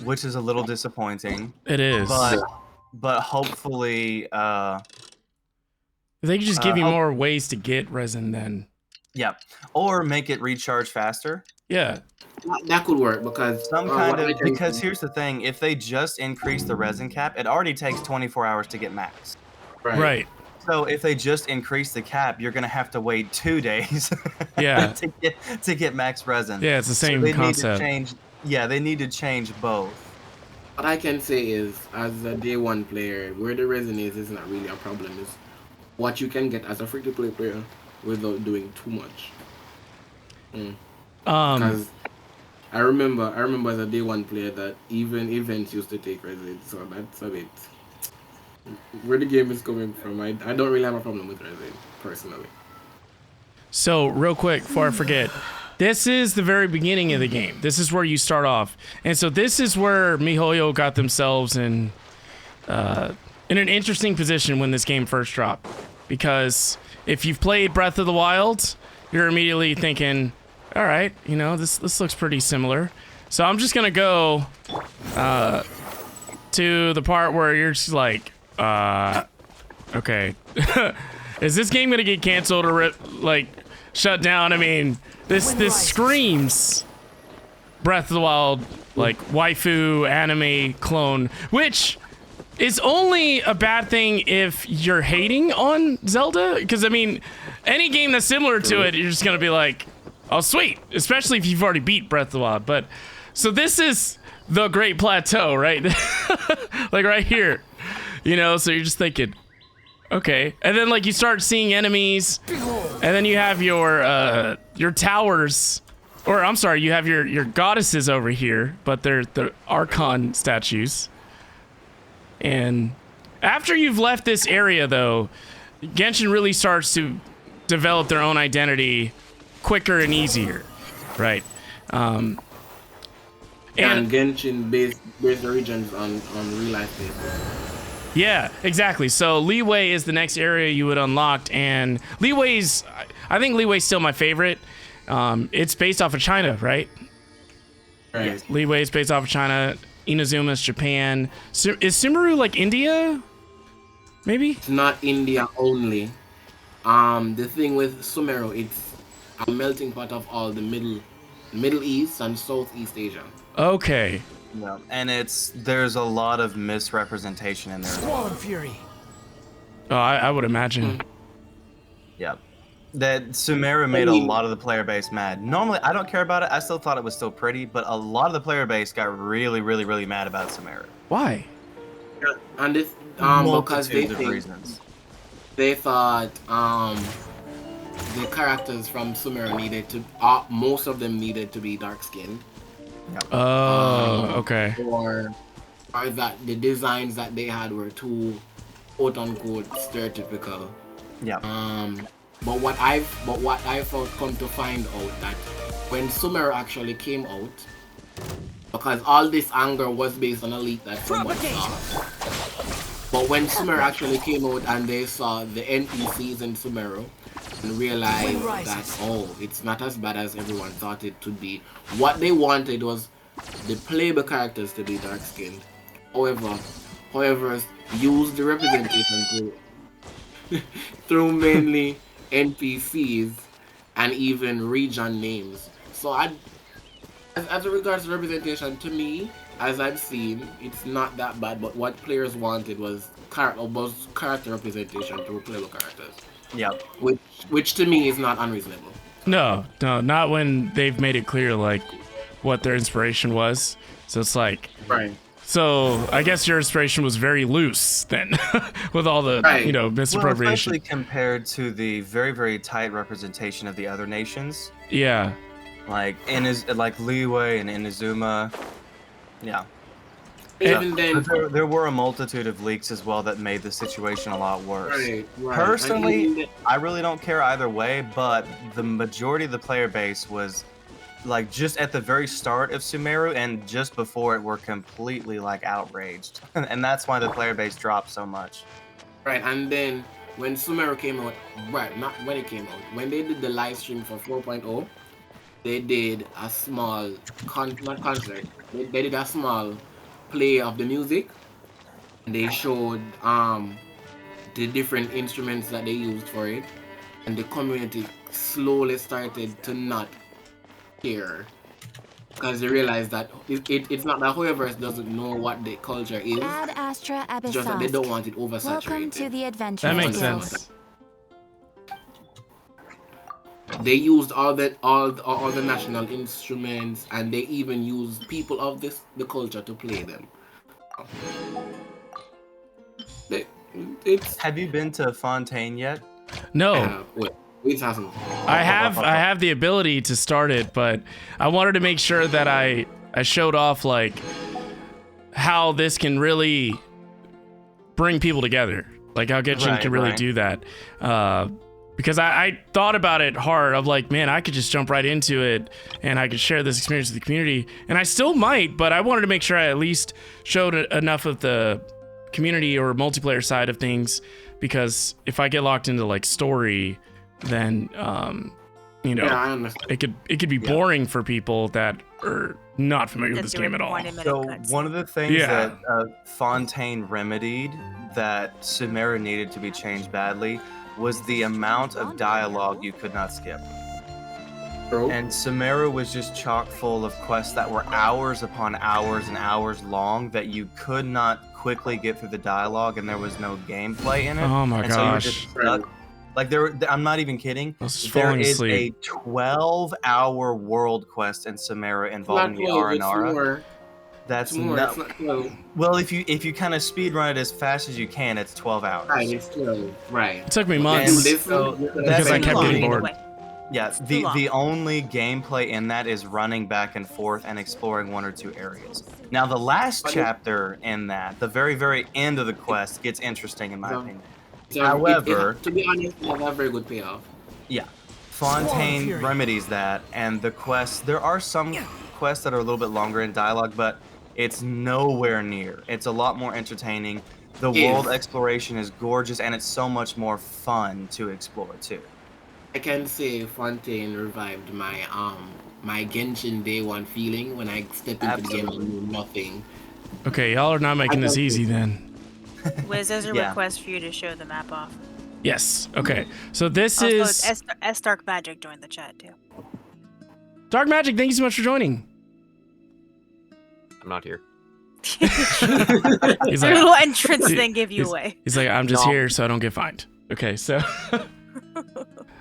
which is a little disappointing. It is. But hopefully they could just give you more ways to get resin then. Yeah. Or make it recharge faster. Yeah. That could work because because here's the thing, if they just increase the resin cap, it already takes 24 hours to get max. Right. So if they just increase the cap, you're gonna have to wait 2 days to get max resin. Yeah, it's the same concept. They need to change both. What I can say is, as a day one player, where the resin is not really a problem. It's what you can get as a free-to-play player without doing too much. Because I remember as a day one player that even events used to take resin, so that's a bit where the game is coming from. I don't really have a problem with resin personally. So real quick before I forget, this is the very beginning of the game. This is where you start off, and so this is where MiHoYo got themselves in an interesting position when this game first dropped, because if you've played Breath of the Wild, you're immediately thinking, all right, this looks pretty similar. So I'm just gonna go to the part where you're just like, okay, is this game gonna get canceled or shut down? I mean, this screams Breath of the Wild, like, waifu anime clone, which is only a bad thing if you're hating on Zelda. Because, I mean, any game that's similar to it, you're just going to be like, oh, sweet. Especially if you've already beat Breath of the Wild. But, so this is the Great Plateau, right? Like, right here. You know, so you're just thinking, okay. And then, like, you start seeing enemies. And then you have your towers. Or, I'm sorry, you have your goddesses over here. But they're the Archon statues. And after you've left this area, though, Genshin really starts to develop their own identity quicker and easier, right? And Genshin based the regions on real life basis. Yeah, exactly. So Liyue is the next area you would unlock, and I think Liyue's still my favorite. It's based off of China, right? Right. Yeah. Liyue is based off of China. Inazuma's Japan. Is Sumeru like India? Maybe? It's not India only. The thing with Sumeru, it's a melting pot of all the Middle East and Southeast Asia. Okay. Yeah, and there's a lot of misrepresentation in there. Squall and Fury. Oh, I would imagine. Yeah. That Sumeru made a lot of the player base mad. Normally, I don't care about it. I still thought it was still pretty, but a lot of the player base got really, really, really mad about Sumeru. Why? Yeah, and this because they thought the characters from Sumeru needed to most of them needed to be dark skinned. Yep. Oh, okay. Or that the designs that they had were too quote unquote stereotypical. Yeah. But what I've come to find out that when Sumeru actually came out, because all this anger was based on a leak that someone saw. But when Sumeru actually came out and they saw the NPCs in Sumeru and realized that, oh, it's not as bad as everyone thought it to be. What they wanted was the playable characters to be dark skinned. However, use the representation through mainly NPCs and even region names. So as regards to representation, to me, as I've seen, it's not that bad, but what players wanted was character representation through playable characters. Yep. Which to me is not unreasonable. No, not when they've made it clear like what their inspiration was. So it's like, right. So I guess your inspiration was very loose then, with all the misappropriation. Well, especially compared to the very, very tight representation of the other nations. Yeah. Like Liyue and Inazuma. Yeah. Even then, there were a multitude of leaks as well that made the situation a lot worse. Right. Personally, I really don't care either way, but the majority of the player base was like just at the very start of Sumeru and just before it were completely like outraged. And that's why the player base dropped so much. Right, and then when Sumeru came out, not when it came out, when they did the live stream for 4.0, they did a small not concert. They did a small play of the music. And they showed the different instruments that they used for it, and the community slowly started to not care because they realized that it's not that whoever doesn't know what the culture is. Ad Astra Abyssos. Just that they don't want it oversaturated. Welcome to the adventure. That makes sense. They used all the national instruments, and they even used people of the culture to play them. Have you been to Fontaine yet? No. It hasn't. I have the ability to start it, but I wanted to make sure that I showed off like how this can really bring people together, like how Genshin can really do that. Because I thought about it hard. I'm like, man, I could just jump right into it and I could share this experience with the community, and I still might, but I wanted to make sure I at least showed enough of the community or multiplayer side of things, because if I get locked into like story, then it could be boring for people that are not familiar with this game at all. So one of the things that Fontaine remedied that Sumeru needed to be changed badly was the amount of dialogue you could not skip. And Sumeru was just chock full of quests that were hours upon hours and hours long that you could not quickly get through the dialogue, and there was no gameplay in it. Oh my and so you were gosh. just stuck. Like I'm not even kidding. I was There falling is asleep. a 12-hour world quest in Sumeru involving the Aranara. That's It's not 12. Well, if you kind of speed run it as fast as you can, it's 12 hours. Right, it's 12. Right. It took me months because I kept getting bored. Yeah, the only gameplay in that is running back and forth and exploring one or two areas. Now, the last chapter in that, the very, very end of the quest, gets interesting in my opinion. So However, to be honest, it has a very good payoff. Yeah, Fontaine remedies that, and the quests. There are some quests that are a little bit longer in dialogue, but it's nowhere near. It's a lot more entertaining. The world exploration is gorgeous, and it's so much more fun to explore too. I can say Fontaine revived my my Genshin Day 1 feeling when I stepped into the game and knew nothing. Okay, y'all are not making this easy then. Wiz, there's a request for you to show the map off. Yes. Okay. So this also, is S Dark Magic joined the chat too. Dark Magic. Thank you so much for joining. I'm not here. He's Your little entrance thing gave you away. He's like, I'm just here so I don't get fined. Okay, so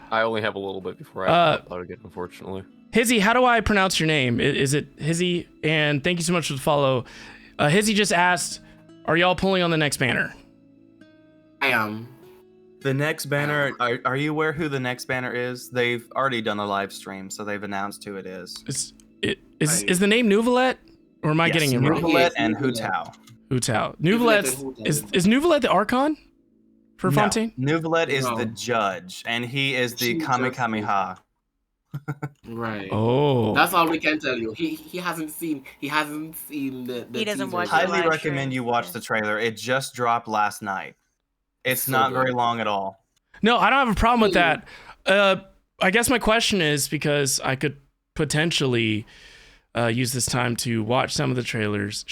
I only have a little bit before I have to upload again, unfortunately. Hizzy, how do I pronounce your name? Is it Hizzy? And thank you so much for the follow. Hizzy just asked, are y'all pulling on the next banner? I am. The next banner, are you aware who the next banner is? They've already done a live stream, so they've announced who it is. Is the name Nuvalet? Or am I getting it wrong? Nuvalet and Hu Tao. Hu Tao. Is Nuvalet the Archon for Fontaine? Nuvalet is the judge, and he is the Kamikameha. Right. Oh. That's all we can tell you. He hasn't seen the He doesn't watch. Highly recommend you watch the trailer. It just dropped last night. It's not very long at all. No, I don't have a problem with that. I guess my question is because I could potentially use this time to watch some of the trailers.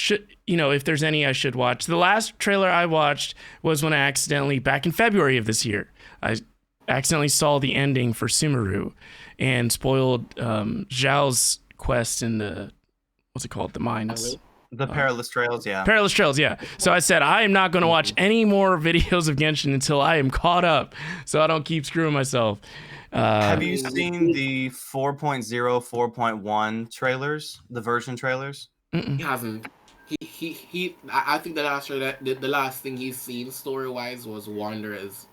If there's any I should watch. The last trailer I watched was when I accidentally, back in February of this year, I accidentally saw the ending for Sumeru and spoiled Zhao's quest in the, what's it called? The mines. The Perilous Trails, yeah. Perilous Trails, yeah. So I said, I am not going to watch any more videos of Genshin until I am caught up so I don't keep screwing myself. Have you seen the 4.0, 4.1 trailers, the version trailers? He hasn't. I think the last thing he's seen story-wise was Wanderers.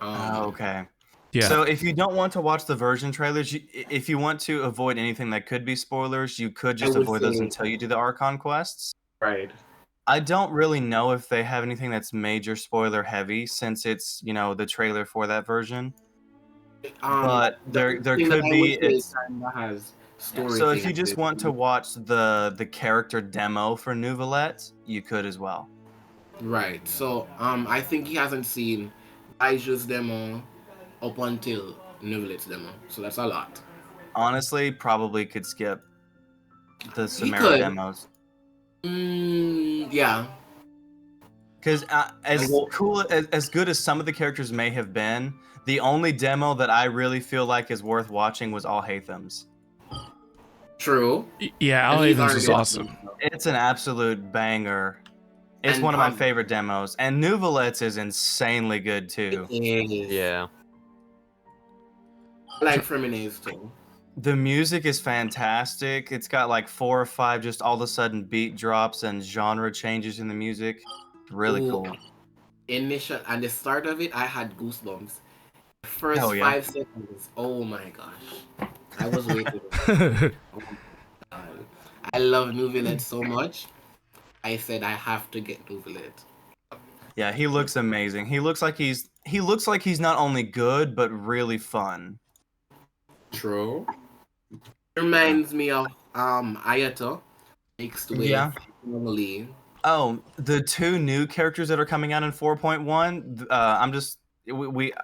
Okay. Yeah. So if you don't want to watch the version trailers, if you want to avoid anything that could be spoilers, you could just avoid those until you do the Archon quests. Right. I don't really know if they have anything that's major spoiler heavy since it's, the trailer for that version. But there could be. So if you just want to watch the character demo for Nuvalet, you could as well. Right. So I think he hasn't seen Aiju's demo up until Nuvalet's demo. So that's a lot. Honestly, probably could skip the Sumeru demos. Yeah. Because as good as some of the characters may have been, the only demo that I really feel like is worth watching was Alhaitham's. True. Yeah, Alhaitham's was awesome. It's an absolute banger. It's one of my favorite demos. And Nuvalet's is insanely good too. Yeah. I like Fremina's too. The music is fantastic. It's got like 4 or 5 just all of a sudden beat drops and genre changes in the music. Really cool. And the start of it, I had goosebumps. First 5 seconds. Oh my gosh. I was waiting. I love Nuvalet so much. I said I have to get Nuvalet. Yeah, he looks amazing. He looks like he's not only good but really fun. True. Reminds me of Ayato mixed with Zhongli. Oh, the 2 new characters that are coming out in 4.1.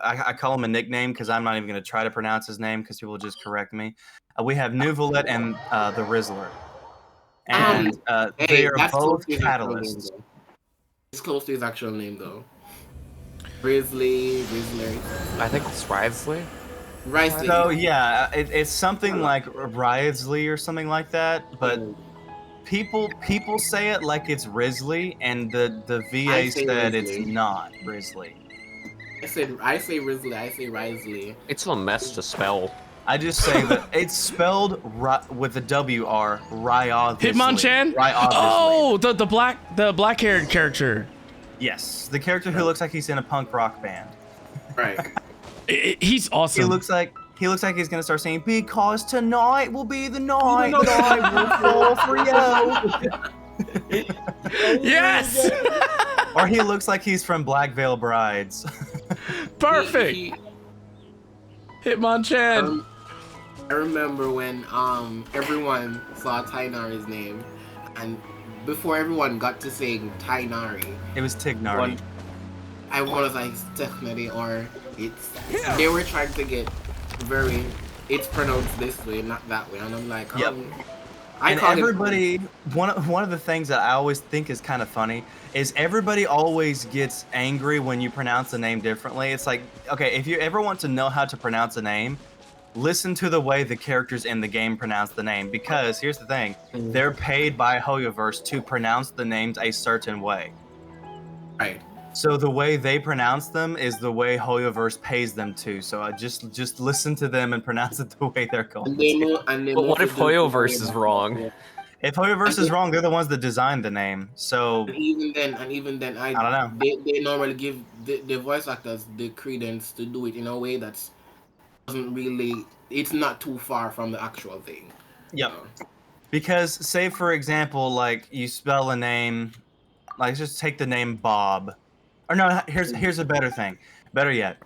I call him a nickname because I'm not even going to try to pronounce his name because people will just correct me. We have Nuvalet and the Rizzler, and they are both catalysts. It's close to his actual name though. Rizzler. I think it's Rizzler. Risley. So yeah, it's something like Risley or something like that, but people say it like it's Risley, and the VA said it's not Risley. I say Risley. I say Risley. It's a mess to spell. I just say that it's spelled with the WR, obviously. Hitmonchan? Oh, the black haired character. Yes, the character who looks like he's in a punk rock band. Right. He's awesome. He looks like he's gonna start singing "Because tonight will be the night that I will fall for you." Yes. Or he looks like he's from Black Veil Brides. Perfect. Hitmonchan. I remember when everyone saw Tainari's name, and before everyone got to saying Tainari, it was Tignari. I was like Technari, or they were trying to get it's pronounced this way, not that way, and I'm like, everybody, one of the things that I always think is kind of funny is everybody always gets angry when you pronounce the name differently. It's like, okay, if you ever want to know how to pronounce a name, listen to the way the characters in the game pronounce the name, because here's the thing, they're paid by Hoyoverse to pronounce the names a certain way. Right. So the way they pronounce them is the way Hoyoverse pays them to. So I just listen to them and pronounce it the way they're going. But what if Hoyoverse is wrong? If Hoyoverse is wrong, they're the ones that designed the name. So and even then, I don't know. They normally give the voice actors the credence to do it in a way that's doesn't really. It's not too far from the actual thing. Yep. Because say for example, like you spell a name, like just take the name Bob. Or no, here's a better thing. Better yet,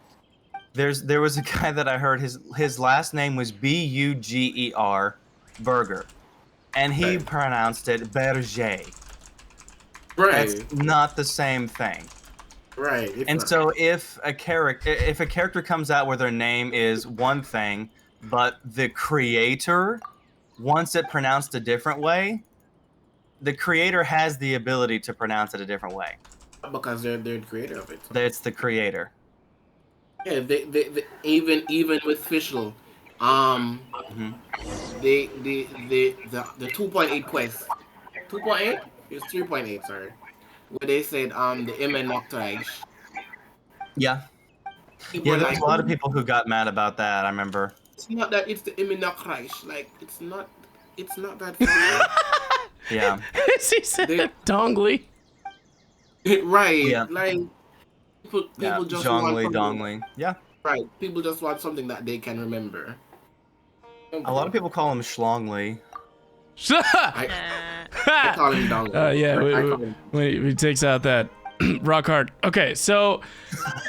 there was a guy that I heard his last name was Buger Burger, and he pronounced it Berger. Right. That's not the same thing. Right. And so if a character comes out where their name is one thing, but the creator wants it pronounced a different way, the creator has the ability to pronounce it a different way. Because they're the creator of it. It's the creator. Yeah, they even with Fischl, the 2.8 quest, 2.8, it's 3.8, sorry, where they said the Immer Noctreich. Yeah. There's a lot of people who got mad about that. I remember. It's not that it's the Immer Noctreich, like it's not that far. Yeah. He said Zhongli. Right. Yeah. Like people just Zhongli, want Dongli. Yeah. Right. People just want something that they can remember. A lot of people call him Schlongli. I call him Dongli. Yeah, when he takes out that rock hard. Okay, so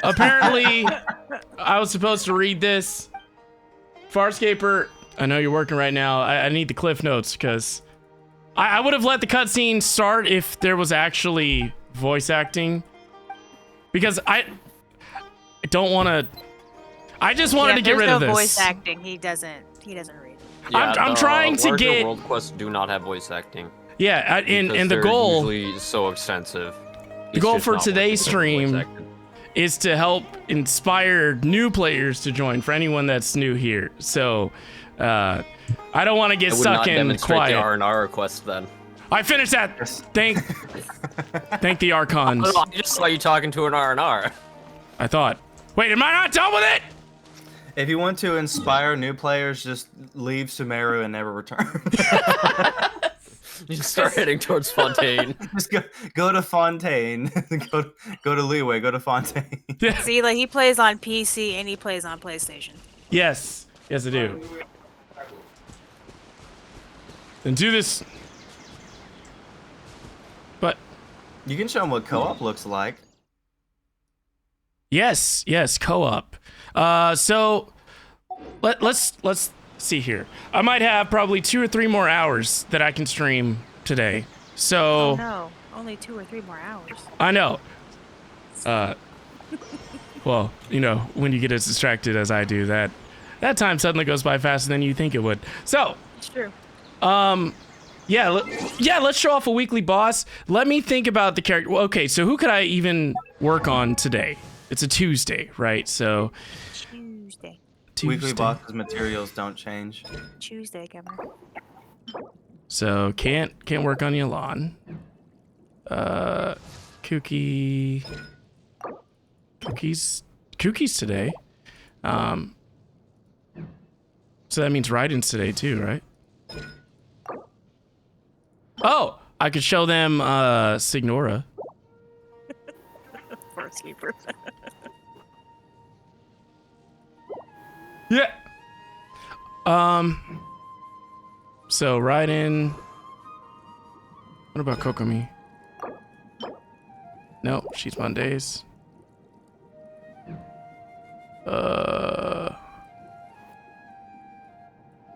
apparently I was supposed to read this. Farscaper, I know you're working right now. I need the cliff notes because I would have let the cutscene start if there was actually voice acting, because I don't want to. I just wanted to get rid of this. Voice acting. He doesn't read. Yeah, I'm trying to get. World quests do not have voice acting. Yeah, and the they're goal. Usually so extensive. The goal for today's stream is to help inspire new players to join. For anyone that's new here, so I don't want to get stuck in quiet. The R&R request then. I finished that. Thank the Archons. I just saw you talking to an R&R. I thought. Wait, am I not done with it? If you want to inspire new players, just leave Sumeru and never return. You just start heading towards Fontaine. Just go to Fontaine. go to Leeway. Go to Fontaine. See, like he plays on PC and he plays on PlayStation. Yes, I do. Then do this. But you can show them what co-op looks like. Yes, co-op. So let's see here. I might have probably 2 or 3 more hours that I can stream today. So oh no, only 2 or 3 more hours. I know. Well, you know, when you get as distracted as I do, that time suddenly goes by faster than you think it would. So it's true. Yeah, let's show off a weekly boss. Let me think about the character. Well, okay, so who could I even work on today? It's a Tuesday, right? So weekly bosses materials don't change. Tuesday, Kevin. So can't work on Yalan. Cookies today. So that means Raiden's today too, right? Oh, I could show them Signora. For a sleeper. Yeah. So Raiden. What about Kokomi? No, she's Mondays.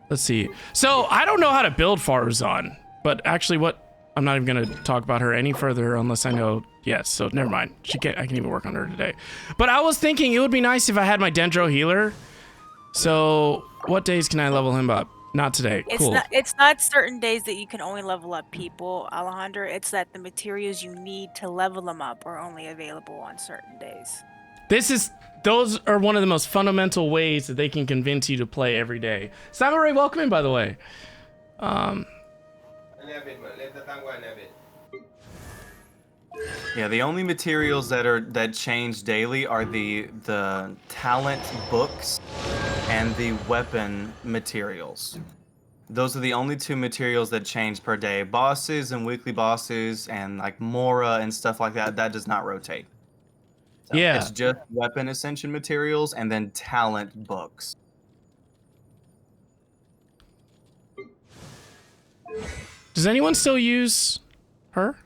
Let's see. So I don't know how to build Faruzan, but actually I'm not even gonna talk about her any further unless I know. Yes, so never mind. I can even work on her today. But I was thinking it would be nice if I had my Dendro healer. So what days can I level him up? Not today. Cool. It's not certain days that you can only level up people, Alejandro. It's that the materials you need to level them up are only available on certain days. Those are one of the most fundamental ways that they can convince you to play every day. Samurai, welcome in, by the way. Yeah, the only materials that change daily are the talent books and the weapon materials. Those are the only two materials that change per day. Bosses and weekly bosses and like Mora and stuff like that does not rotate. So yeah. It's just weapon ascension materials and then talent books. Does anyone still use her?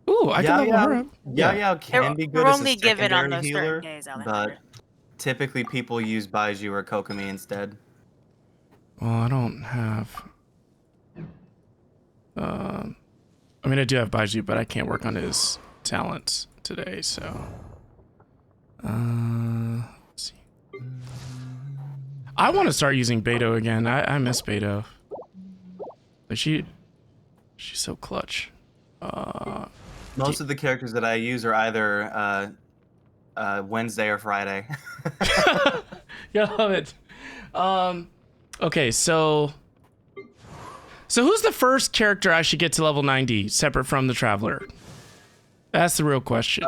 Ooh, I can level her up. Yeah, can be good They're as a only given on secondary those healer, certain days, Alejandro. but typically people use Baiju or Kokomi instead. Well, I don't have... I mean, I do have Baiju, but I can't work on his talents today, so... let's see. I want to start using Beto again. I miss Beto. Like she's so clutch. Most of the characters that I use are either Wednesday or Friday. Yeah, I love it. Okay, so who's the first character I should get to level 90 separate from the Traveler? That's the real question.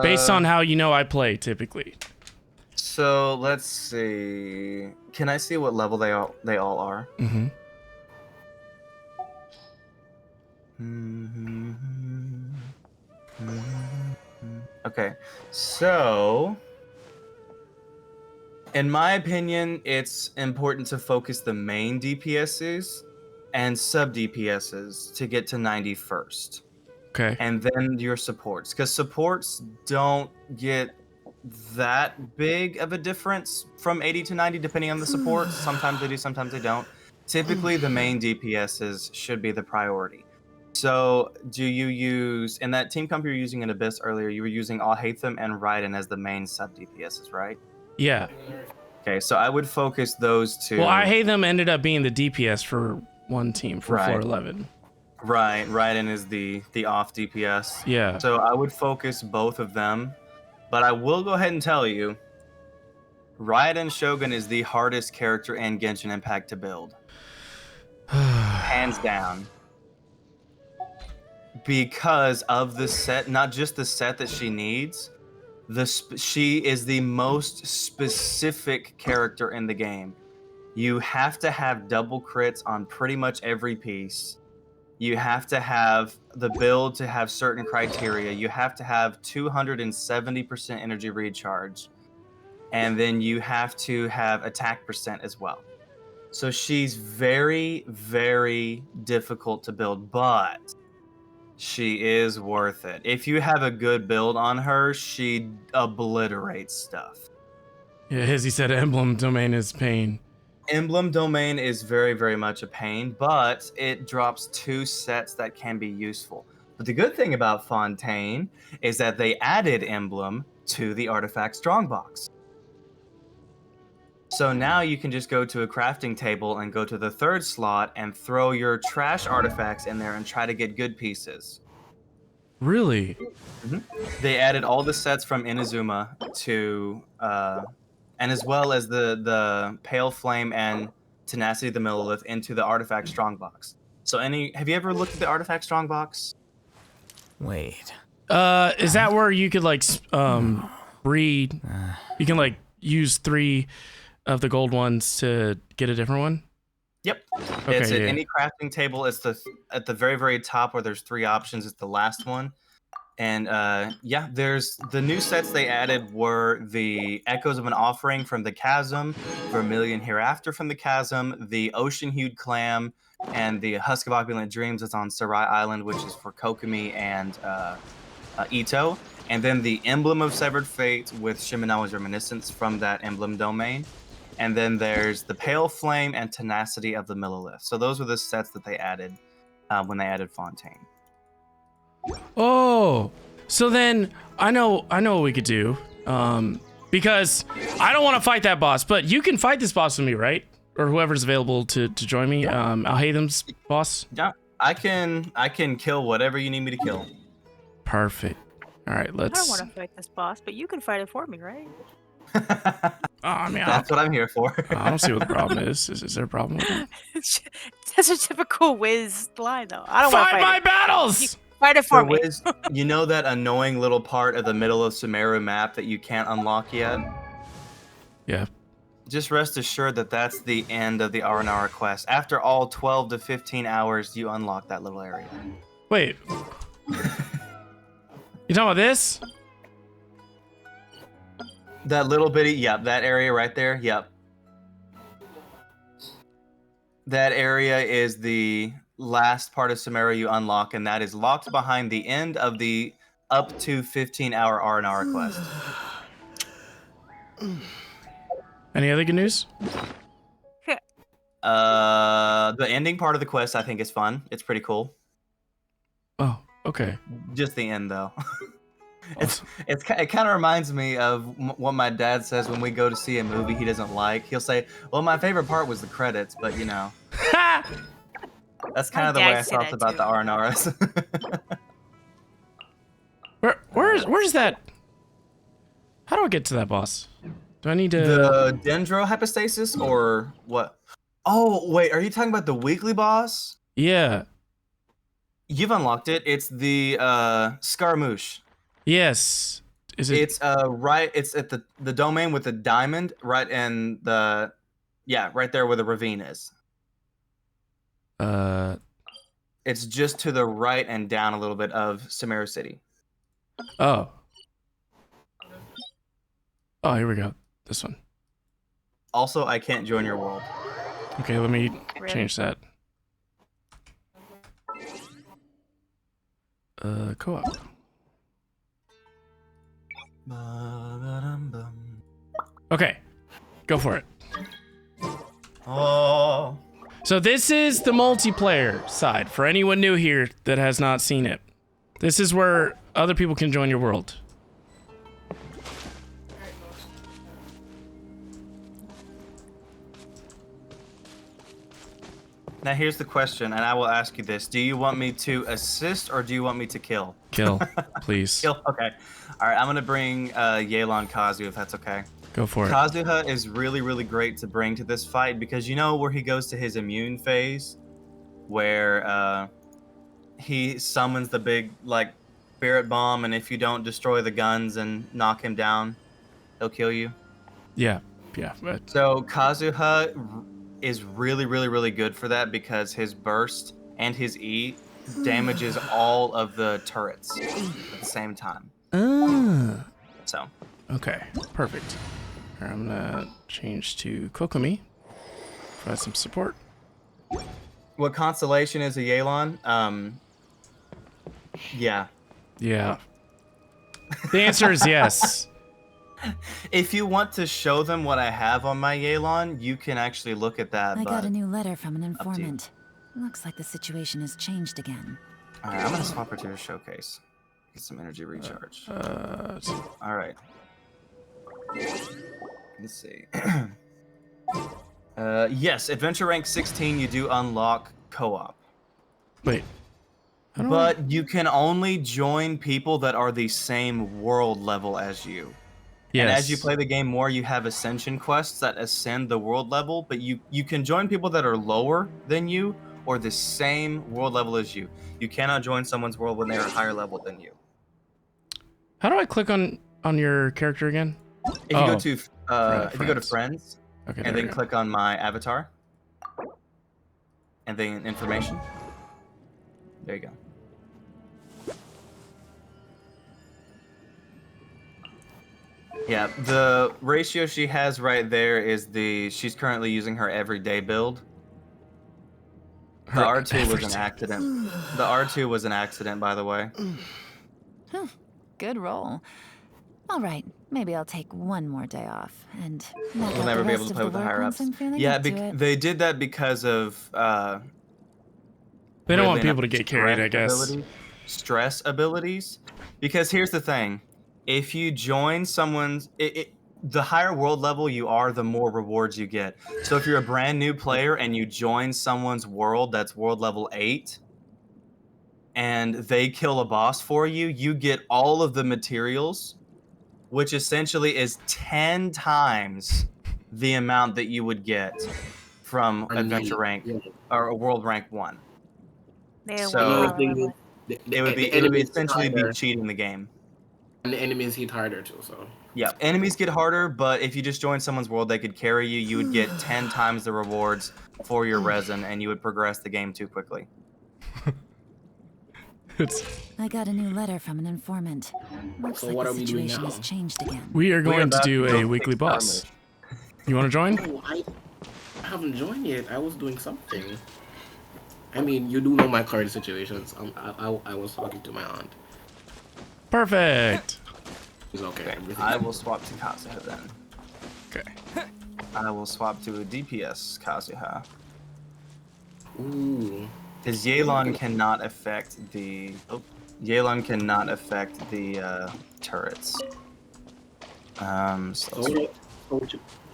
Based on how you know I play typically. So let's see. Can I see what level they all are? Mm-hmm. Okay, so in my opinion, it's important to focus the main DPSs and sub DPSs to get to 90 first. Okay. And then your supports, because supports don't get that big of a difference from 80 to 90 depending on the supports. Sometimes they do, sometimes they don't. Typically, the main DPSs should be the priority. So, do you use, in that team comp you were using in Abyss earlier, you were using Alhaitham and Raiden as the main sub DPSs, right? Yeah. Okay, so I would focus those two. Well, Alhaitham ended up being the DPS for one team for Right. floor 11. Right, Raiden is the off DPS. Yeah. So I would focus both of them, but I will go ahead and tell you, Raiden Shogun is the hardest character in Genshin Impact to build. Hands down. Because of the set, not just the set that she needs, she is the most specific character in the game. You have to have double crits on pretty much every piece. You have to have the build to have certain criteria. You have to have 270% energy recharge. And then you have to have attack percent as well. So she's very, very difficult to build, but she is worth it. If you have a good build on her, she obliterates stuff. Yeah, as he said, Emblem Domain is pain. Emblem Domain is very, very much a pain, but it drops 2 sets that can be useful. But the good thing about Fontaine is that they added Emblem to the Artifact Strongbox. So now you can just go to a crafting table and go to the 3rd slot and throw your trash artifacts in there and try to get good pieces. Really? Mm-hmm. They added all the sets from Inazuma to and as well as the Pale Flame and Tenacity of the Millilith into the Artifact Strongbox. So have you ever looked at the Artifact Strongbox? Wait. Is that where you could like breed? You can like use 3 of the gold ones to get a different one? Yep. Okay, It's at yeah. any crafting table. It's at the very, very top where there's 3 options. It's the last one. And yeah, there's the new sets they added were the Echoes of an Offering from the Chasm, Vermilion Hereafter from the Chasm, the Ocean Hued Clam, and the Husk of Opulent Dreams that's on Sarai Island, which is for Kokomi and Ito. And then the Emblem of Severed Fate with Shimenawa's Reminiscence from that Emblem domain. And then there's the Pale Flame and Tenacity of the Millilith. So those were the sets that they added when they added Fontaine. Oh, so then I know what we could do. Because I don't want to fight that boss, but you can fight this boss with me, right? Or whoever's available to join me. Alhaitham's boss. Yeah, I can kill whatever you need me to kill. Perfect. All right, I don't let's. want to fight this boss, but you can fight it for me, right? I mean, That's what I'm here for. I don't see what the problem is. Is there a problem with it? That's a typical Wiz line, though. I don't want to Fight fight my it. battles! Fight it for me. Wiz, you know that annoying little part of the middle of Sumeru map that you can't unlock yet? Yeah. Just rest assured that that's the end of the R&R quest. After all 12 to 15 hours, you unlock that little area. Wait. You talking about this? That little bitty, yep, that area right there, yep. That area is the last part of Sumeru you unlock, and that is locked behind the end of the up to 15-hour R&R quest. Any other good news? The ending part of the quest I think is fun. It's pretty cool. Oh, okay. Just the end though. It kind of reminds me of what my dad says when we go to see a movie he doesn't like. He'll say, "Well, my favorite part was the credits," but you know. That's kind of the way I felt about the R&Rs. Where's that? How do I get to that boss? Do I need to? The Dendro Hypostasis or what? Oh, wait, are you talking about the weekly boss? Yeah. You've unlocked it. It's the Scaramouche. Yes. Is it? It's right. It's at the domain with the diamond, right in the, yeah, right there where the ravine is. It's just to the right and down a little bit of Sumeru City. Oh. Oh, here we go. This one. Also, I can't join your world. Okay, let me change that. Co-op. Okay, go for it. Oh. So this is the multiplayer side for anyone new here that has not seen it. This is where other people can join your world. Now here's the question, and I will ask you this. Do you want me to assist or do you want me to kill? Kill, please. Kill, okay. All right, I'm going to bring Yelan Kazu if that's okay. Go for it. Kazuha is really, really great to bring to this fight because you know where he goes to his immune phase? Where he summons the big, like, spirit bomb, and if you don't destroy the guns and knock him down, he'll kill you? Yeah, yeah. But... So Kazuha is really, really, really good for that because his burst and his E damages all of the turrets at the same time. So. Okay, perfect. All right, I'm gonna change to Kokomi. Provide some support. What constellation is a Yelan? Yeah. Yeah. The answer is yes. If you want to show them what I have on my Yelan, you can actually look at that. I got a new letter from an informant. Looks like the situation has changed again. Alright, I'm gonna swap her to a showcase. Get some energy recharge. Alright. Let's see. Yes, adventure rank 16, you do unlock co-op. Wait. But you can only join people that are the same world level as you. And as you Yes. play the game more, you have ascension quests that ascend the world level, but you can join people that are lower than you or the same world level as you. You cannot join someone's world when they are higher level than you. How do I click on your character again? If you go to if you go to friends. friends, Okay, and there we then go. click on my avatar, and then information. There you go. Yeah, the ratio she has right there is she's currently using her everyday build. The R2 was an accident. The R2 was an accident, by the way. Good roll. All right, maybe I'll take one more day off and knock We'll out never the be rest able to of play the with the work higher once ups. I'm feeling Yeah, up to it. they did that because of They don't want weirdly people to enough, get carried, I guess. stress abilities. Because here's the thing: if you join someone's, the higher world level you are, the more rewards you get. So if you're a brand new player and you join someone's world that's world level 8, and they kill a boss for you, you get all of the materials, which essentially is 10 times the amount that you would get from adventure rank or world rank 1. So it would be essentially be cheating the game. And the enemies hit harder too, so. Yeah, enemies get harder, but if you just join someone's world, they could carry you. You would get 10 times the rewards for your resin, and you would progress the game too quickly. I got a new letter from an informant. Looks So like what the are we doing situation now? has changed again. We are going to about do to go a weekly fix boss. You want to join? Oh, I haven't joined yet. I was doing something. I mean, you do know my current situations. I was talking to my aunt. Perfect. It's okay. I will swap to Kazuha then. Okay. I will swap to a DPS Kazuha. Ooh. Because Yelan cannot affect the turrets. So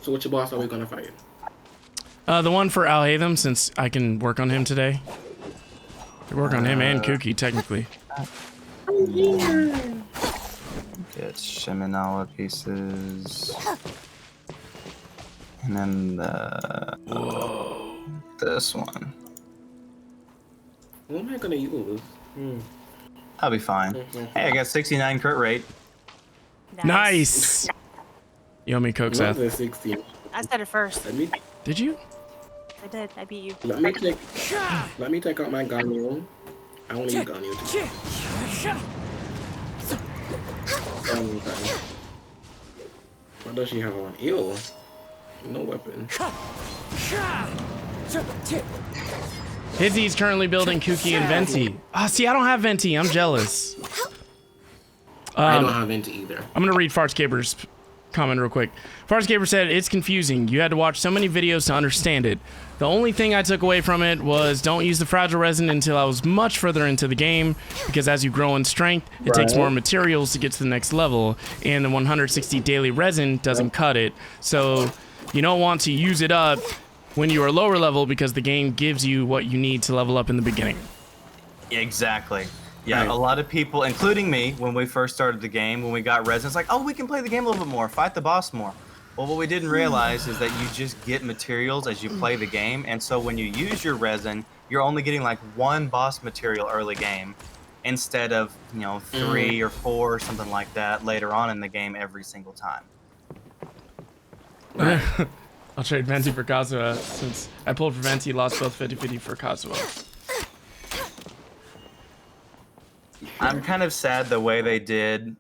which boss are we gonna fight? The one for Al Hatham, since I can work on him today. I work on him and Kuki, technically. Get Shiminawa pieces. And then this one. What am I gonna use? I'll be fine. Hey, I got 69 crit rate. Nice. You owe me Coke, Not Seth. the 16. I said it first. Did you? I did. I beat you. Let me take out my Ganyu. I only use Ganyu too. What does she have on? Ew. No weapon. Hizzy's currently building Kuki and Venti. Ah, see, I don't have Venti. I'm jealous. I don't have Venti either. I'm gonna read Fartscaper's comment real quick. Fartscaper said, it's confusing. You had to watch so many videos to understand it. The only thing I took away from it was don't use the fragile resin until I was much further into the game, because as you grow in strength, it takes more materials to get to the next level, and the 160 daily resin doesn't cut it. So you don't want to use it up when you are lower level, because the game gives you what you need to level up in the beginning. Exactly. Yeah, a lot of people, including me, when we first started the game, when we got resin, it's like, oh, we can play the game a little bit more, fight the boss more. Well, what we didn't realize is that you just get materials as you play the game, and so when you use your resin, you're only getting like one boss material early game, instead of, 3 or 4 or something like that later on in the game every single time. I'll trade Venti for Kazuha, since I pulled for Venti, lost both 50-50 for Kazuha. I'm kind of sad the way they did,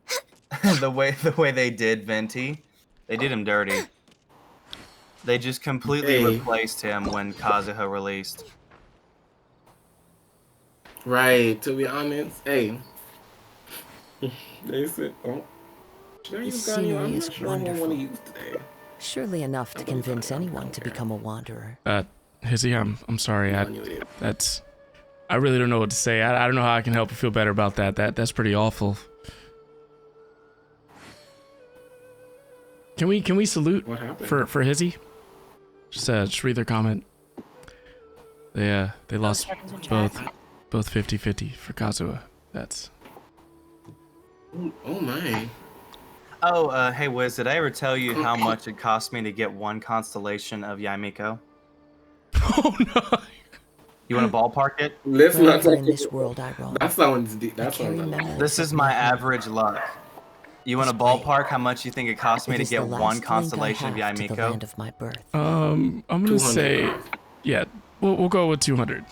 the way they did Venti. They did him dirty. They just completely replaced him when Kazuha released. Right, to be honest, hey. They said, oh, should I use Ganyu? I'm not sure what I want to use today. Surely enough to convince anyone to become a wanderer. Hizzy, I'm sorry. I really don't know what to say. I don't know how I can help you feel better about that. That's pretty awful. Can we salute for Hizzy? Just read their comment. They lost both 50-50 for Kazuha. That's. Oh my. Oh, hey Wiz, did I ever tell you how much it cost me to get one constellation of Yaimiko? Oh no. You want to ballpark it? Listen, Wherever in this world I roam, that sounds deep. That carry sounds memories This is of my home. average luck. You want to This blade, ballpark how much you think it cost me it to is the get last one link I constellation of have to the Yaimiko? land of my birth. I'm gonna say, yeah, we'll go with 200.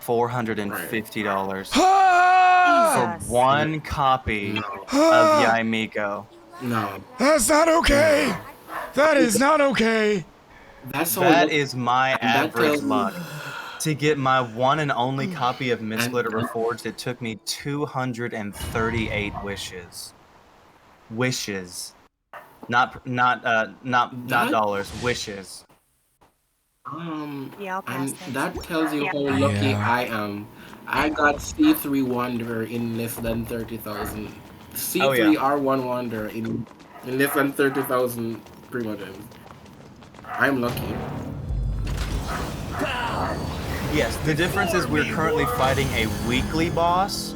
$450 Ah! for one copy of Yaimiko. No. That's not okay. That is not okay. That is my average tells me- luck. To get my one and only copy of Mistglitter Reforged, it took me 238 wishes. Wishes. Not dollars, wishes. Yeah, I'll pass And this. that tells you how lucky I am. I got C3 Wanderer in less than 30,000. C3 Oh, yeah. R1 Wanderer in less than 30,000 Primogems. I'm lucky. Yes, the difference is we're currently fighting a weekly boss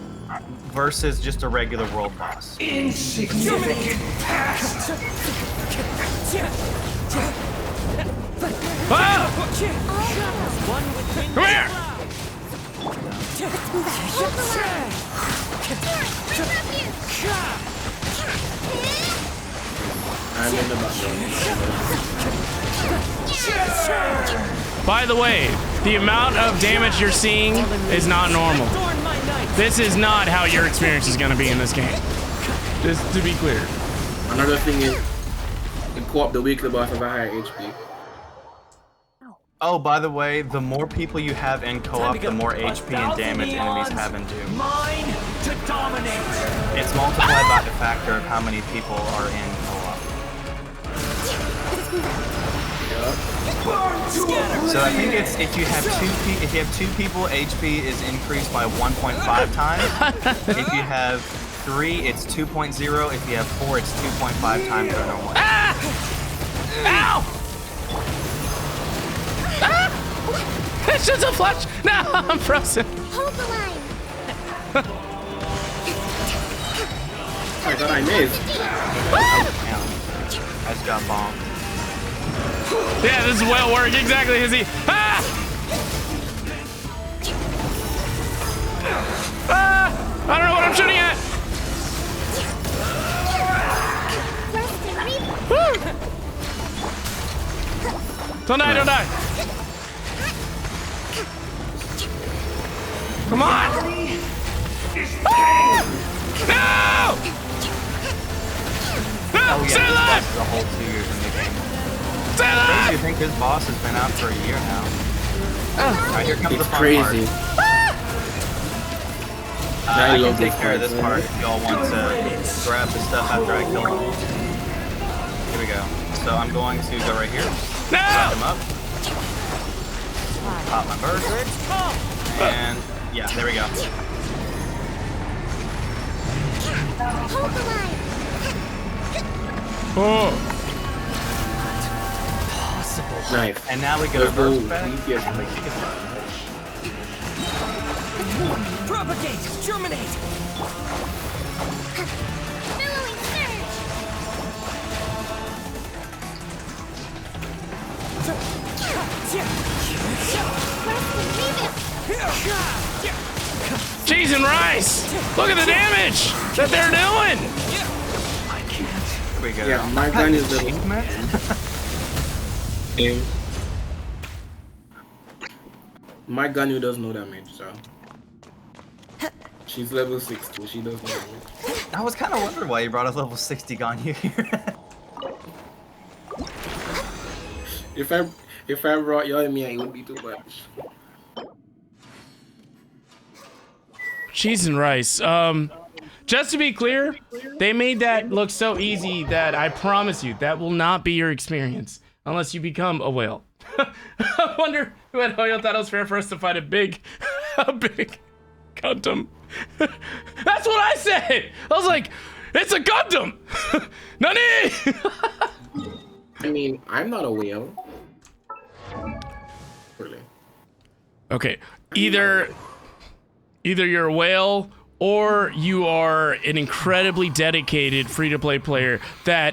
versus just a regular world boss. Insignificant past. Ah! Come here! I'm in the background. By the way, the amount of damage you're seeing is not normal. This is not how your experience is going to be in this game. Just to be clear. Another thing is, in co-op, the weekly boss has a higher HP. Oh, by the way, the more people you have in co-op, the more HP and damage enemies have in Doom. Mine to dominate. It's multiplied by the factor of how many people are in co-op. So I think it's if you have two people, HP is increased by 1.5 times. If you have 3, it's 2.0. If you have 4, it's 2.5 times the normal. Ah! Ow! Ah! It's just a flash. No, I'm frozen. Hold the line. I thought I missed. I just got bombed. Yeah, this is well work. Exactly, Izzy. Ah! Ah! I don't know what I'm shooting at. Woo! Don't die, don't die. Come on! Ah! No! No! Oh, yeah, Stay this alive! boss is a whole 2 years in the game. Stay alive! Do you think this boss has been out for a year now? Alright, here comes the fun Crazy. part. I can take care of this part if y'all want to grab the stuff after I kill him. Here we go. So I'm going to go right here. Suck him up. Pop my burst. And yeah, there we go. Hold the line. Oh. Nice. And now we go to burst back. Propagate. Germinate. Billowing surge. Cheese and rice! Look at the damage that they're doing! Here we go. Yeah, my gun is the game. My Ganyu does no damage, so she's level 60. She does no damage. I was kind of wondering why you brought a level 60 Ganyu here. If I brought Yoimiya, it would be too much. Cheese and rice. Just to be clear, they made that look so easy that I promise you that will not be your experience unless you become a whale. I wonder when Hoyo thought it was fair for us to fight a big Gundam. That's what I said. I was like, it's a Gundam. Nani? I mean, I'm not a whale. Really. Okay, either you're a whale or you are an incredibly dedicated free-to-play player that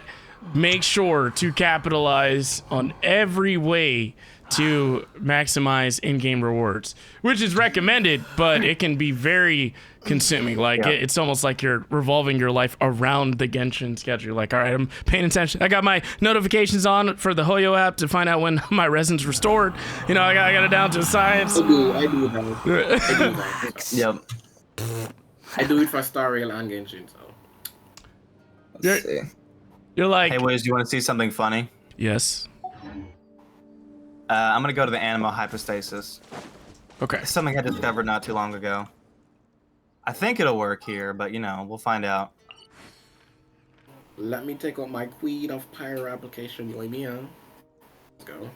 makes sure to capitalize on every way to maximize in-game rewards, which is recommended, but it can be very consuming. Like it's almost like you're revolving your life around the Genshin schedule. Like, all right, I'm paying attention. I got my notifications on for the Hoyo app to find out when my resin's restored. You know, I got it down to a science. I do that. Yep. I do it for Star Rail and Genshin, so. You're like, hey Wiz, do you want to see something funny? Yes. I'm gonna go to the animal hypostasis. Okay. Something I discovered not too long ago. I think it'll work here, but you know, we'll find out. Let me take out my Queen of Pyro application, boy, me, huh? Let's go.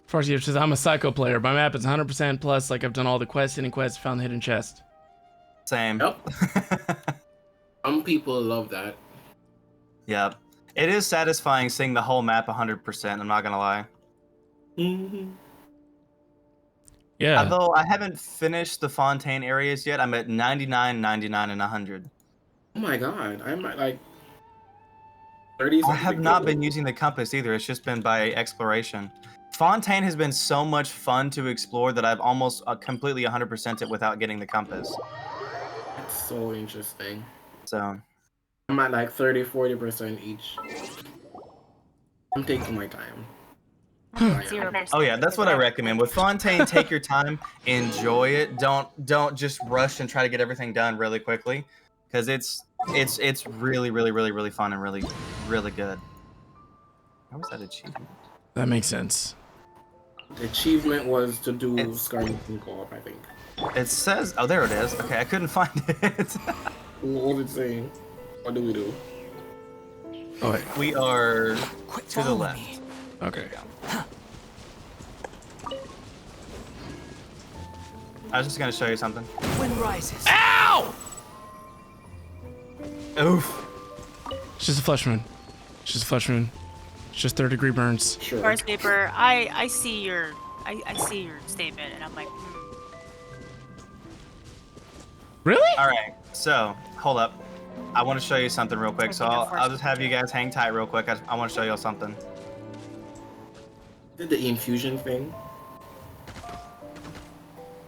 Farsi says, I'm a psycho player. My map is 100% plus, like I've done all the quests, hidden quests, found the hidden chest. Same. Yep. Some people love that. Yep. It is satisfying seeing the whole map 100%, I'm not gonna lie. Yeah. Although I haven't finished the Fontaine areas yet, I'm at 99, 99, and 100. Oh my god, I'm at like 30. I have not been using the compass either, it's just been by exploration. Fontaine has been so much fun to explore that I've almost completely 100%ed it without getting the compass. That's so interesting. So I'm at like 30-40% each. I'm taking my time. Oh yeah, that's what I recommend. With Fontaine, take your time, enjoy it. Don't just rush and try to get everything done really quickly, because it's really fun and really good. How was that achievement? That makes sense. The achievement was to do Scarlet Co-op, I think. It says, oh there it is. Okay, I couldn't find it. What was it saying? What do we do? Oh wait. We are to the left. Okay. I was just gonna show you something. Wind rises. Ow! Oof. It's just a flesh wound. It's just a flesh wound. It's just 3rd-degree burns. Sure. Farscaper, I see your statement, and I'm like, Really? All right. So hold up. I want to show you something real quick. So I'll just have you guys hang tight real quick. I want to show y'all something. Did the infusion thing?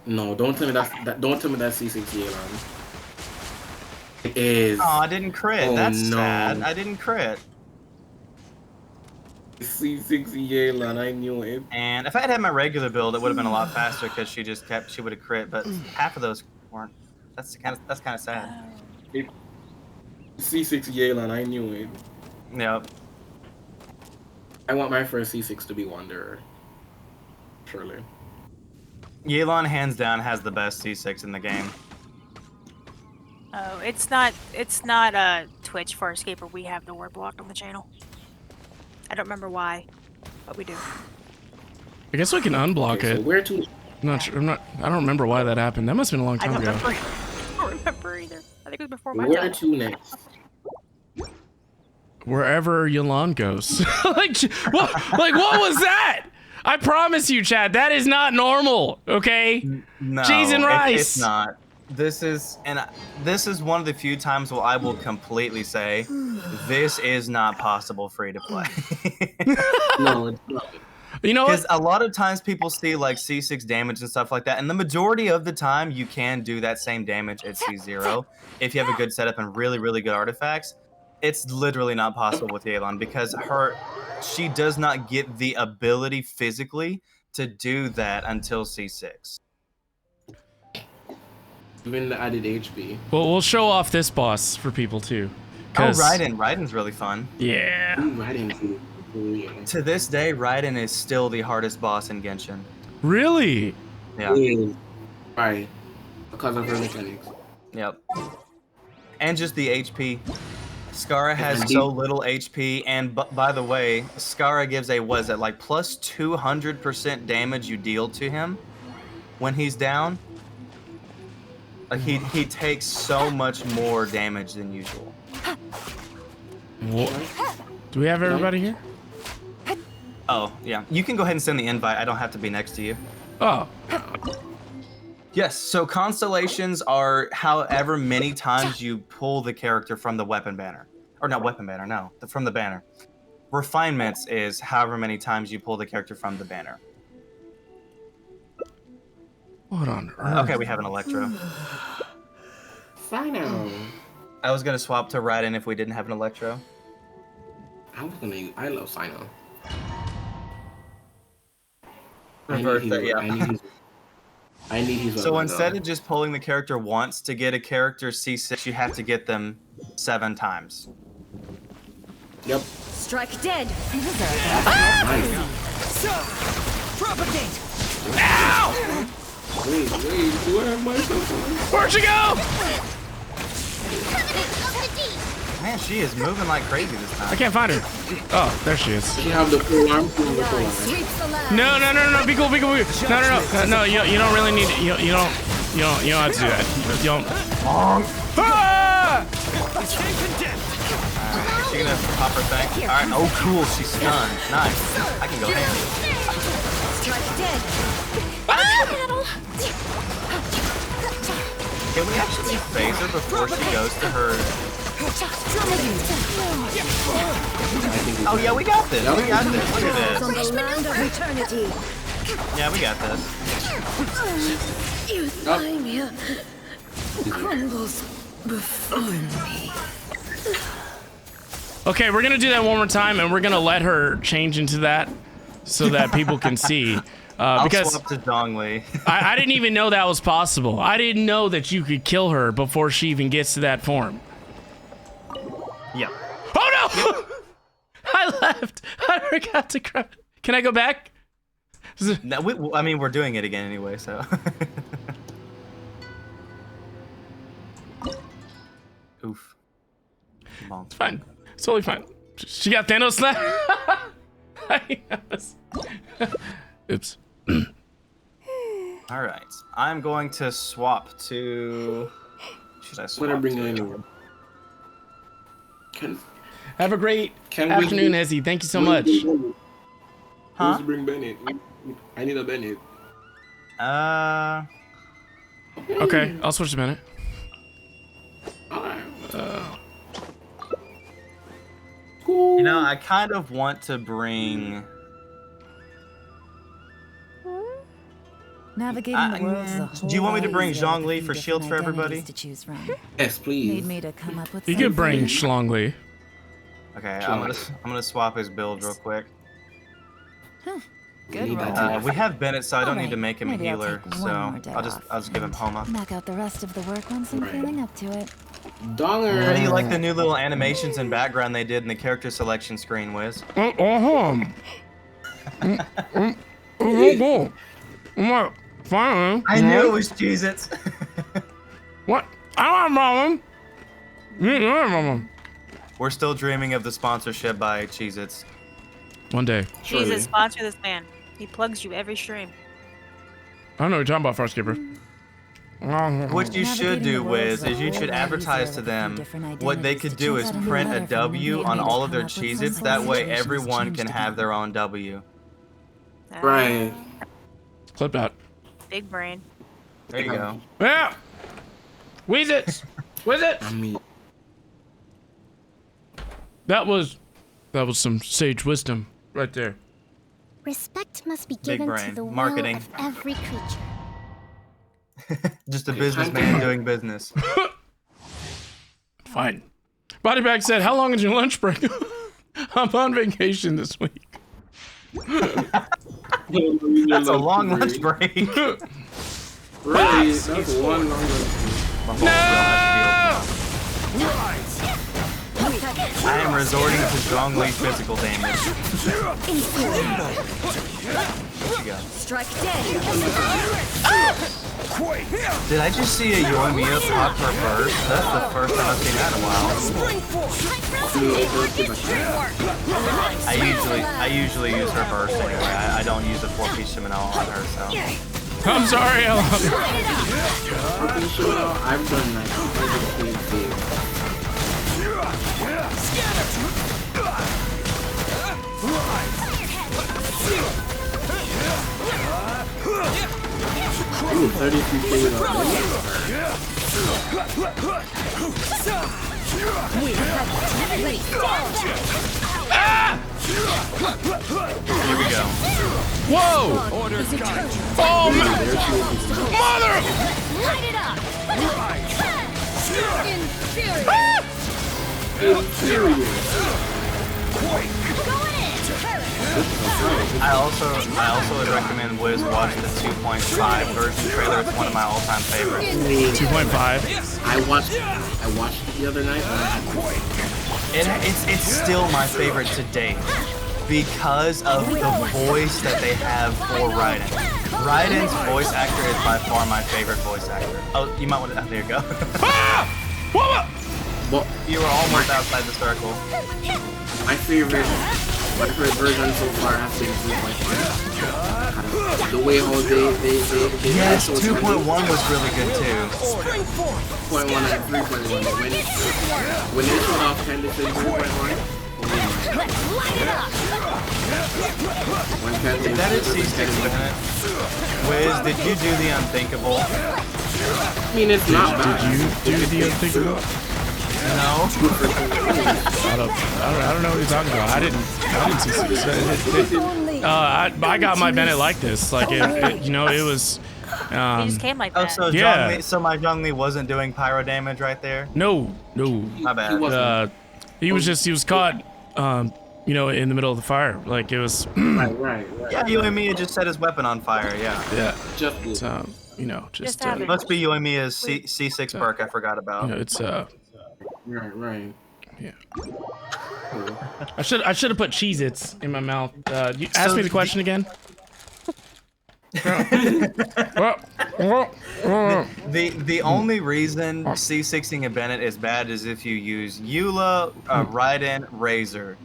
No, don't tell me that. Don't tell me that's C6 man. It is. Oh, I didn't crit. Oh, That's no. sad. I didn't crit. C6 Yelan, I knew it. And if I had had my regular build, it would have been a lot faster because she would have crit. But half of those weren't. That's kind of sad. C6 Yelan, I knew it. Yep. I want my first C6 to be Wanderer. Surely. Yelan hands down has the best C6 in the game. oh, it's not Twitch Farscaper. We have the word blocked on the channel. I don't remember why, but we do. I guess we can unblock Okay, it. so where to? I'm not sure. I don't remember why that happened. That must have been a long I time don't ago. remember. I don't remember either. I think it was before my Where time. to next? Wherever Yolan goes. like what was that? I promise you, Chad, that is not normal. Okay. No, Cheese and rice. It's not. This is one of the few times where I will completely say this is not possible free to play. No, it's not. You know what? Because a lot of times people see like C6 damage and stuff like that, and the majority of the time you can do that same damage at C0 if you have a good setup and really good artifacts. It's literally not possible with Yelan because she does not get the ability physically to do that until C6. Even the added HP. Well, we'll show off this boss for people too. Oh, Raiden. Raiden's really fun. Yeah. Ooh, Raiden. To this day, Raiden is still the hardest boss in Genshin. Really? Yeah. Right. Because of her mechanics. Yep. And just the HP. Skara has so little HP, and by the way, Skara gives a, what is it, like plus 200% damage you deal to him when he's down. Like he takes so much more damage than usual. What? Do we have everybody here? Oh, yeah. You can go ahead and send the invite. I don't have to be next to you. Oh. Yes, so constellations are however many times you pull the character from the weapon banner. Or not weapon banner, no, from the banner. Refinements is however many times you pull the character from the banner. What on earth? Okay, we have an Electro. Final. I was gonna swap to Raiden if we didn't have an Electro. I love Sino. Reverse that, yeah. I need his So weapon, instead though. of just pulling the character once to get a character C6, you have to get them 7 times. Yep. Strike dead. Propagate. Ow! Wait, do I have myself on? Where'd she go? Man, she is moving like crazy this time. I can't find her. Oh, there she is. She have the full arm. No, be cool. No, you don't really need. You don't have to do that. You don't. Ah! She gonna pop her thing. All right. Oh, cool. She's stunned. Nice. I can go ham. Strike dead. Can we actually phase her before she goes to her? Oh yeah, we got this. We got this. Look at this. From the land of eternity. Yeah, we got this. Euthymia crumbles before me. Okay, we're gonna do that one more time, and we're gonna let her change into that, so that people can see. Because I'll swap to Zhongli. I didn't even know that was possible. I didn't know that you could kill her before she even gets to that form. Yeah. Oh no! Yep. I left. I forgot to grab it. Can I go back? No, I mean, we're doing it again anyway, so. Oof. It's fine. It's totally fine. She got Thanos left. Oops. All right. I'm going to swap to. Should I swap? What I bring to? anyone? Have a great afternoon, Ezzy. Thank you so much. Huh? Bring Bennett. I need a Bennett. Okay, I'll switch to Bennett. You know, I kind of want to bring. Navigating the world is a whole Do you want me to bring lot easier with a Zhongli few for shields for different everybody? identities to choose from. Yes, please. Need me to come up with You can bring Zhongli. Okay, I'm gonna swap his build real quick. Good roll. We have Bennett, so I don't need to make him a Maybe I'll healer. take one So more day I'll just give him Homa. Knock out the rest of the work once I'm feeling up to it. Donger. How do you like the new little animations and background they did in the character selection screen, Wiz? Fine. I knew it was Cheez-Its. What? I don't have a problem. We're still dreaming of the sponsorship by Cheez-Its. One day. Jesus, sponsor this man. He plugs you every stream. I don't know what you're talking about, Firstkeeper. What you should do, Wiz, is you should advertise to them what they could do is print a W on all of their Cheez-Its. That way everyone can have their own W. Right. Clip that. Big brain. There you go. Yeah. Wheeze it. With it. I mean, that was some sage wisdom right there. Respect must be Big given brain. to the will Marketing. of every creature. Just a businessman doing business. Fine. Body Bag said, "How long is your lunch break?" I'm on vacation this week. That's a long lunch break. Really? That's one long lunch break. I am resorting to Zhongli physical damage. Strike dead. Did I just see a Yoimiya pop her burst? That's the first time I've seen that in a while. I usually use her burst anyway. I don't use a 4-piece Shimano on her, so. I'm sorry, Ella. I've done that. Ooh, 33 kills without Here we go. Whoa! Oh, mother! Light it up! I also would recommend Wiz watch the 2.5 version trailer. It's one of my all-time favorites. 2.5. I watched it the other night. It's still my favorite to date because of the voice that they have for Raiden. Raiden's voice actor is by far my favorite voice actor. Oh, you might want to. Oh, there you go. Well, you were almost outside the circle. My favorite version so far has been 2.5. The way how they yes, 2.1 was really good too. 2.1 and 3.1. When they showed off Candace's 3.1, that is C6, isn't it? Wiz, did you do the unthinkable? I mean, it's not bad. Did you do the unthinkable? No. I don't know what you're talking about. I didn't see C6. I got my Bennett like this. Like it was. He just came like that. Oh, so yeah. So my Zhongli wasn't doing pyro damage right there? No. My bad. He was caught. In the middle of the fire. Like it was. Right. Yeah, Yoimiya just set his weapon on fire. Yeah. Just must be Yoimiya's C6 perk. I forgot about. It's Right. Yeah. I should have put Cheez-Its in my mouth. You ask me the question again. The only reason C6ing a Bennett is bad is if you use Eula, Raiden, Razor.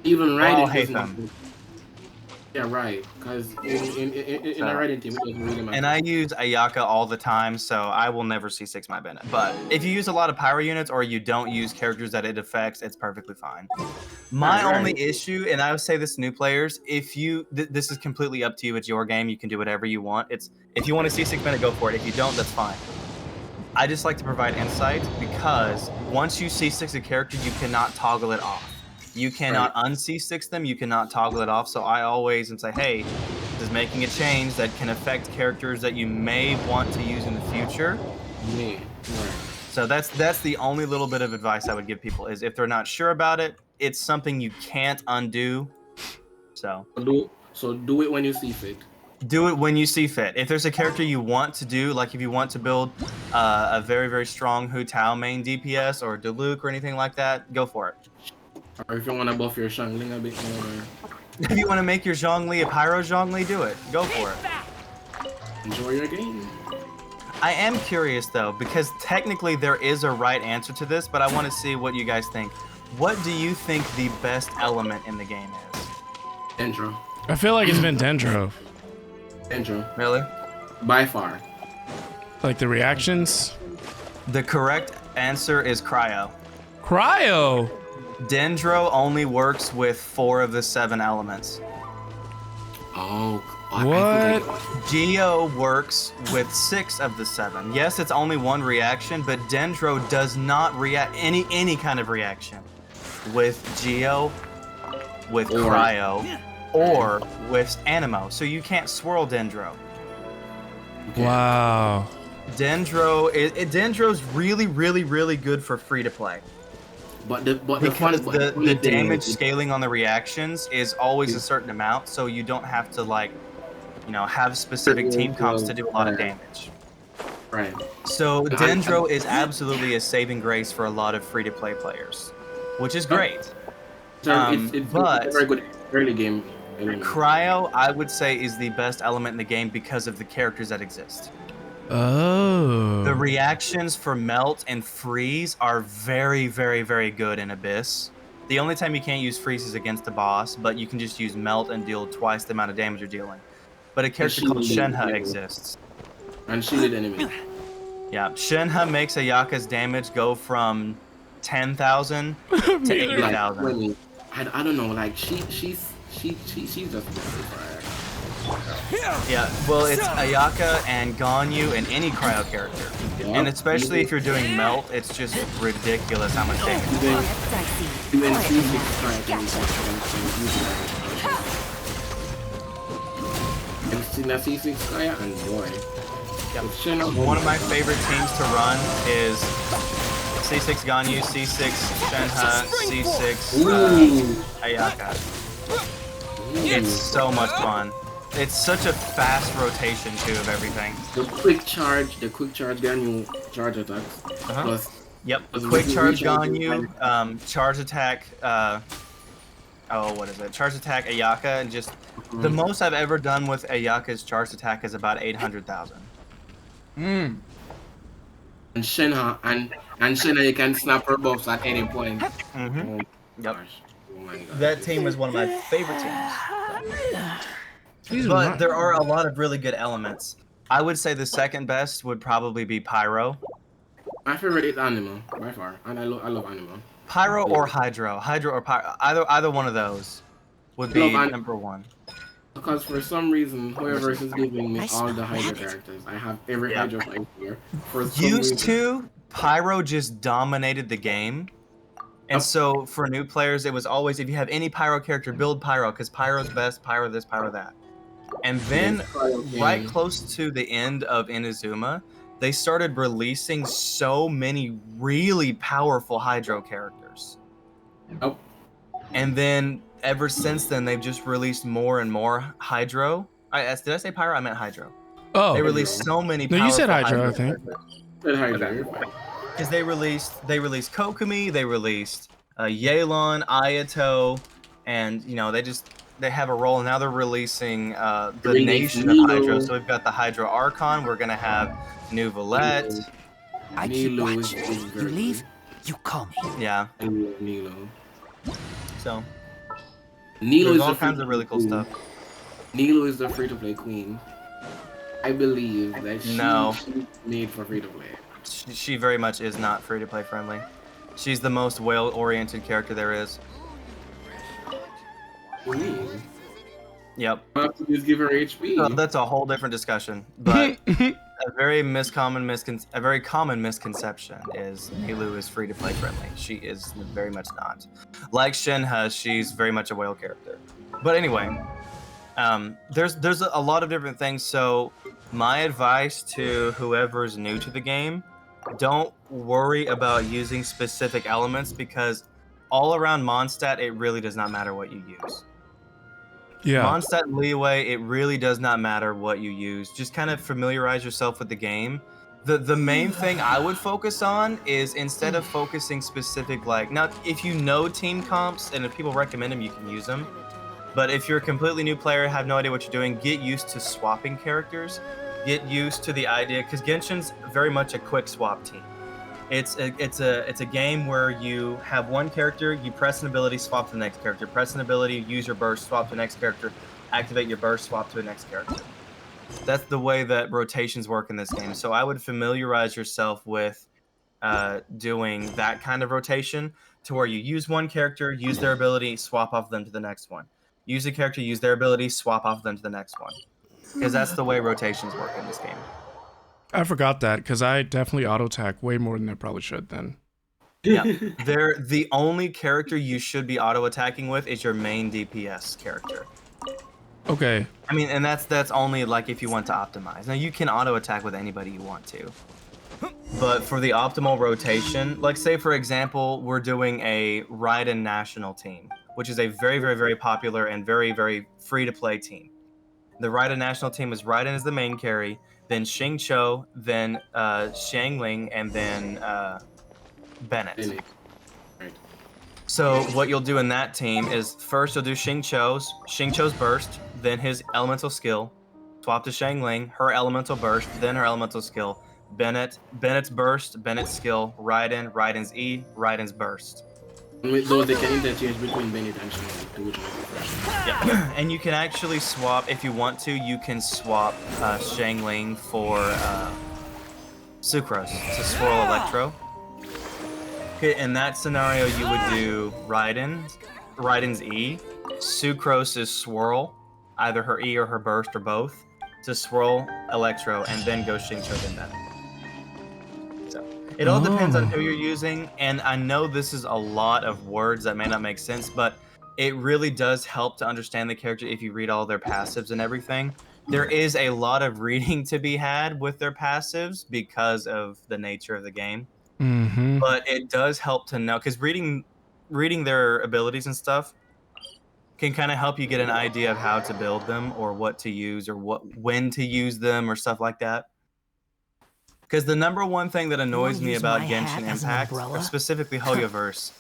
Even Raiden hate them. Yeah, right. Because in a Raiden team, it doesn't really matter. And I use Ayaka all the time, so I will never C6 my Bennett. But if you use a lot of pyro units or you don't use characters that it affects, it's perfectly fine. My only issue, and I would say this to new players, if you this is completely up to you. It's your game. You can do whatever you want. If you want to C6 Bennett, go for it. If you don't, that's fine. I just like to provide insight because once you C6 a character, you cannot toggle it off. You cannot un-C6 them, you cannot toggle it off, so I always say, hey, this is making a change that can affect characters that you may want to use in the future. Yeah. So that's the only little bit of advice I would give people, is if they're not sure about it, it's something you can't undo. So do it when you see fit. Do it when you see fit. If there's a character you want to do, like if you want to build a very, very strong Hu Tao main DPS or Diluc or anything like that, go for it. Or if you want to buff your Zhongli a bit more. If you want to make your Zhongli a Pyro Zhongli, do it. Go for it. Enjoy your game. I am curious though, because technically there is a right answer to this, but I want to see what you guys think. What do you think the best element in the game is? Dendro. I feel like it's been Dendro. Dendro. Really? By far. Like the reactions? The correct answer is Cryo. Cryo? Dendro only works with 4 of the 7 elements. Oh, what? Geo works with 6 of the 7. Yes, it's only 1 reaction, but Dendro does not react any kind of reaction with Geo, with Cryo, or with Animo. So you can't swirl Dendro. Wow. Dendro's really good for free to play. But the damage scaling on the reactions is always a certain amount, so you don't have to have specific team comps to do a lot of damage. Right. So Dendro is absolutely a saving grace for a lot of free-to-play players, which is great. It's a very good early game. Cryo, I would say, is the best element in the game because of the characters that exist. Oh. The reactions for Melt and Freeze are very good in Abyss. The only time you can't use Freeze is against the boss, but you can just use Melt and deal twice the amount of damage you're dealing. But a character called Shenhe exists. And shielded enemy. Yeah, Shenhe makes Ayaka's damage go from 10,000 to 80,000. I don't know, like she's just Yeah, well, it's Ayaka and Ganyu and any cryo character. And especially if you're doing melt, it's just ridiculous how much damage it does. Even 3-6 cryo can I've seen C6 cryo and boy. Yep. One of my favorite teams to run is C6 Ganyu, C6 Shenhe, C6 Ayaka. It's so much fun. It's such a fast rotation too of everything. The quick charge Ganyu charge attacks. Plus, yep, the quick charge Ganyu, charge attack. What is it? Charge attack Ayaka, and just the most I've ever done with Ayaka's charge attack is about 800,000. And Shenhe, you can snap her buffs at any point. Yep. Oh my God. That team was one of my favorite teams. But there are a lot of really good elements. I would say the second best would probably be Pyro. My favorite is Anima, by far, and I love Anima. Pyro or Hydro. Hydro or Pyro. Either one of those would be number one. Because for some reason, whoever is giving me all the Hydro characters, I have every Hydro fight here. Used to, Pyro just dominated the game. And so for new players, it was always, if you have any Pyro character, build Pyro, because Pyro's best, Pyro this, Pyro that. And then, right close to the end of Inazuma, they started releasing so many really powerful Hydro characters. And then, ever since then, they've just released more and more Hydro. Did I say Pyro? I meant Hydro. Oh. They released so many powerful you said Hydro, I think. Because they released Kokumi, they released Yelan, Ayato, and they have a role. Now they're releasing the Nation of Hydro. So we've got the Hydro Archon. We're gonna have New Valette. I keep watching. You leave, you call me. Yeah. Nilo. So Nilo there's all kinds of really cool stuff. Nilo is the free-to-play queen. I believe that she's made for free-to-play. She very much is not free-to-play friendly. She's the most whale-oriented character there is. Yep. Just give her HP. So that's a whole different discussion. But a very common misconception is Nilou is free-to-play friendly. She is very much not. Like Shenhe, she's very much a whale character. But anyway, there's a lot of different things. So my advice to whoever's new to the game, don't worry about using specific elements, because all around Mondstadt, it really does not matter what you use. Yeah. Mondstadt and Leeway, it really does not matter what you use. Just kind of familiarize yourself with the game. The main thing I would focus on is, instead of focusing specific, now if you know team comps and if people recommend them, you can use them. But if you're a completely new player, have no idea what you're doing, get used to swapping characters. Get used to the idea, because Genshin's very much a quick swap team. It's a game where you have one character, you press an ability, swap to the next character. Press an ability, use your burst, swap to the next character. Activate your burst, swap to the next character. That's the way that rotations work in this game. So I would familiarize yourself with doing that kind of rotation, to where you use one character, use their ability, swap off them to the next one. Use a character, use their ability, swap off them to the next one. Because that's the way rotations work in this game. I forgot that, because I definitely auto-attack way more than I probably should then. Yeah. The only character you should be auto-attacking with is your main DPS character. Okay. I mean, and that's only if you want to optimize. Now, you can auto-attack with anybody you want to. But for the optimal rotation, say for example, we're doing a Raiden National team, which is a very, very, very popular and very, very free-to-play team. The Raiden National team is Raiden as the main carry, then Xingqiu, then Xiangling, and then Bennett. So what you'll do in that team is, first you'll do Xingqiu's burst, then his elemental skill, swap to Xiangling, her elemental burst, then her elemental skill, Bennett's burst, Bennett's skill, Raiden's E, Raiden's burst. And with those, they can interchange between Bennett and Xiangling. Yeah, and you can actually swap, if you want to, you can swap Xiangling for Sucrose to Swirl Electro. Okay, in that scenario, you would do Raiden's E, Sucrose is Swirl, either her E or her burst or both, to swirl Electro and then go Xingqiu then Bennett. So it all depends on who you're using, and I know this is a lot of words that may not make sense, but it really does help to understand the character if you read all their passives and everything. There is a lot of reading to be had with their passives because of the nature of the game. Mm-hmm. But it does help to know, because reading their abilities and stuff can kind of help you get an idea of how to build them or what to use or when to use them or stuff like that. Because the number one thing that annoys me about Genshin Impact, or specifically Hoyoverse,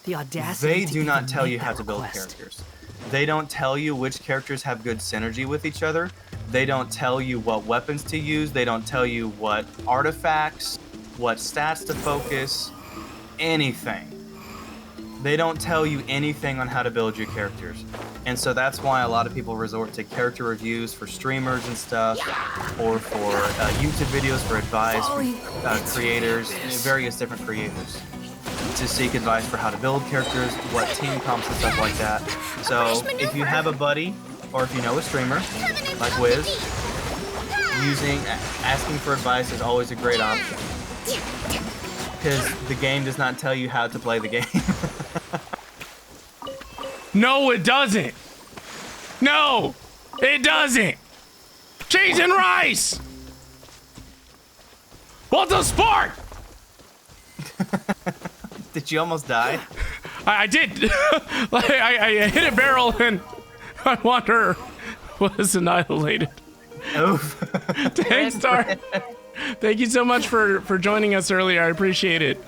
they do not tell you how to build characters. They don't tell you which characters have good synergy with each other. They don't tell you what weapons to use. They don't tell you what artifacts, what stats to focus, anything. They don't tell you anything on how to build your characters. And so that's why a lot of people resort to character reviews for streamers and stuff, or for YouTube videos for advice from creators, various different creators, to seek advice for how to build characters, what team comps and stuff like that. So if you have a buddy, or if you know a streamer, like Wiz, asking for advice is always a great option. Because the game does not tell you how to play the game. No, it doesn't. No, it doesn't. Cheese and rice. What's a sport? Did you almost die? I did. Like I hit a barrel and my water was annihilated. Oof. Thanks, Star. Thank you so much for joining us earlier. I appreciate it.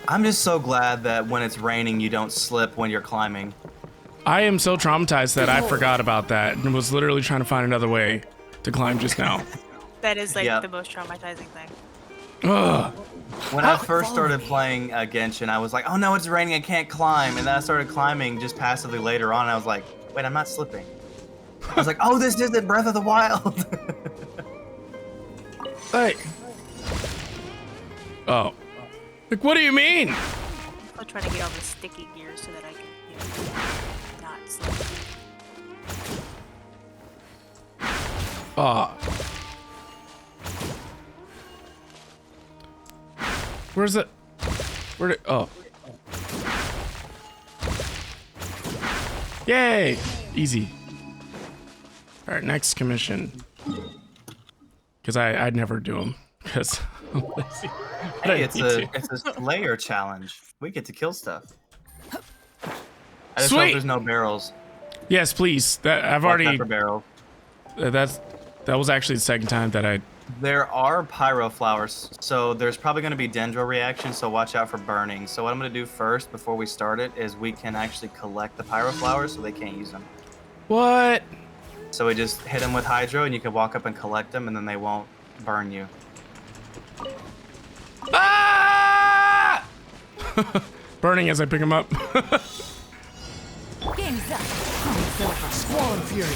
I'm just so glad that when it's raining, you don't slip when you're climbing. I am so traumatized that I forgot about that and was literally trying to find another way to climb just now. That is like the most traumatizing thing. Ugh. When I first started playing Genshin, I was like, oh no, it's raining, I can't climb. And then I started climbing just passively later on, and I was like, wait, I'm not slipping. I was like, oh, this isn't Breath of the Wild. Hey. Oh. Like, what do you mean? I'll try to get all the sticky gear so that I can, not slip. Where's it? Oh. Yay! Easy. Alright, next commission. Because I'd never do them. Because I'm lazy. Hey, it's a Slayer challenge. We get to kill stuff. I just hope there's no barrels. Yes, please. I've already. For barrels. That was actually the second time that I. There are pyro flowers, so there's probably going to be dendro reactions, so watch out for burning. So what I'm going to do first, before we start it, is we can actually collect the pyro flowers so they can't use them. What? So we just hit them with hydro, and you can walk up and collect them, and then they won't burn you. Ah! Burning as I pick them up. Game's up. Squall and Fury.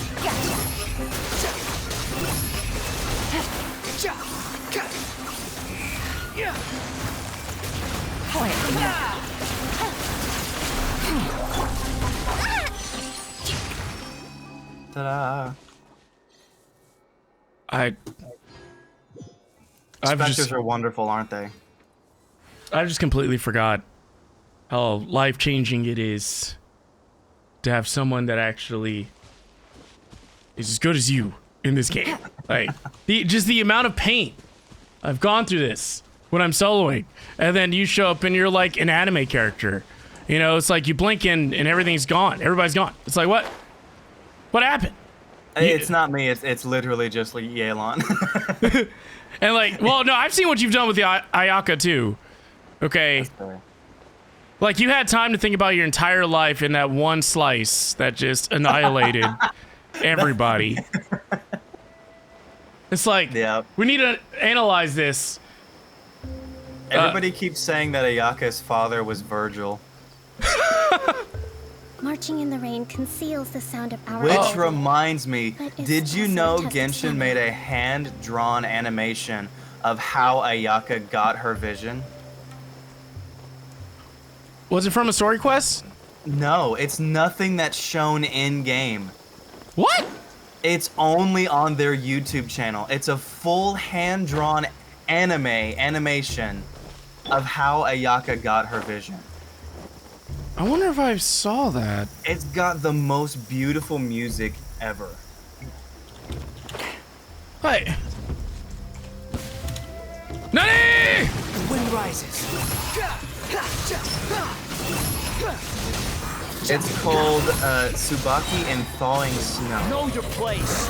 Ta-da! Specters are wonderful, aren't they? I just completely forgot how life-changing it is to have someone that actually is as good as you in this game. Like, just the amount of pain I've gone through this when I'm soloing, and then you show up and you're like an anime character. You know, it's like you blink and everything's gone. Everybody's gone. It's like, what? What happened? It's not me. It's literally just like Yelan. And like, well, no, I've seen what you've done with the Ayaka too. Okay. Like, you had time to think about your entire life in that one slice that just annihilated everybody. It's like, we need to analyze this. Everybody keeps saying that Ayaka's father was Virgil. Marching in the rain conceals the sound of our Which reminds me, did you know Genshin made a hand-drawn animation of how Ayaka got her vision? Was it from a story quest? No, it's nothing that's shown in game. What? It's only on their YouTube channel. It's a full hand-drawn animation of how Ayaka got her vision. I wonder if I saw that. It's got the most beautiful music ever. Hey. Nani! The wind rises. It's called Tsubaki and Thawing Snow. Know your place.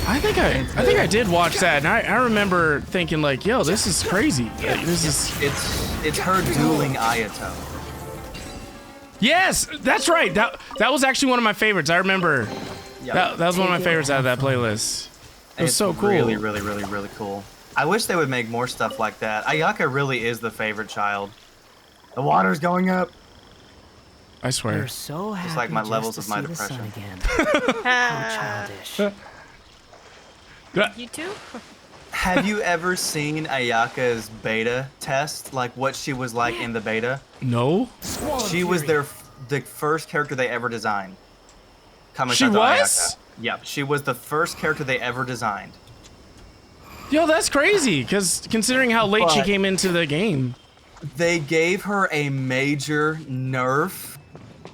I think I did watch that, and I remember thinking like, yo, this is crazy. Like, this is. It's her dueling Ayato. Yes, that's right. That was actually one of my favorites. I remember. That was one of my favorites out of that playlist. It was so cool. Really, really, really, really cool. I wish they would make more stuff like that. Ayaka really is the favorite child. The water's going up. I swear. You're so happy it's like my levels to of my see the sun depression. again. How childish. You too? Have you ever seen Ayaka's beta test? Like what she was like in the beta? No. She was the first character they ever designed. She was? Ayaka. Yep, she was the first character they ever designed. Yo, that's crazy, because considering how late she came into the game. They gave her a major nerf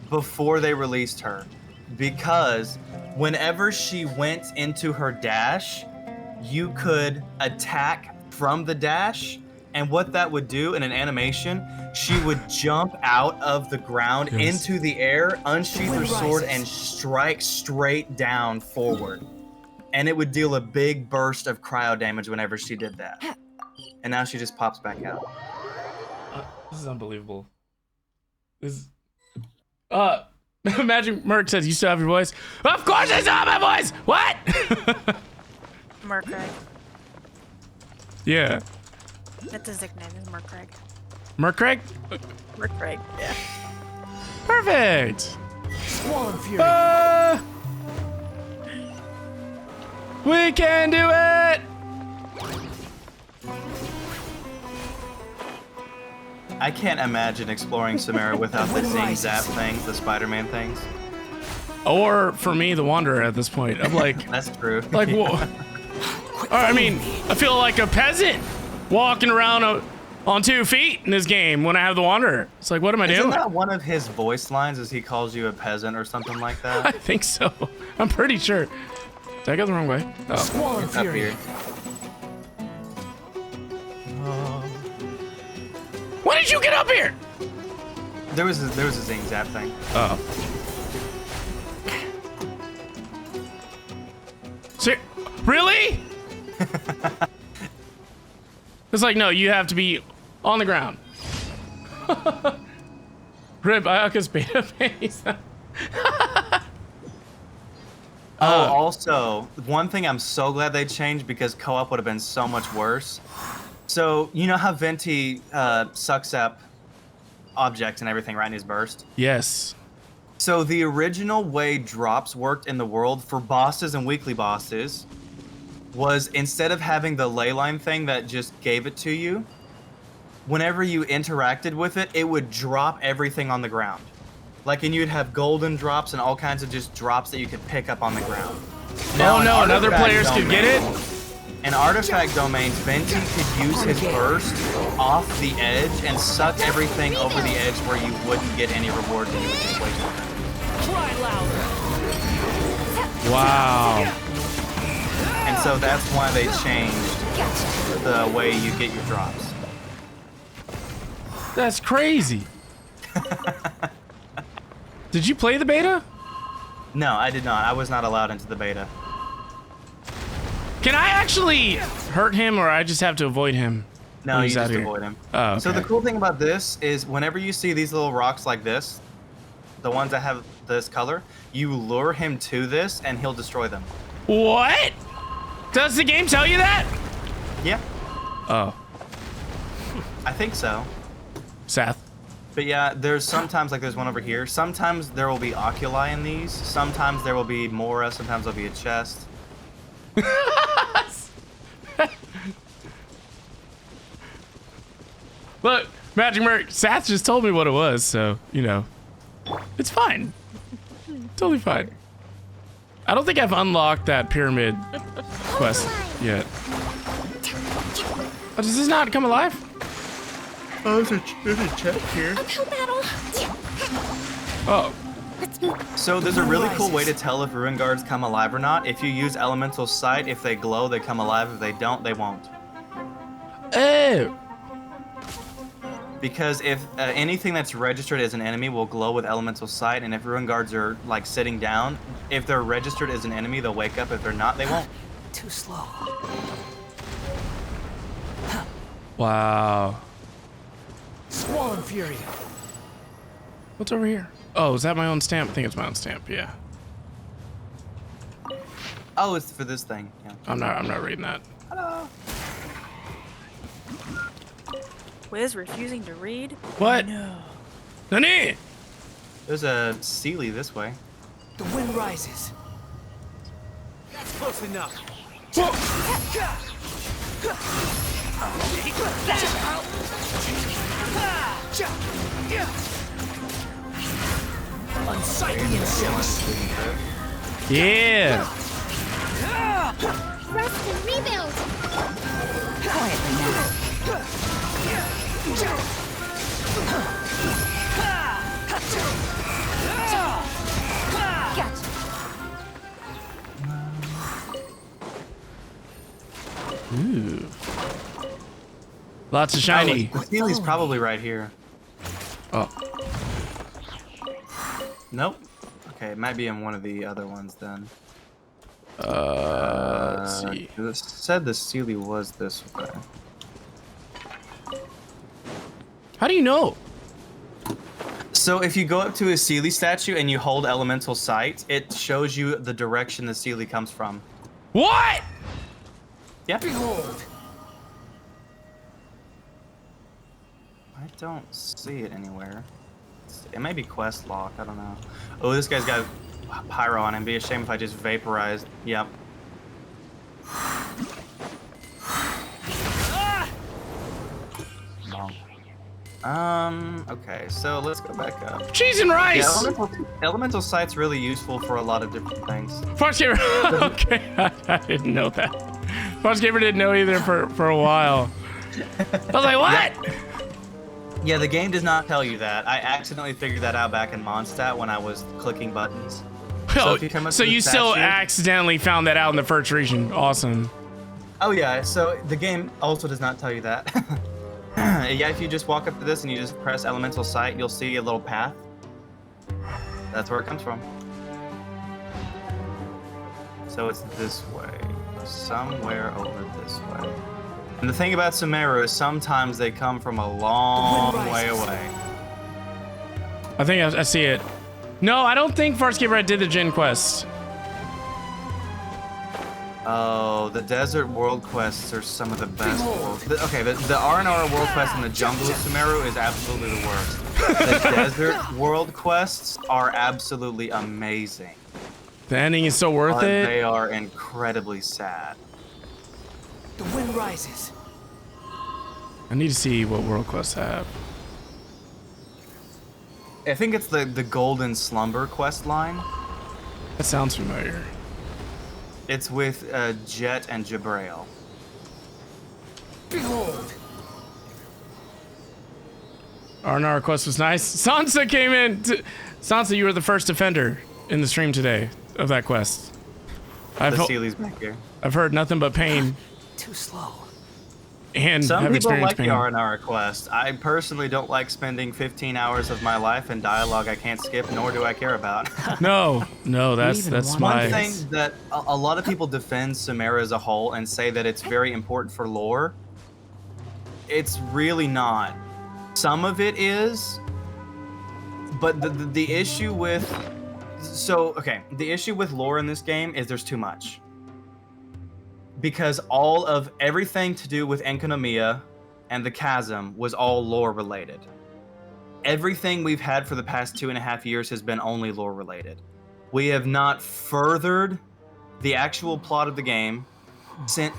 before they released her. Because whenever she went into her dash, you could attack from the dash, and what that would do in an animation, she would jump out of the ground into the air, unsheath her sword, and strike straight down forward. And it would deal a big burst of cryo damage whenever she did that. And now she just pops back out. This is unbelievable. This Magic Merc says, you still have your voice? Of course I still have my voice! What? Mercreg. Yeah. That's his nickname, is Mercreg. Mercreg? Mercreg, yeah. Perfect! Squall Fury. We can do it! I can't imagine exploring Samara without the Zing Zap things, the Spider-Man things. Or, for me, the Wanderer at this point. I'm like... That's true. Like, I mean, I feel like a peasant walking around on 2 feet in this game when I have the Wanderer. It's like, what am I doing? Isn't that one of his voice lines as he calls you a peasant or something like that? I think so. I'm pretty sure. Did I go the wrong way? Oh. It's up here. When did you get up here? There was a Zing Zap thing. Oh. Really? It's like, no, you have to be on the ground. Rip Ayaka's beta face. Also, one thing I'm so glad they changed because co-op would have been so much worse. So, you know how Venti sucks up objects and everything right in his burst? Yes. So the original way drops worked in the world for bosses and weekly bosses was instead of having the ley line thing that just gave it to you, whenever you interacted with it, it would drop everything on the ground. Like, and you'd have golden drops and all kinds of just drops that you could pick up on the ground. Now, oh no, and other players could get it? In artifact domains, Venti could use his burst off the edge and suck everything over the edge where you wouldn't get any rewards and you would just waste it. Try louder. Wow. And so that's why they changed the way you get your drops. That's crazy. Did you play the beta? No, I did not. I was not allowed into the beta. Can I actually hurt him, or I just have to avoid him? No, you just avoid him. Oh, okay. So the cool thing about this is whenever you see these little rocks like this, the ones that have this color, you lure him to this and he'll destroy them. What? Does the game tell you that? Yeah. Oh. I think so. Seth. But yeah, there's sometimes, like there's one over here, sometimes there will be oculi in these, sometimes there will be Mora, sometimes there'll be a chest. Look, Magic Merc, Seth just told me what it was, so, you know. It's fine. Totally fine. I don't think I've unlocked that pyramid quest yet. Oh, does this not come alive? Oh, there's a check here. Uphill battle. Oh. Let's move. So there's a really cool way to tell if ruin guards come alive or not. If you use elemental sight, if they glow, they come alive. If they don't, they won't. Oh. Because if anything that's registered as an enemy will glow with elemental sight, and if ruin guards are like sitting down, if they're registered as an enemy, they'll wake up. If they're not, they won't. Too slow. Wow. Squall and Fury. What's over here? Oh, is that my own stamp? I think it's my own stamp. Yeah. Oh, it's for this thing. Yeah. I'm not reading that. Hello. Wiz refusing to read? What? No. Nani? There's a Sealy this way. The wind rises. That's close enough. Unsightly insects. Yeah. Rest and rebuild. Quietly now. Gotcha. Ooh. Lots of shiny. Oh, the Sealy's probably right here. Oh. Nope. Okay, it might be in one of the other ones then. Let's see. It said the Sealy was this way. How do you know? So if you go up to a Sealy statue and you hold elemental sight, it shows you the direction the Sealy comes from. What? Yeah. Behold. I don't see it anywhere. It may be quest lock, I don't know. Oh, this guy's got pyro on him. Be a shame if I just vaporized. Yep. Okay, so let's go back up. Cheese and rice! Yeah, elemental sight's really useful for a lot of different things. Fox Gamer. Okay, I didn't know that. Fox Gamer didn't know either for a while. I was like, what? Yeah, the game does not tell you that. I accidentally figured that out back in Mondstadt when I was clicking buttons. Oh, if you come up so to the you still statue- accidentally found that out in the first region. Awesome. Oh yeah, so the game also does not tell you that. Yeah, if you just walk up to this and you just press elemental sight, you'll see a little path. That's where it comes from. So it's this way. Somewhere over this way. And the thing about Sumeru is sometimes they come from a long way away. I think I see it. No, I don't think Farscape did the Djinn quest. Oh, the desert world quests are some of the best. Okay, the R&R world quest in the jungle of Sumeru is absolutely the worst. The desert world quests are absolutely amazing. The ending is so worth it. They are incredibly sad. The wind rises. I need to see what world quests have. I think it's the Golden Slumber quest line. That sounds familiar. It's with Jet and Jabrail. Behold. R&R quest was nice. Sansa came in. Sansa, you were the first defender in the stream today of that quest. The Sealy's back here. I've heard nothing but pain. Too slow. And some have people experienced like pain. the R&R quest. I personally don't like spending 15 hours of my life in dialogue I can't skip, nor do I care about. No, that's my one thing that a lot of people defend Sumeru as a whole and say that it's very important for lore. It's really not. Some of it is, but the issue with the issue with lore in this game is there's too much. Because all of everything to do with Enkanomiya and the Chasm was all lore related. Everything we've had for the past 2.5 years has been only lore related. We have not furthered the actual plot of the game since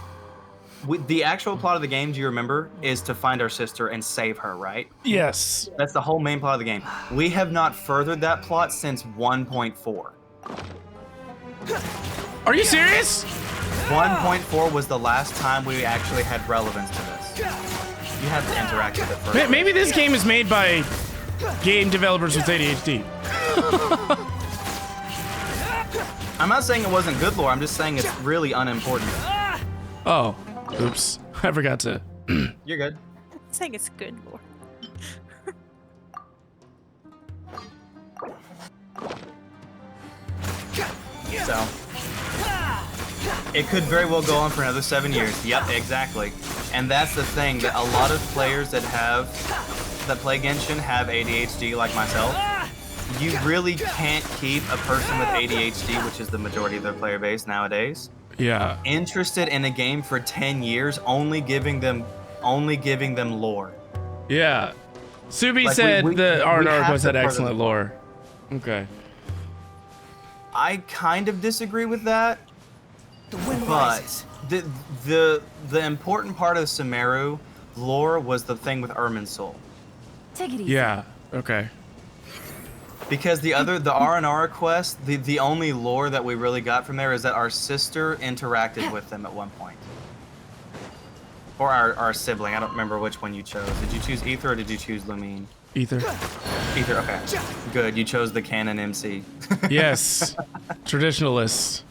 the actual plot of the game, do you remember, is to find our sister and save her, right? Yes. That's the whole main plot of the game. We have not furthered that plot since 1.4. Are you serious? 1.4 was the last time we actually had relevance to this. You have to interact with it first. Maybe this game is made by game developers with ADHD. I'm not saying it wasn't good lore, I'm just saying it's really unimportant. Oh, oops. I forgot to. You're good. I'm saying it's good lore. So, it could very well go on for another 7 years. Yep, exactly. And that's the thing, that a lot of players that play Genshin have ADHD like myself. You really can't keep a person with ADHD, which is the majority of their player base nowadays, interested in a game for 10 years, only giving them lore. Yeah. Subi Like, said we the R&R have was to had further excellent the lore. Okay. I kind of disagree with that, but the important part of Sumeru lore was the thing with Irmin's soul. Take it easy. Yeah. Okay. Because the R&R quest, the only lore that we really got from there is that our sister interacted with them at one point. Or our sibling, I don't remember which one you chose. Did you choose Ether or did you choose Lumine? Ether. Ether, okay. Good, you chose the canon MC. Yes. Traditionalists.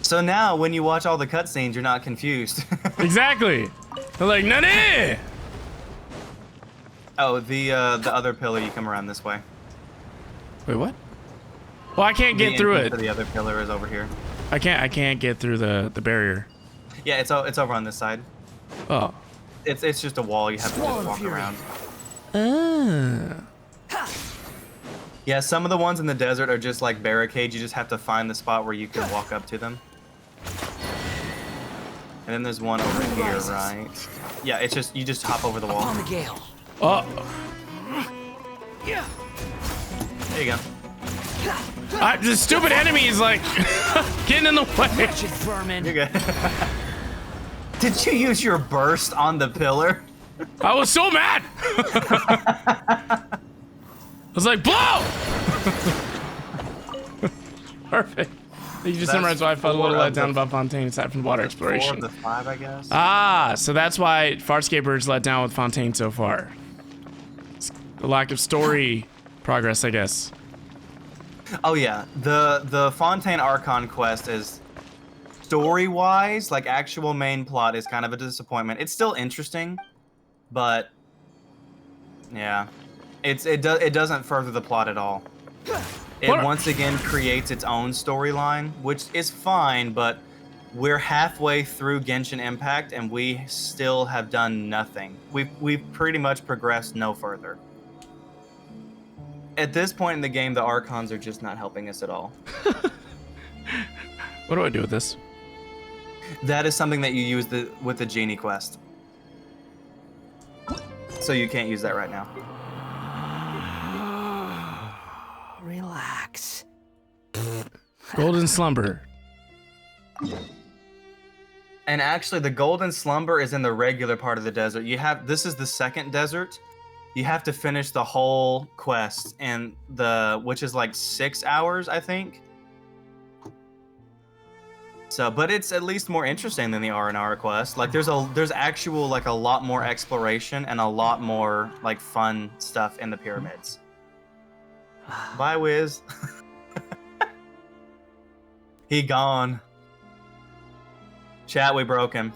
So now, when you watch all the cutscenes, you're not confused. Exactly. They're like, Nani! Oh, the other pillar, you come around this way. Wait, what? Well, I can't get through it. The other pillar is over here. I can't get through the barrier. Yeah, it's over on this side. Oh. It's just a wall. You have to just walk around. Yeah, some of the ones in the desert are just like barricades. You just have to find the spot where you can walk up to them. And then there's one over here, right? Yeah, it's just you just hop over the wall. On the gale. Oh. Yeah. There you go. The stupid enemy is like getting in the way. Wretched vermin. You're good. Did you use your burst on the pillar? I was so mad. I was like, blow! Perfect. You just summarized why I felt a little let down about Fontaine aside from water exploration. 4 of the 5, I guess. Ah, so that's why Farscaper is let down with Fontaine so far. It's the lack of story progress, I guess. Oh yeah, the Fontaine Archon quest is story-wise, like actual main plot, is kind of a disappointment. It's still interesting, but yeah, it doesn't further the plot at all. It once again creates its own storyline, which is fine, but we're halfway through Genshin Impact and we still have done nothing. We've pretty much progressed no further. At this point in the game, the Archons are just not helping us at all. What do I do with this? That is something that you use with the Genie quest. So you can't use that right now. Relax. Golden Slumber. And actually, the Golden Slumber is in the regular part of the desert. This is the second desert. You have to finish the whole quest, and which is like 6 hours, I think. So, but it's at least more interesting than the R&R quest. Like, there's actual like a lot more exploration and a lot more like fun stuff in the pyramids. Bye, Wiz. He gone. Chat, we broke him.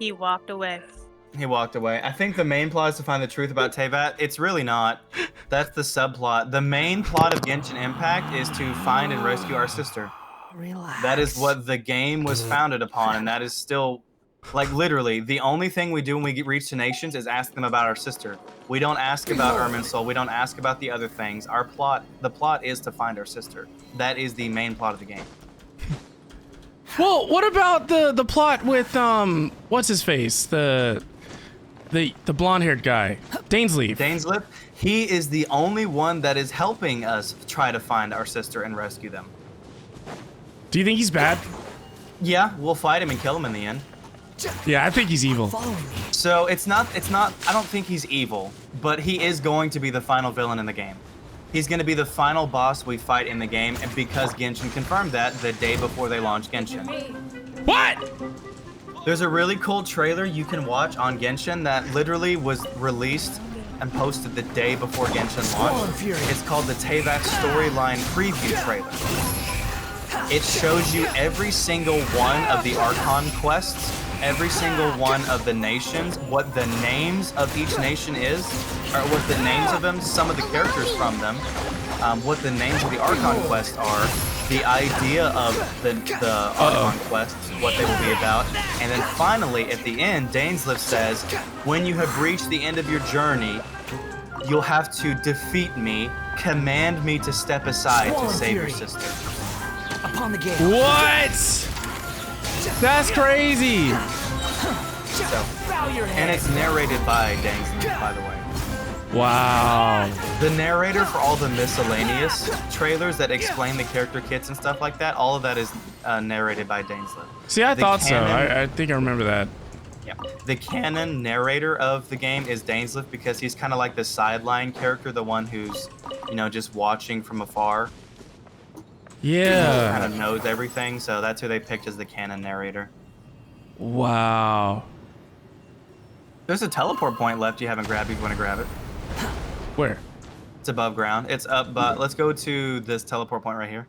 He walked away. He walked away. I think the main plot is to find the truth about Teyvat. It's really not. That's the subplot. The main plot of Genshin Impact is to find and rescue our sister. Relax. That is what the game was founded upon, and that is still, like, literally, the only thing we do when we reach the nations is ask them about our sister. We don't ask about Irmin's soul. We don't ask about the other things. The plot is to find our sister. That is the main plot of the game. Well, what about the plot with what's his face? The The blonde-haired guy, Dainsleif. Dainsleif, he is the only one that is helping us try to find our sister and rescue them. Do you think he's bad? Yeah, we'll fight him and kill him in the end. Yeah, I think he's evil. So it's not, I don't think he's evil, but he is going to be the final villain in the game. He's going to be the final boss we fight in the game, and because Genshin confirmed that the day before they launched Genshin. What? There's a really cool trailer you can watch on Genshin that literally was released and posted the day before Genshin launched. It's called the Teyvat Storyline Preview Trailer. It shows you every single one of the Archon quests, every single one of the nations, what the names of each nation is, or what the names of them, some of the characters from them, what the names of the Archon quests are, the idea of the Archon quests, what they will be about, and then finally, at the end, Dainsleif says, when you have reached the end of your journey, you'll have to defeat me, command me to step aside to save your sister. Upon the gate. What? That's crazy. So, and it's narrated by Dainsleif, by the way. Wow. The narrator for all the miscellaneous trailers that explain the character kits and stuff like that, all of that is narrated by Dainsleif. See, I thought so. I think I remember that. Yeah. The canon narrator of the game is Dainsleif because he's kind of like the sideline character, the one who's, you know, just watching from afar. Yeah. Kind of knows everything, so that's who they picked as the canon narrator. Wow. There's a teleport point left you haven't grabbed if you want to grab it. Where? It's above ground. It's up, but let's go to this teleport point right here.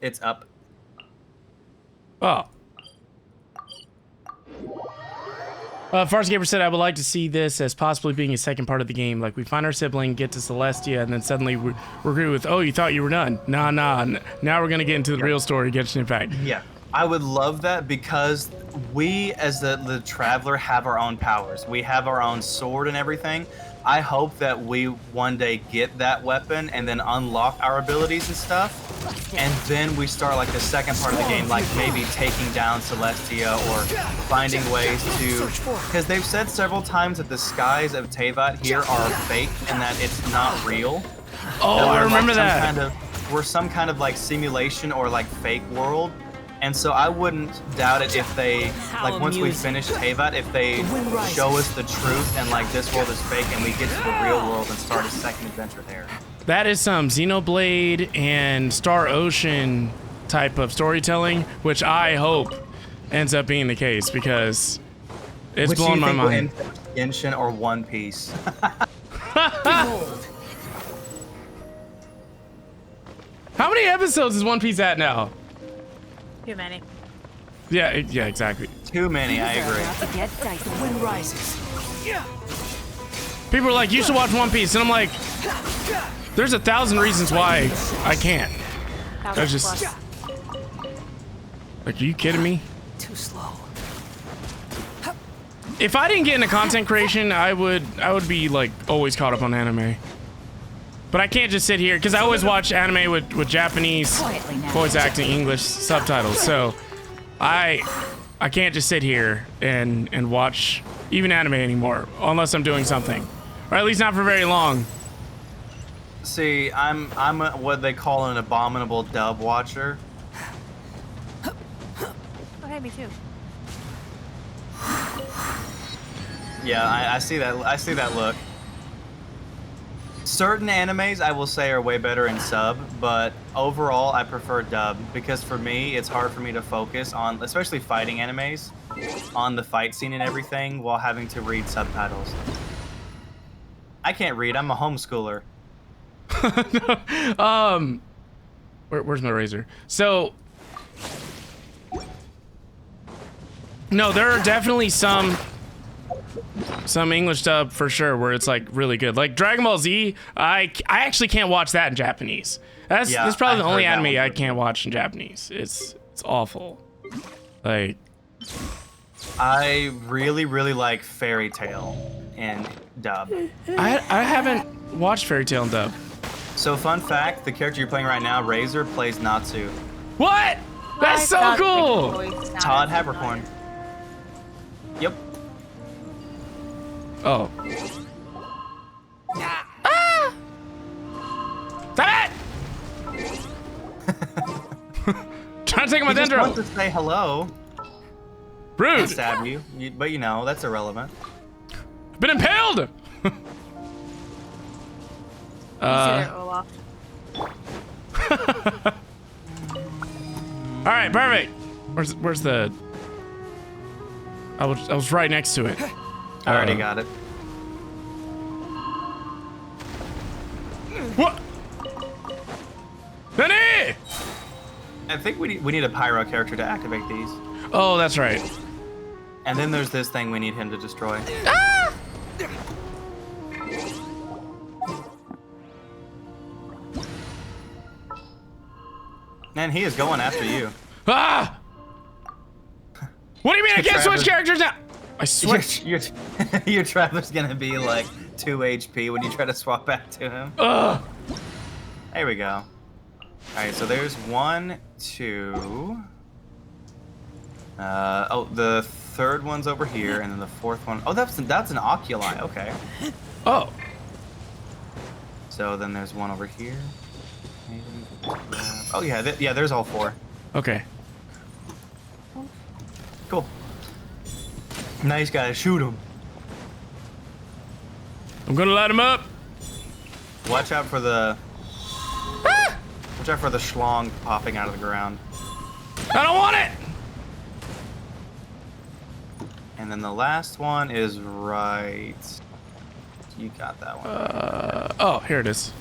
It's up. Oh. Farscaper said, I would like to see this as possibly being a second part of the game. Like, we find our sibling, get to Celestia, and then suddenly we're greeted with, oh, you thought you were done. Nah. Now we're going to get into the real story, Genshin Impact. Yeah. I would love that because we, as the Traveler, have our own powers. We have our own sword and everything. I hope that we one day get that weapon and then unlock our abilities and stuff. And then we start like the second part of the game, like maybe taking down Celestia or finding ways to... Because they've said several times that the skies of Teyvat here are fake and that it's not real. Oh, I remember that. We're some kind of like simulation or like fake world. And so I wouldn't doubt it if they, like once we finish Teyvat, if they show us the truth and like this world is fake and we get to the real world and start a second adventure there. That is some Xenoblade and Star Ocean type of storytelling, which I hope ends up being the case because it's blowing my mind. Genshin or One Piece? How many episodes is One Piece at now? Too many. Yeah, exactly. Too many, I agree. The wind rises. People are like, you should watch One Piece, and I'm like, there's 1,000 reasons why I can't. That's just like, are you kidding me? Too slow. If I didn't get into content creation, I would be like always caught up on anime. But I can't just sit here because I always watch anime with Japanese voice acting, English subtitles. So I can't just sit here and watch even anime anymore unless I'm doing something, or at least not for very long. See, I'm what they call an abominable dub watcher. Okay, me too. Yeah, I see that. I see that look. Certain animes, I will say, are way better in sub, but overall, I prefer dub because for me, it's hard for me to focus on, especially fighting animes, on the fight scene and everything while having to read subtitles. I can't read. I'm a homeschooler. Where's my razor? So, no, there are definitely some English dub for sure where it's like really good. Like Dragon Ball Z, I actually can't watch that in Japanese. That's probably the only anime I can't watch in Japanese. It's awful. Like, I really like Fairy Tail in dub. I haven't watched Fairy Tail in dub. So fun fact, the character you're playing right now, Razor, plays Natsu. What? That's so cool. Todd Habercorn. Yep. Oh. Ah! Stop it! Trying to take my He just dendro. wants to say hello. Rude. And stab you, but you know that's irrelevant. Been impaled. Olaf. All right, perfect. Where's the? I was right next to it. I already got it. What? Benny! I think we need a pyro character to activate these. Oh, that's right. And then there's this thing we need him to destroy. Ah! Man, he is going after you. Ah! What do you mean I can't switch characters now? I swear. Your Traveler's gonna be like 2 HP when you try to swap back to him. Ugh. There we go. Alright, so there's 1, 2. Oh, the third one's over here, and then the fourth one. Oh, that's an oculi. Okay. Oh. So then there's one over here. Oh yeah, yeah. There's all 4. Okay. Cool. Nice guy. Shoot him. I'm gonna light him up. Watch out for the. Watch out for the schlong popping out of the ground. I don't want it. And then the last one is right. You got that one. Oh, here it is.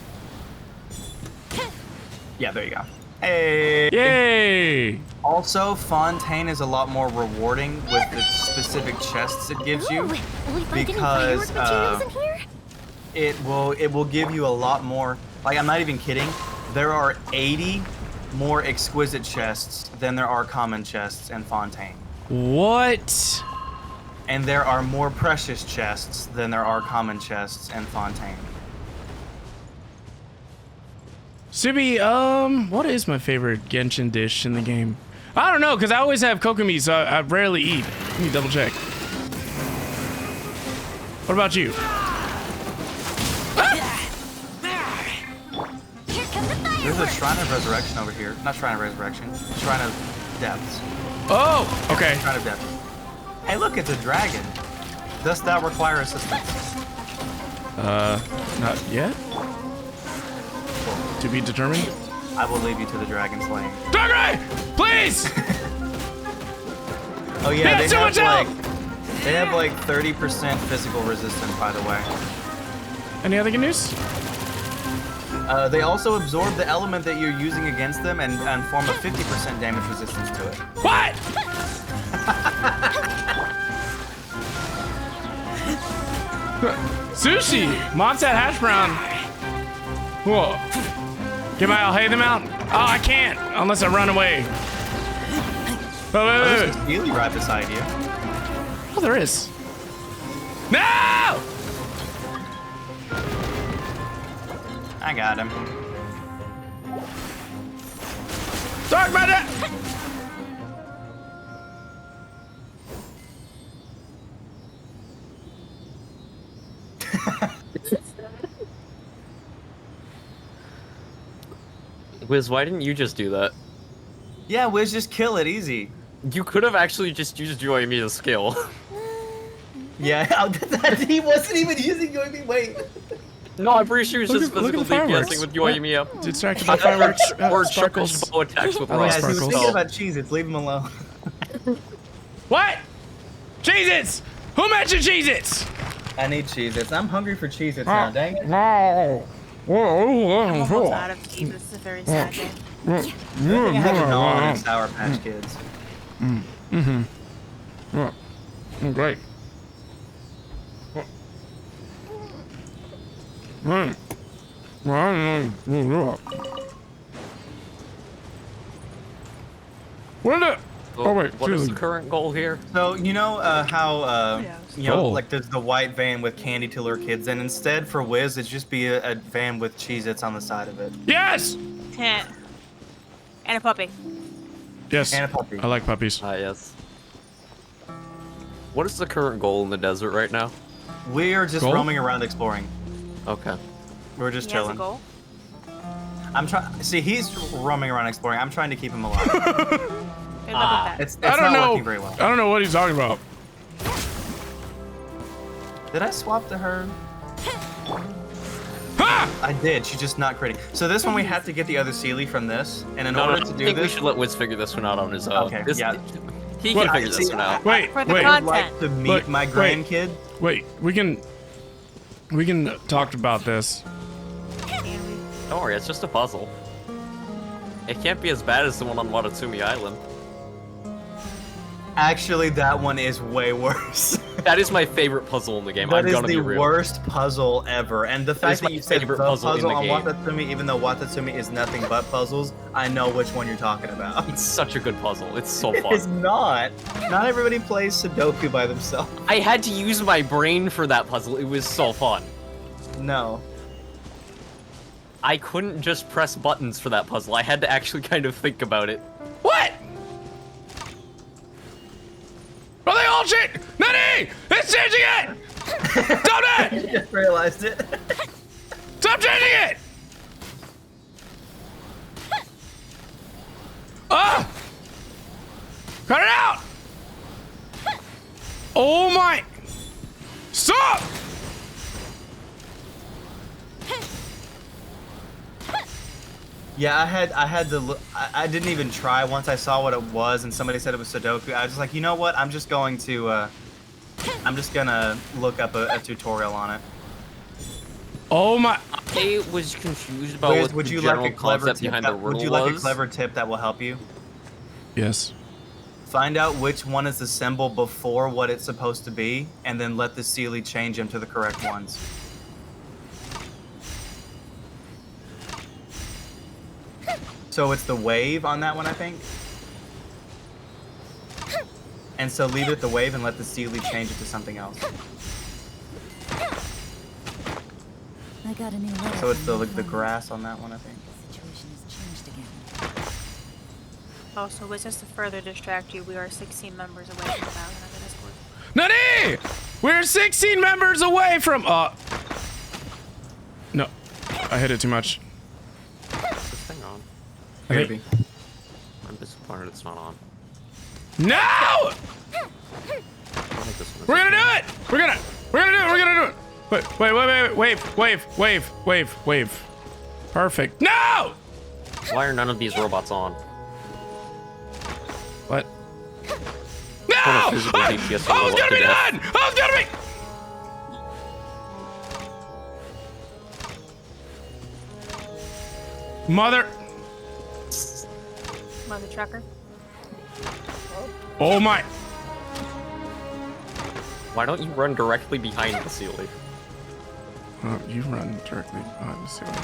Yeah, there you go. Hey! Yay! Also, Fontaine is a lot more rewarding with the specific chests it gives you because it will give you a lot more. Like, I'm not even kidding. There are 80 more exquisite chests than there are common chests in Fontaine. What? And there are more precious chests than there are common chests in Fontaine. Subi, what is my favorite Genshin dish in the game? I don't know, because I always have kokomi, so I rarely eat. Let me double check. What about you? There's a Shrine of Resurrection over here. Not Shrine of Resurrection. Shrine of Depths. Oh, okay. Shrine of Depths. Hey, look, it's a dragon. Dost thou require assistance? Not yet. To be determined. I will leave you to the dragon slaying. Dogray! Please! Oh yeah, they have like 30% physical resistance, by the way. Any other good news? They also absorb the element that you're using against them and form a 50% damage resistance to it. What? Sushi! Mondstadt hash brown. Whoa. I'll hay them out? Oh, I can't, unless I run away. There's a Steely right beside you. Oh, there is. No! I got him. Dark matter! Wiz, why didn't you just do that? Yeah, Wiz, just kill it easy. You could have actually just used Yoimi's skill. Yeah, he wasn't even using Yoimi. Wait. No, I'm pretty sure he was just physical DPSing with Yoimi up. Distracted by fireworks. Or sparkles. bow attacks with Yeah, Ross. he was thinking about Cheez-Its. Leave him alone. What? Cheez-Its! Who mentioned Cheez-Its? I need Cheez-Its. I'm hungry for Cheez-Its now, dang it. I'm almost out of Cheez-Its. It's a very sad day. I think I had to gnaw on Sour Patch Kids. Great. What is the current goal here? So, you know how, you know, Oh. like there's the white van with candy to lure kids, and instead for Wiz, it'd just be a van with Cheez-Its on the side of it. Yes! And a puppy. Yes. And a puppy. I like puppies. Yes. What is the current goal in the desert right now? We're just Goal? roaming around exploring. Okay. We're just He has a chilling. goal? I'm trying. See, he's roaming around exploring. I'm trying to keep him alive. It's I don't not know. working very well. I don't know what he's talking about. Did I swap to her? I did. She's just not critting. So this one we have to get the other Sealy from this, and in order to do I think we this, should let Wiz figure this one out on his own. Okay, This- yeah. He can figure this one out. Wait, For the wait. content. like to meet Look, my wait. grandkid. Wait, we can talk about this. Don't worry, it's just a puzzle. It can't be as bad as the one on Watatsumi Island. Actually, that one is way worse. That is my favorite puzzle in the game. That I'm is gonna the be real. worst puzzle ever. And the That fact is that my you said the favorite puzzle puzzle in the on game. Watatsumi, even though Watatsumi is nothing but puzzles, I know which one you're talking about. It's such a good puzzle. It's so It's fun. not. Not everybody plays Sudoku by themselves. I had to use my brain for that puzzle. It was so fun. No. I couldn't just press buttons for that puzzle. I had to actually kind of think about it. What? Are they all changing? Nani! It's changing it! Stop that! I just realized it. Stop changing it! Ah! Cut it out! Oh my! Stop! Yeah, I had to look. I didn't even try once I saw what it was, and somebody said it was Sudoku. I was just like, you know what? I'm just gonna look up a tutorial on it. Oh my! I was confused about Wiz, what would the you general like a clever concept tip? behind the riddle Would you like a was. clever tip that will help you? Yes. Find out which one is the symbol before what it's supposed to be, and then let the Sealy change them to the correct ones. So it's the wave on that one, I think. And so leave it at the wave and let the Sealy change it to something else. I got a new letter. So it's from the my friend. grass on that one, I think. The situation has changed again. Also, was just to further distract you, we are 16 members away from the island of the Discord. Nani! We're 16 members away from. No, I hit it too much. What's this thing on? Maybe. I'm disappointed it's not on. No! I think this one is We're gonna on. do it! We're gonna do it! Wait. Perfect. No! Why are none of these robots on? What? No! What a physical I DPS was robot gonna to be death. done! I was gonna be. Mother. Mother trucker. Oh my. Why don't you run directly behind the Sealy? Oh, you run directly behind the ceiling.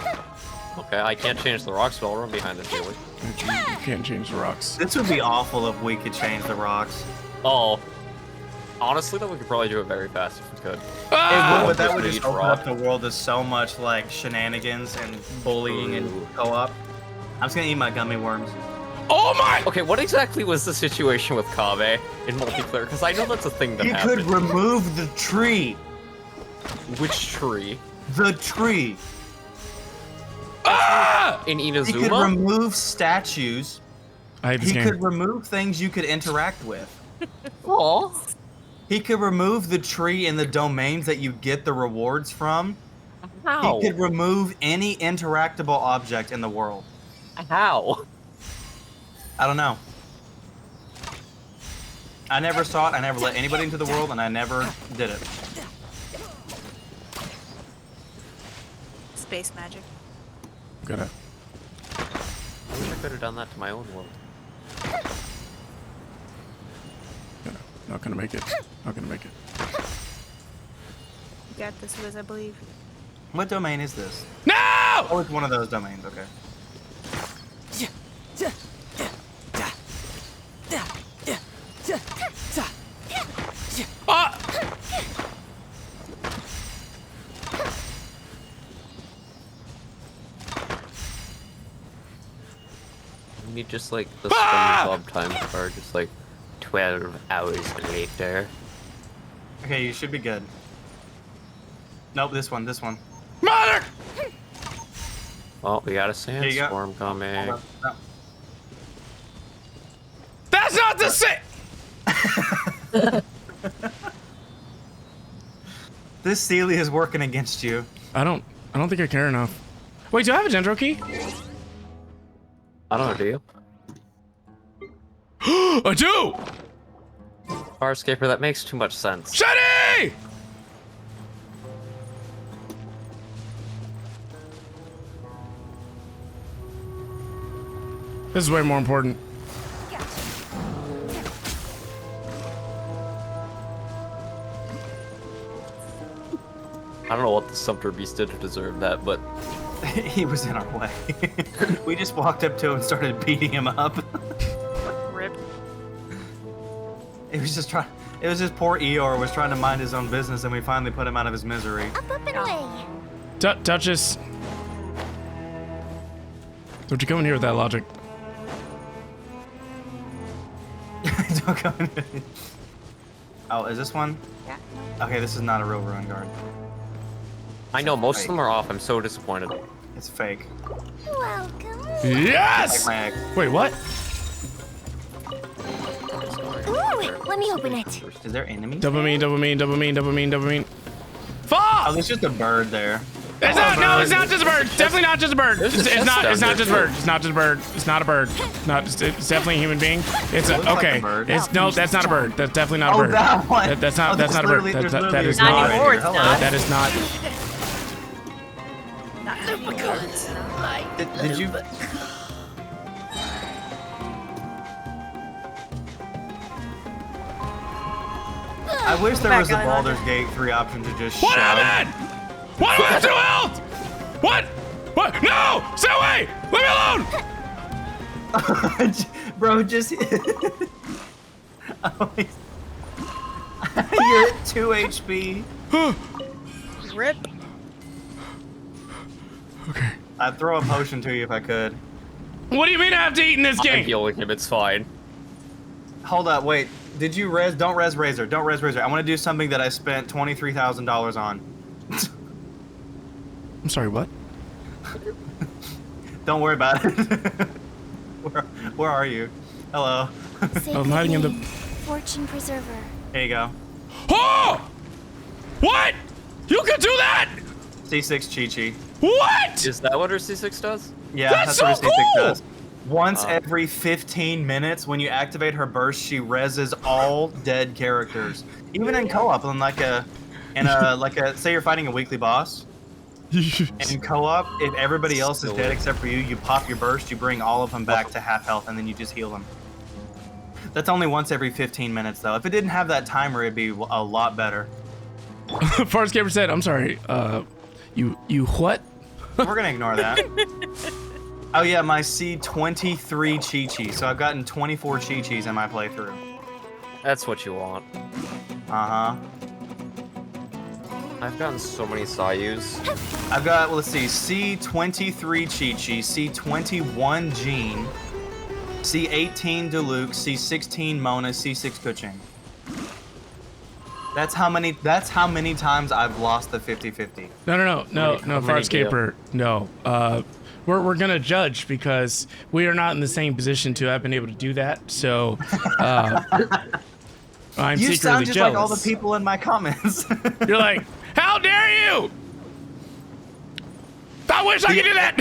Okay, I can't change the rocks, but I'll run behind the Sealy. You can't change the rocks. This would be awful if we could change the rocks. Oh. Honestly, though, we could probably do it very fast if we could. It would, but that would Each just open rock. up the world to so much like shenanigans and bullying and Ooh. co-op. I'm just gonna eat my gummy worms. Oh my! Okay, what exactly was the situation with Kabe in multiplayer? Because I know that's a thing that You happened. could remove the tree. Which tree? The tree. Ah! In He could Inazuma? remove statues. I hate this He game. could remove things you could interact with. Aw. He could remove the tree and the domains that you get the rewards from. How? He could remove any interactable object in the world. How? I don't know. I never saw it, I never let anybody into the world, and I never did it. Space magic. Gotta. I wish I could have done that to my own world. Not gonna make it. Not gonna make it. You got this, Wiz, I believe. What domain is this? No! Oh, it's one of those domains, okay. Ah! You need just like the Ah! SpongeBob time card, just like 12 hours later. Okay, you should be good. Nope, this one. Mother! Oh, we got a sandstorm coming. Hold on. No. That's not the same! This Celia is working against you. I don't think I care enough. Wait, do I have a Dendro key? I don't know, do you? I do! Farscaper, that makes too much sense. Shady! This is way more important. I don't know what the Sumpter Beast did to deserve that, but... He was in our way. We just walked up to him and started beating him up. Rip. It was just trying. It was just poor Eeyore was trying to mind his own business, and we finally put him out of his misery. Up and away. Duchess. Don't you come in here with that logic. Don't come in. Oh, is this one? Yeah. Okay, this is not a real Ruin Guard. I know, most of them are off. I'm so disappointed. It's fake. Welcome. Yes! Like my egg. Wait, what? Ooh, let me open it. Is there enemies? Dopamine. Fuck! Oh, there's just a bird there. It's not. No, it's not just a bird. Definitely not just a bird. It's not. It's not just a bird. It's not just a bird. It's not a bird. It's definitely a human being. It's a okay. It's no. That's not a bird. That's definitely not a bird. Oh, that one. That's not. That's not a bird. That is Not not. anymore, it's not. That is not. Did you? I wish there was a Baldur's Gate 3 option to just What shout. happened? Why do I have 2 health? What? What? No! Stay away! Leave me alone! Bro, just. Oh, you're at 2 HP. Rip. Okay. I'd throw a potion to you if I could. What do you mean I have to eat in this I'm game? healing him, it's fine. Hold up, wait. Did you res? Don't res Razor. Don't res Razor. I want to do something that I spent $23,000 on. I'm sorry, what? Don't worry about it. Where are you? Hello. I'm hiding in the... Fortune Preserver. There you go. Oh! What? You can do that? C6 Chi-Chi. What? Is that what her C6 does? Yeah, That's what her so C6 cool! does. Once every 15 minutes, when you activate her burst, she reses all dead characters. Even in co-op, say you're fighting a weekly boss. In co-op, if everybody else is dead except for you, you pop your burst, you bring all of them back to half health, and then you just heal them. That's only once every 15 minutes, though. If it didn't have that timer, it'd be a lot better. Farscaper said, I'm sorry, you what? We're gonna ignore that. Oh yeah, my C23 Chi-Chi. So I've gotten 24 Chi-Chis in my playthrough. That's what you want. Uh-huh. I've gotten so many Sayus. I've got, well, let's see, C23 Chi-Chi, C21 Jean, C18 Diluc, C16 Mona, C6 Kuching. That's how many times I've lost the 50-50. No, Farscaper, no. We're gonna judge because we are not in the same position to have been able to do that. So, I'm You secretly sound just jealous. like all the people in my comments. You're like, how dare you? I wish I could do that.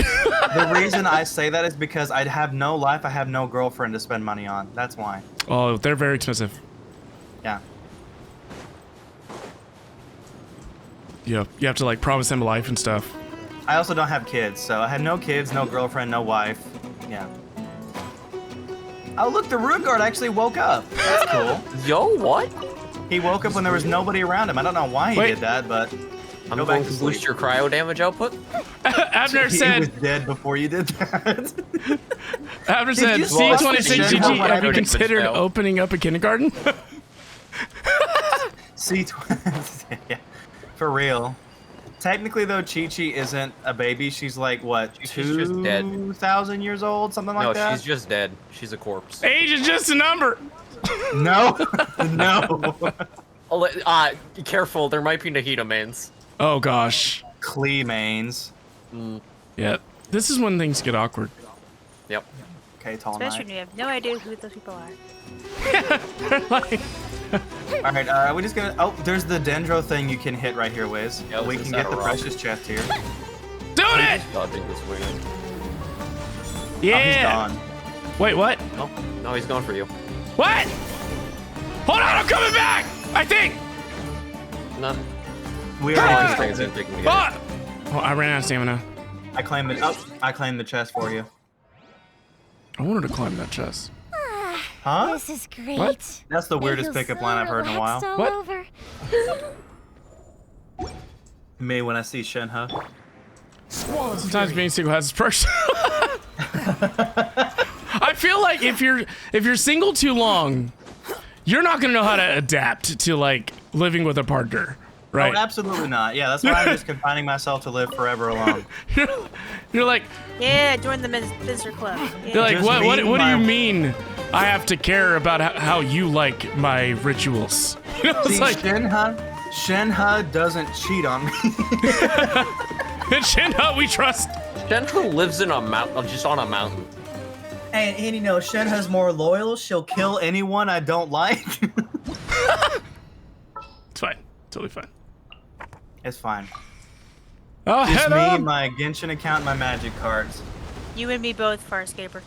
The reason I say that is because I'd have no life, I have no girlfriend to spend money on. That's why. Oh, they're very expensive. Yeah. Yeah, you have to like promise them life and stuff. I also don't have kids, so I have no kids, no girlfriend, no wife. Yeah. Oh, look, the Ruin Guard actually woke up. That's cool. Yo, what? He woke up when there was nobody around him. I don't know why he did that, but I'm go going back to to boost sleep. your cryo damage output. Abner He said. was dead before you did that. Abner said, you watch the C26 show? GG, have you I considered know. opening up a kindergarten? C20. Yeah, for real. Technically, though, Chi-Chi isn't a baby. She's like, what, She's just dead. 2,000 years old? Something like No, that? she's just dead. She's a corpse. Age is just a number. No. No. Oh, careful, there might be Nahida mains. Oh gosh. Klee mains. Yeah. This is when things get awkward. Yep. Okay, tall Especially knight. when you have no idea who those people are. All right, we just gonna. Oh, there's the dendro thing you can hit right here, Wiz. Yeah, we let's can set get the her up. precious chest here. Doing it! Dodging this way. Yeah. Oh, he's gone. Wait, what? Oh, no, he's going for you. What? Hold on, I'm coming back! I think! No. We Ah! already Things destroyed ain't it. taking to get Oh, oh, I ran out of stamina. I claimed the. Oh, I claimed the chest for you. I wanted to climb that chest. Huh? This is great. What? That's the I weirdest feel pickup so line I've heard in a while. relaxed all What? over. Me when I see Shenhe. Sometimes being single has its perks. I feel like if you're single too long, you're not gonna know how to adapt to like living with a partner, right? Oh, absolutely not. Yeah, that's why I'm just confining myself to live forever alone. You're like, Yeah, join the visitor club. Yeah. you're like, Just what me do and you my- mean? I have to care about how you like my rituals. You know, it's See, like Shenhe doesn't cheat on me. in Shinha we trust. Shenhe lives in a mountain, just on a mountain. And you know, Shenhe's more loyal. She'll kill anyone I don't like. It's fine, totally fine. It's fine. Oh, Just head me, on. my Genshin account, and my magic cards. You and me both, Farscaper.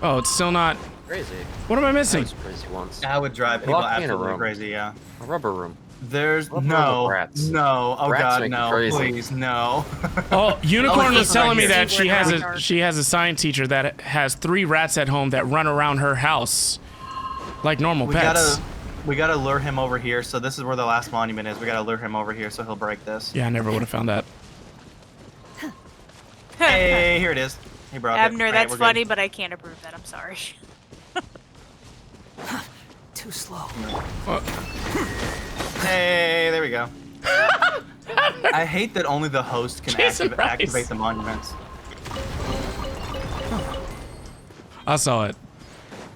Oh, it's still not. Crazy. What am I missing? That was crazy once. I would drive people Lock me in a absolutely room. crazy, yeah. A rubber room. There's Rubber room no, with rats. no, oh Rats god, make me no, crazy. please, no. Oh, Unicorn Oh, was telling me right that here. she has a science teacher that has 3 rats at home that run around her house like normal pets. We gotta lure him over here. So this is where the last monument is. We gotta lure him over here so he'll break this. Yeah, I never would have found that. Hey, here it is. He brought it. Abner, Alright, that's we're funny, good. but I can't approve that. I'm sorry. Too slow. Hey, there we go. I hate that only the host can Jason Rice. activate the monuments. I saw it.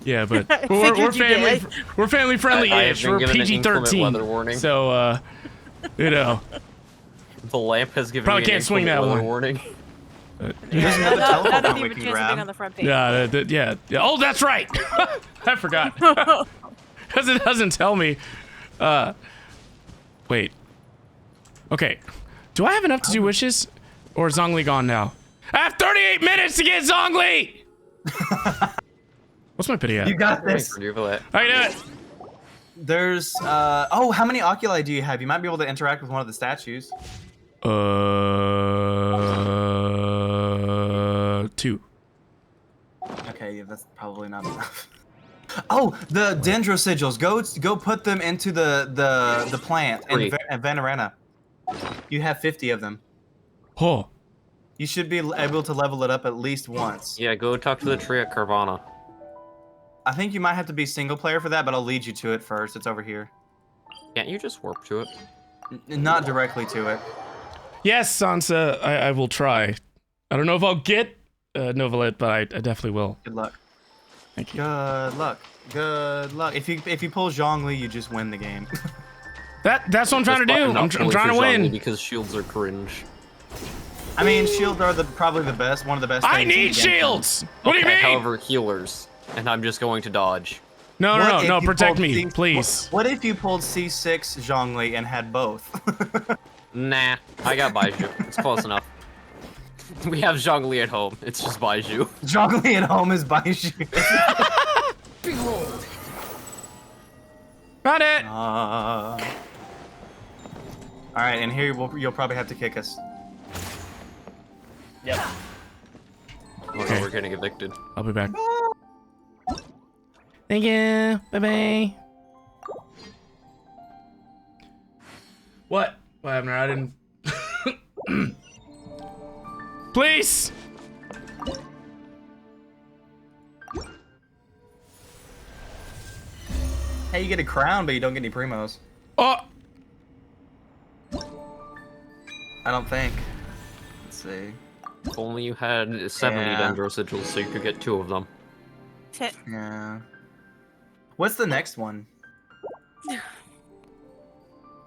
Yeah, but I we're figured you family. did. We're family friendly I have ish. been We're given an inclement PG-13. weather warning. So, you know, The lamp has given Probably me an can't swing inclement that weather one. warning. There's another Not telephone even we a can chance to be on grab. the front page. yeah. Oh, that's right. I forgot. Because it doesn't tell me. Wait. Okay. Do I have enough to do wishes? Or is Zhongli gone now? I have 38 minutes to get Zhongli! What's my pity at? You got Waiting this. for you for that. I do it. There's oh, how many oculi do you have? You might be able to interact with one of the statues. 2. Okay, yeah, that's probably not enough. Oh, the dendro sigils. Go put them into the plant in Vanarena. You have 50 of them. Oh. You should be able to level it up at least once. Yeah, go talk to the tree at Carvana. I think you might have to be single player for that, but I'll lead you to it first. It's over here. Can't you just warp to it? Not directly to it. Yes, Sansa, I will try. I don't know if I'll get Novalit, but I definitely will. Good luck. Thank you. Good luck. Good luck. If you pull Zhongli, you just win the game. That's what I'm trying to do. I'm trying to win. Because shields are cringe. I mean, shields are probably the best. One of the best. I things in need Genshin. shields. What do you mean? However, healers. And I'm just going to dodge. No, What if no, you protect pulled me, please. What if you pulled C6 Zhongli and had both? Nah, I got Baiju. It's close enough. We have Zhongli at home. It's just Baiju. Zhongli at home is Baiju. Behold. Got it. All right, and here you'll probably have to kick us. Yep. Okay, we're getting evicted. I'll be back. Thank you. Bye-bye. What? What happened? I didn't... Please! Hey, you get a crown, but you don't get any primos. Oh! I don't think. Let's see. If only you had 70 Yeah. Dendro sigils so you could get 2 of them. Yeah. What's the next one?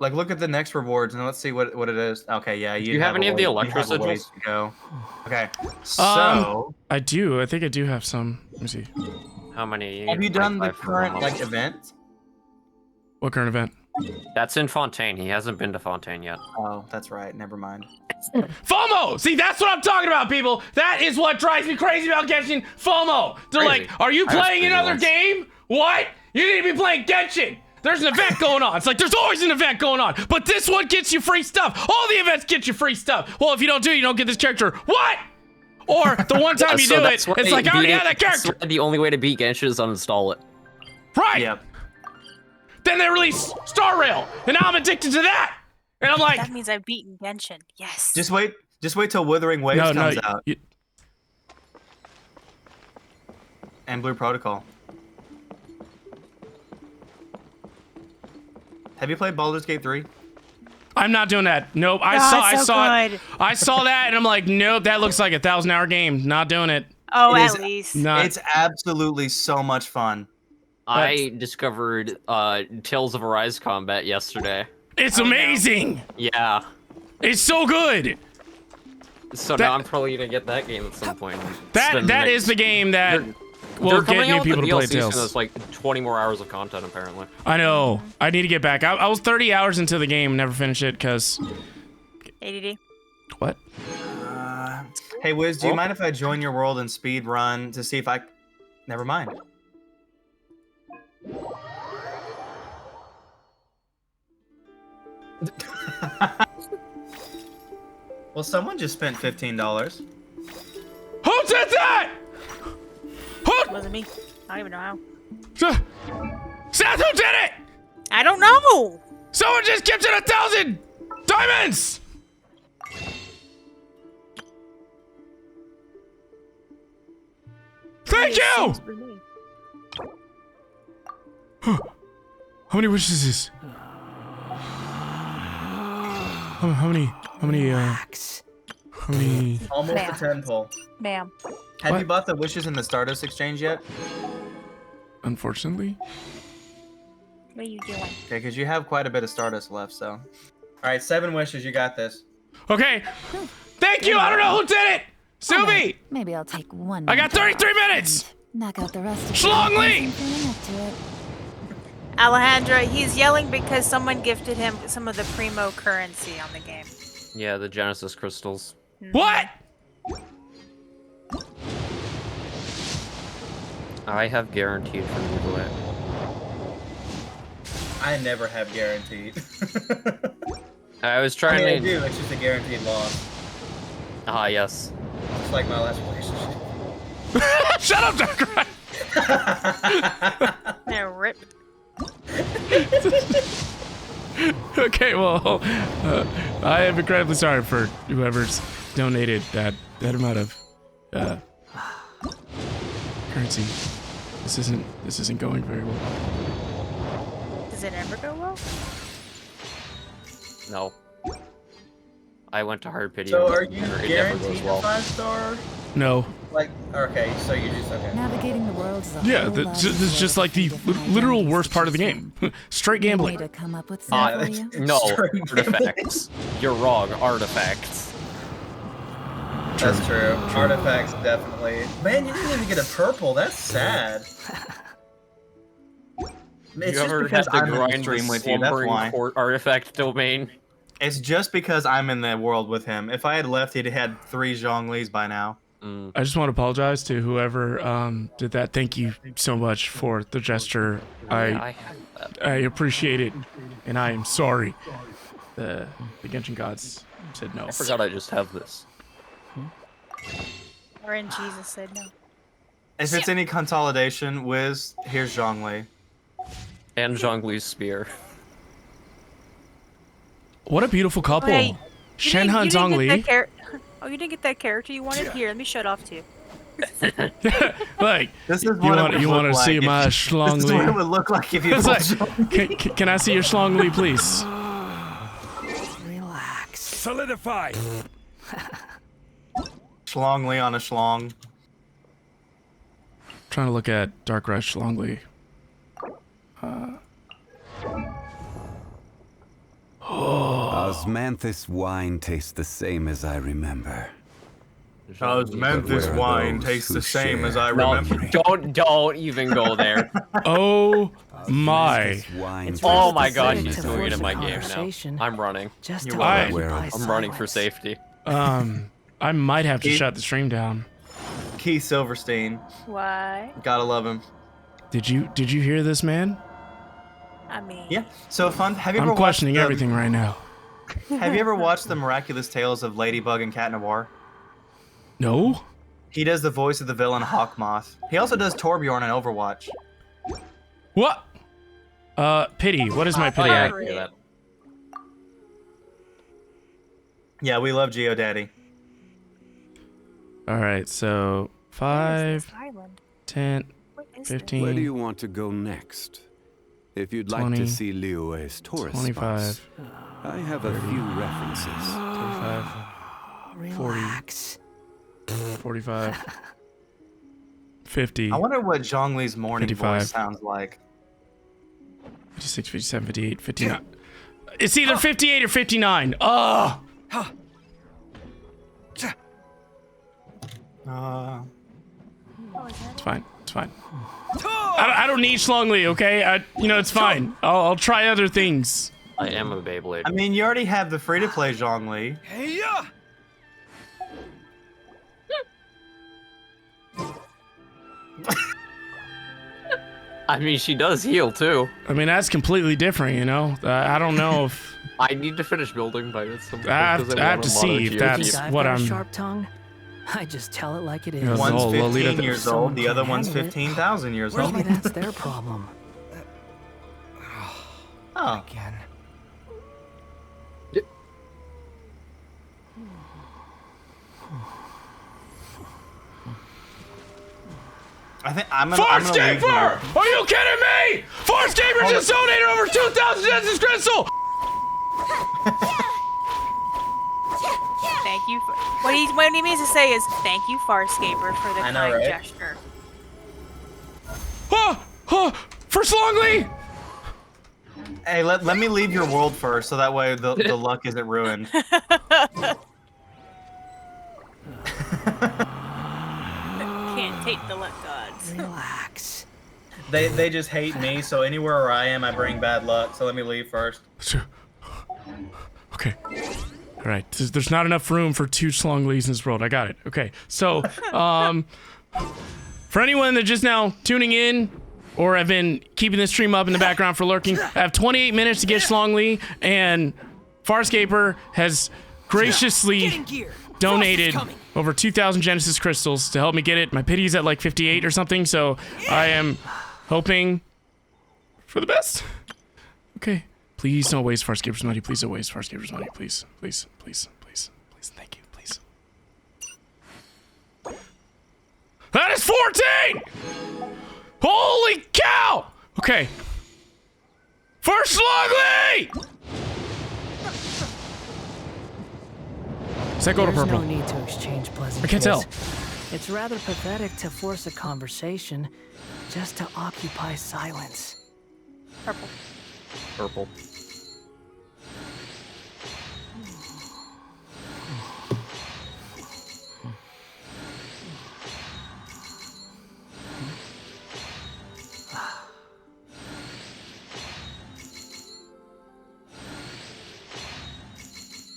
Like, look at the next rewards and let's see what it is. Okay, yeah. Do you have any of the electro sigils? To go. Okay, so I do. I think I do have some. Let me see. How many? Have you done the 25 for current one of like them. event? What current event? That's in Fontaine. He hasn't been to Fontaine yet. Oh, that's right. Never mind. FOMO! See, that's what I'm talking about, people. That is what drives me crazy about Genshin. FOMO. They're Crazy. like, are you I was playing crazy another once. game? What? You need to be playing Genshin. There's an event going on. It's like, there's always an event going on. But this one gets you free stuff. All the events get you free stuff. Well, if you don't do it, you don't get this character. What? Or the one time you So do it, that's why it's like, I already beating- have that character. that's why the only way to beat Genshin is uninstall it. Right. Yep. Then they release Star Rail, and now I'm addicted to that. And I'm like, That means I've beaten Genshin. Yes. Just wait till Withering Waves No, comes out. And Blue Protocol. Have you played Baldur's Gate 3? I'm not doing that. Nope. I saw that, and I'm like, nope. That looks like a 1,000-hour game. Not doing it. Oh, It at is- least. Not. It's absolutely so much fun. I discovered Tales of Arise combat yesterday. It's amazing. Yeah. It's so good. So That- now I'm probably gonna get that game at some point. That is the game that will They're get coming new out with people the to play DLC, so Tales. there's like 20 more hours of content apparently. I know. I need to get back. I was 30 hours into the game, never finished it because. ADD. What? Hey Wiz, do you mind if I join your world and speed run to see if I? Never mind. Well, someone just spent $15. Who did that? It wasn't me. I don't even know how. Seth, who did it? I don't know. Someone just gifted 1,000 diamonds. Thank you. How many wishes is this? How many? Almost a 10 pull. Bam. Have What? you bought the wishes in the Stardust exchange yet? Unfortunately. What are you doing? Okay, because you have quite a bit of Stardust left, so. All right, 7 wishes. You got this. Okay. Thank you. I don't know who did it. Subi. Maybe I'll take one. I got 33 minutes. Knock out the rest of Zhongli! Alejandra, he's yelling because someone gifted him some of the primo currency on the game. Yeah, the Genesis crystals. What? I have guaranteed for me to it. I never have guaranteed. I was I trying mean, I to. do. It's just a guaranteed loss. Ah, yes. Just like my last relationship. Shut up, Dark. There, rip. Okay, well, I am incredibly sorry for whoever's donated that amount of currency. This isn't going very well. Does it ever go well? No. I went to hard pity. So and are you it never goes guaranteed well. a 5-star? No. Like, okay, so you just, okay. Navigating the world is a Yeah, whole lot this is easier just like the with literal worst part of the game. Straight Need me gambling. to come up with some for you? No, artifacts. You're wrong. Artifacts. That's true. Artifacts, definitely. Man, you didn't even get a purple. That's sad. It's You just ever because had to I'm in the grind stream the with you, that's slumbering why. court artifact domain? It's just because I'm in the world with him. If I had left, he'd had 3 Zhonglis by now. I just want to apologize to whoever did that. Thank you so much for the gesture. I appreciate it, and I am sorry. The Genshin gods said no. I forgot I just have this. Or in Jesus said no. If it's any consolidation, Wiz, here's Zhongli. And Zhongli's spear. What a beautiful couple. Hey, Shenhe and Zhongli. Oh, you didn't get that character you wanted? Here, let me shut off too. Like, This is you what want it you would want to look see like my if- This is what it Zhongli? would look like if you It's pulled like, can I see your Zhongli, please? Relax. Solidify. Schlongli on a schlong. Trying to look at Dark Rush Zhongli. Osmanthus wine tastes the same as I remember. Osmanthus wine tastes the same as I remember. Don't even go there. Oh my. Oh my god, he's doing it in my game now. I'm running. I'm running for safety. I might have to shut the stream down. Keith Silverstein. Why? Gotta love him. Did you hear this, man? I mean, Yeah. So fun. Have you ever I'm questioning watched everything right now. Have you ever watched the Miraculous Tales of Ladybug and Cat Noir? No. He does the voice of the villain Hawkmoth. He also does Torbjorn in Overwatch. What? Pity. What is my pity? Yeah, we love GeoDaddy. All right, so 5, 10, 15. Where do you want to go next? If you'd 20, like to see Liyue's tourist 25, spots, I have a few references. 25, 40, 45, 50. I wonder what Zhongli's morning 55. voice sounds like. 56, 57, 58, 59. It's either 58 or 59. Oh! It's fine. It's fine. I don't need Zhongli, okay? It's fine. I'll try other things. I am a Beyblade. I mean, you already have the free-to-play Zhongli. I mean, she does heal too. I mean, that's completely different, you know? I don't know if... I need to finish building by some. I have to see if that's what I'm... Sharp tongue. I just tell it like it is. Yeah, One's 15 years old, the other one's 15,000 years old. Maybe that's their problem. Oh. Again. I think I'm Farscaper! Are you kidding me? Farscaper just donated over 2,000 Genesis Crystal! Thank you. What he means to say is, thank you, Farscaper, for the kind gesture. For Zhongli! Hey, let me leave your world first, so that way the luck isn't ruined. Can't take the luck gods. Relax. They just hate me, so anywhere where I am, I bring bad luck. So let me leave first. Okay. All right. There's not enough room for 2 Zhonglis in this world. I got it. Okay. So, for anyone that's just now tuning in, or have been keeping this stream up in the background for lurking, I have 28 minutes to get Zhongli, and Farscaper has graciously donated over 2,000 Genesis crystals to help me get it. My pity's at like 58 or something, so I am hoping for the best. Okay. Please don't waste Farscaper's money. Please don't waste Farscaper's money. Please. Please. Please. Please. Please. Thank you. Please. That is 14! Holy cow! Okay. First Zhongli! Does that go to purple? There's no need to exchange pleasant I can't tell. It's rather pathetic to force a conversation just to occupy silence. Purple. Purple.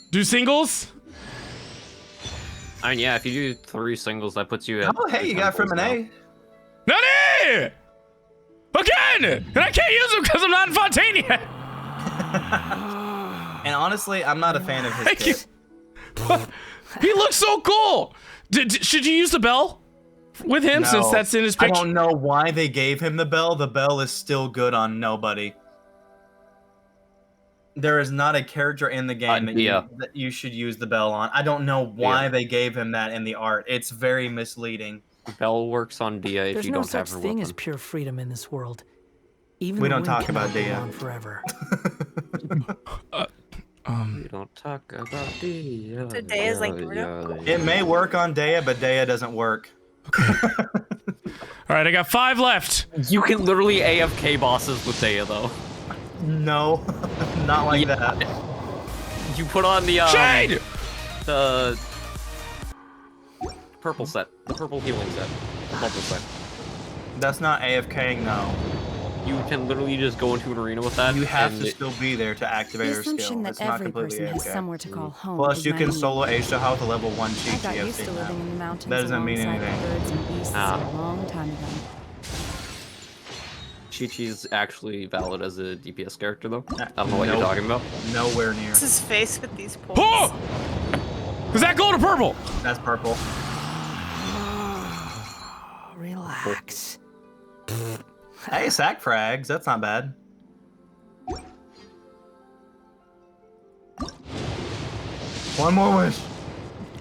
Do singles? I mean, yeah, if you do 3 singles, that puts you at... Oh, hey, you got from an A. Nani! Again! And I can't use him because I'm not in Fontaine yet! And honestly, I'm not a fan of his Thank kit. you. He looks so cool! Should you use the bell with him since that's in his picture? I don't know why they gave him the bell. The bell is still good on nobody. There is not a character in the game that you should use the bell on. I don't know why they gave him that in the art. It's very misleading. Bell works on Dia if There's you no don't have such her thing weapon. as pure freedom in this world. Even We the don't wind talk cannot about go Dia. on forever. We don't talk about Dia. So Dea's like Bruno? It may work on Dea, but Dea doesn't work. All right, I got 5 left. You can literally AFK bosses with Dia, though. No, not like that. You put on the Shade! The purple set, the purple healing set, the bubble set. That's not AFKing, no. You can literally just go into an arena with that. You have and to still be there to activate The her skill. assumption that It's not every completely person has AFK. somewhere to call home. Plus, is you can naive. solo Aisha with a level 1 cheat. I got I've used to seen living that. in the mountains That doesn't mean alongside anything. the birds and beasts a long time ago. Chi-Chi's actually valid as a DPS character, though. I don't know what you're Nope. talking about. Nowhere near. What's his face with these poles? Oh! Is that gold or purple? That's purple. Relax. Hey, sack frags. That's not bad. One more wish.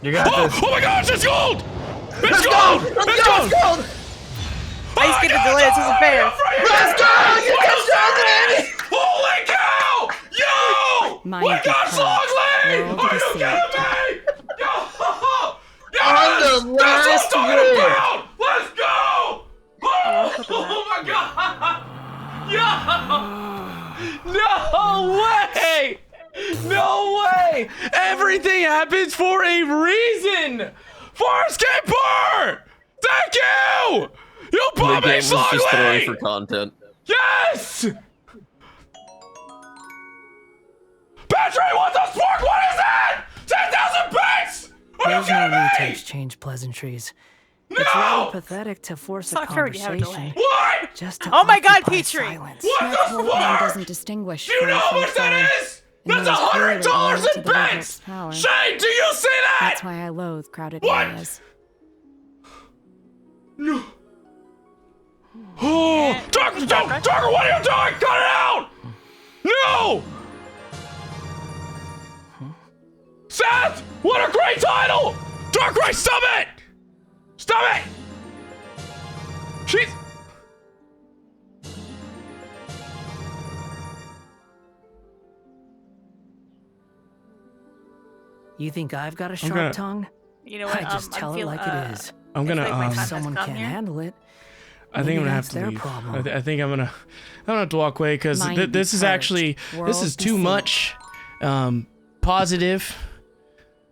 You got this. Oh my gosh, it's gold! It's gold! It's gold! Ice get the delay, this isn't fair. Let's go! You can Holy cow! Yo! Mind We got Zhongli! World Are you deceived. kidding me? Yo! On the That's what I'm last talking win. about! Let's go! Oh my god! Yo! No way! No way! Everything happens for a reason! Farscape Bar! Thank you! You The bought game me was just throwing for Zhongli! content. Yes! Patrick, what the fuck? What is that? 10,000 bits! Are you There's no kidding need to me? exchange pleasantries. No! It's rather pathetic to force a not fair when you have a conversation delay. What? just to Oh my god, occupy Petrie! silence. What My the whole arm fuck? doesn't distinguish Do you know how much that is? That's $100 in bits! Power. Shane, do you see that? That's why I loathe crowded What? areas. No. Oh, Tucker, Tucker, what are you doing? Cut it out! No! Seth, what a great title! Dark Ray, stop it! Stop it! She's... You think I've got a sharp gonna- tongue? You know what? I just I'm tell it feeling, like it is. I'm gonna, like my If time has someone come can't here. handle it, I think I'm gonna have that's to their leave. problem. I think I'm gonna have to walk away because Mind this is be actually purged. this is World too deceived. much positive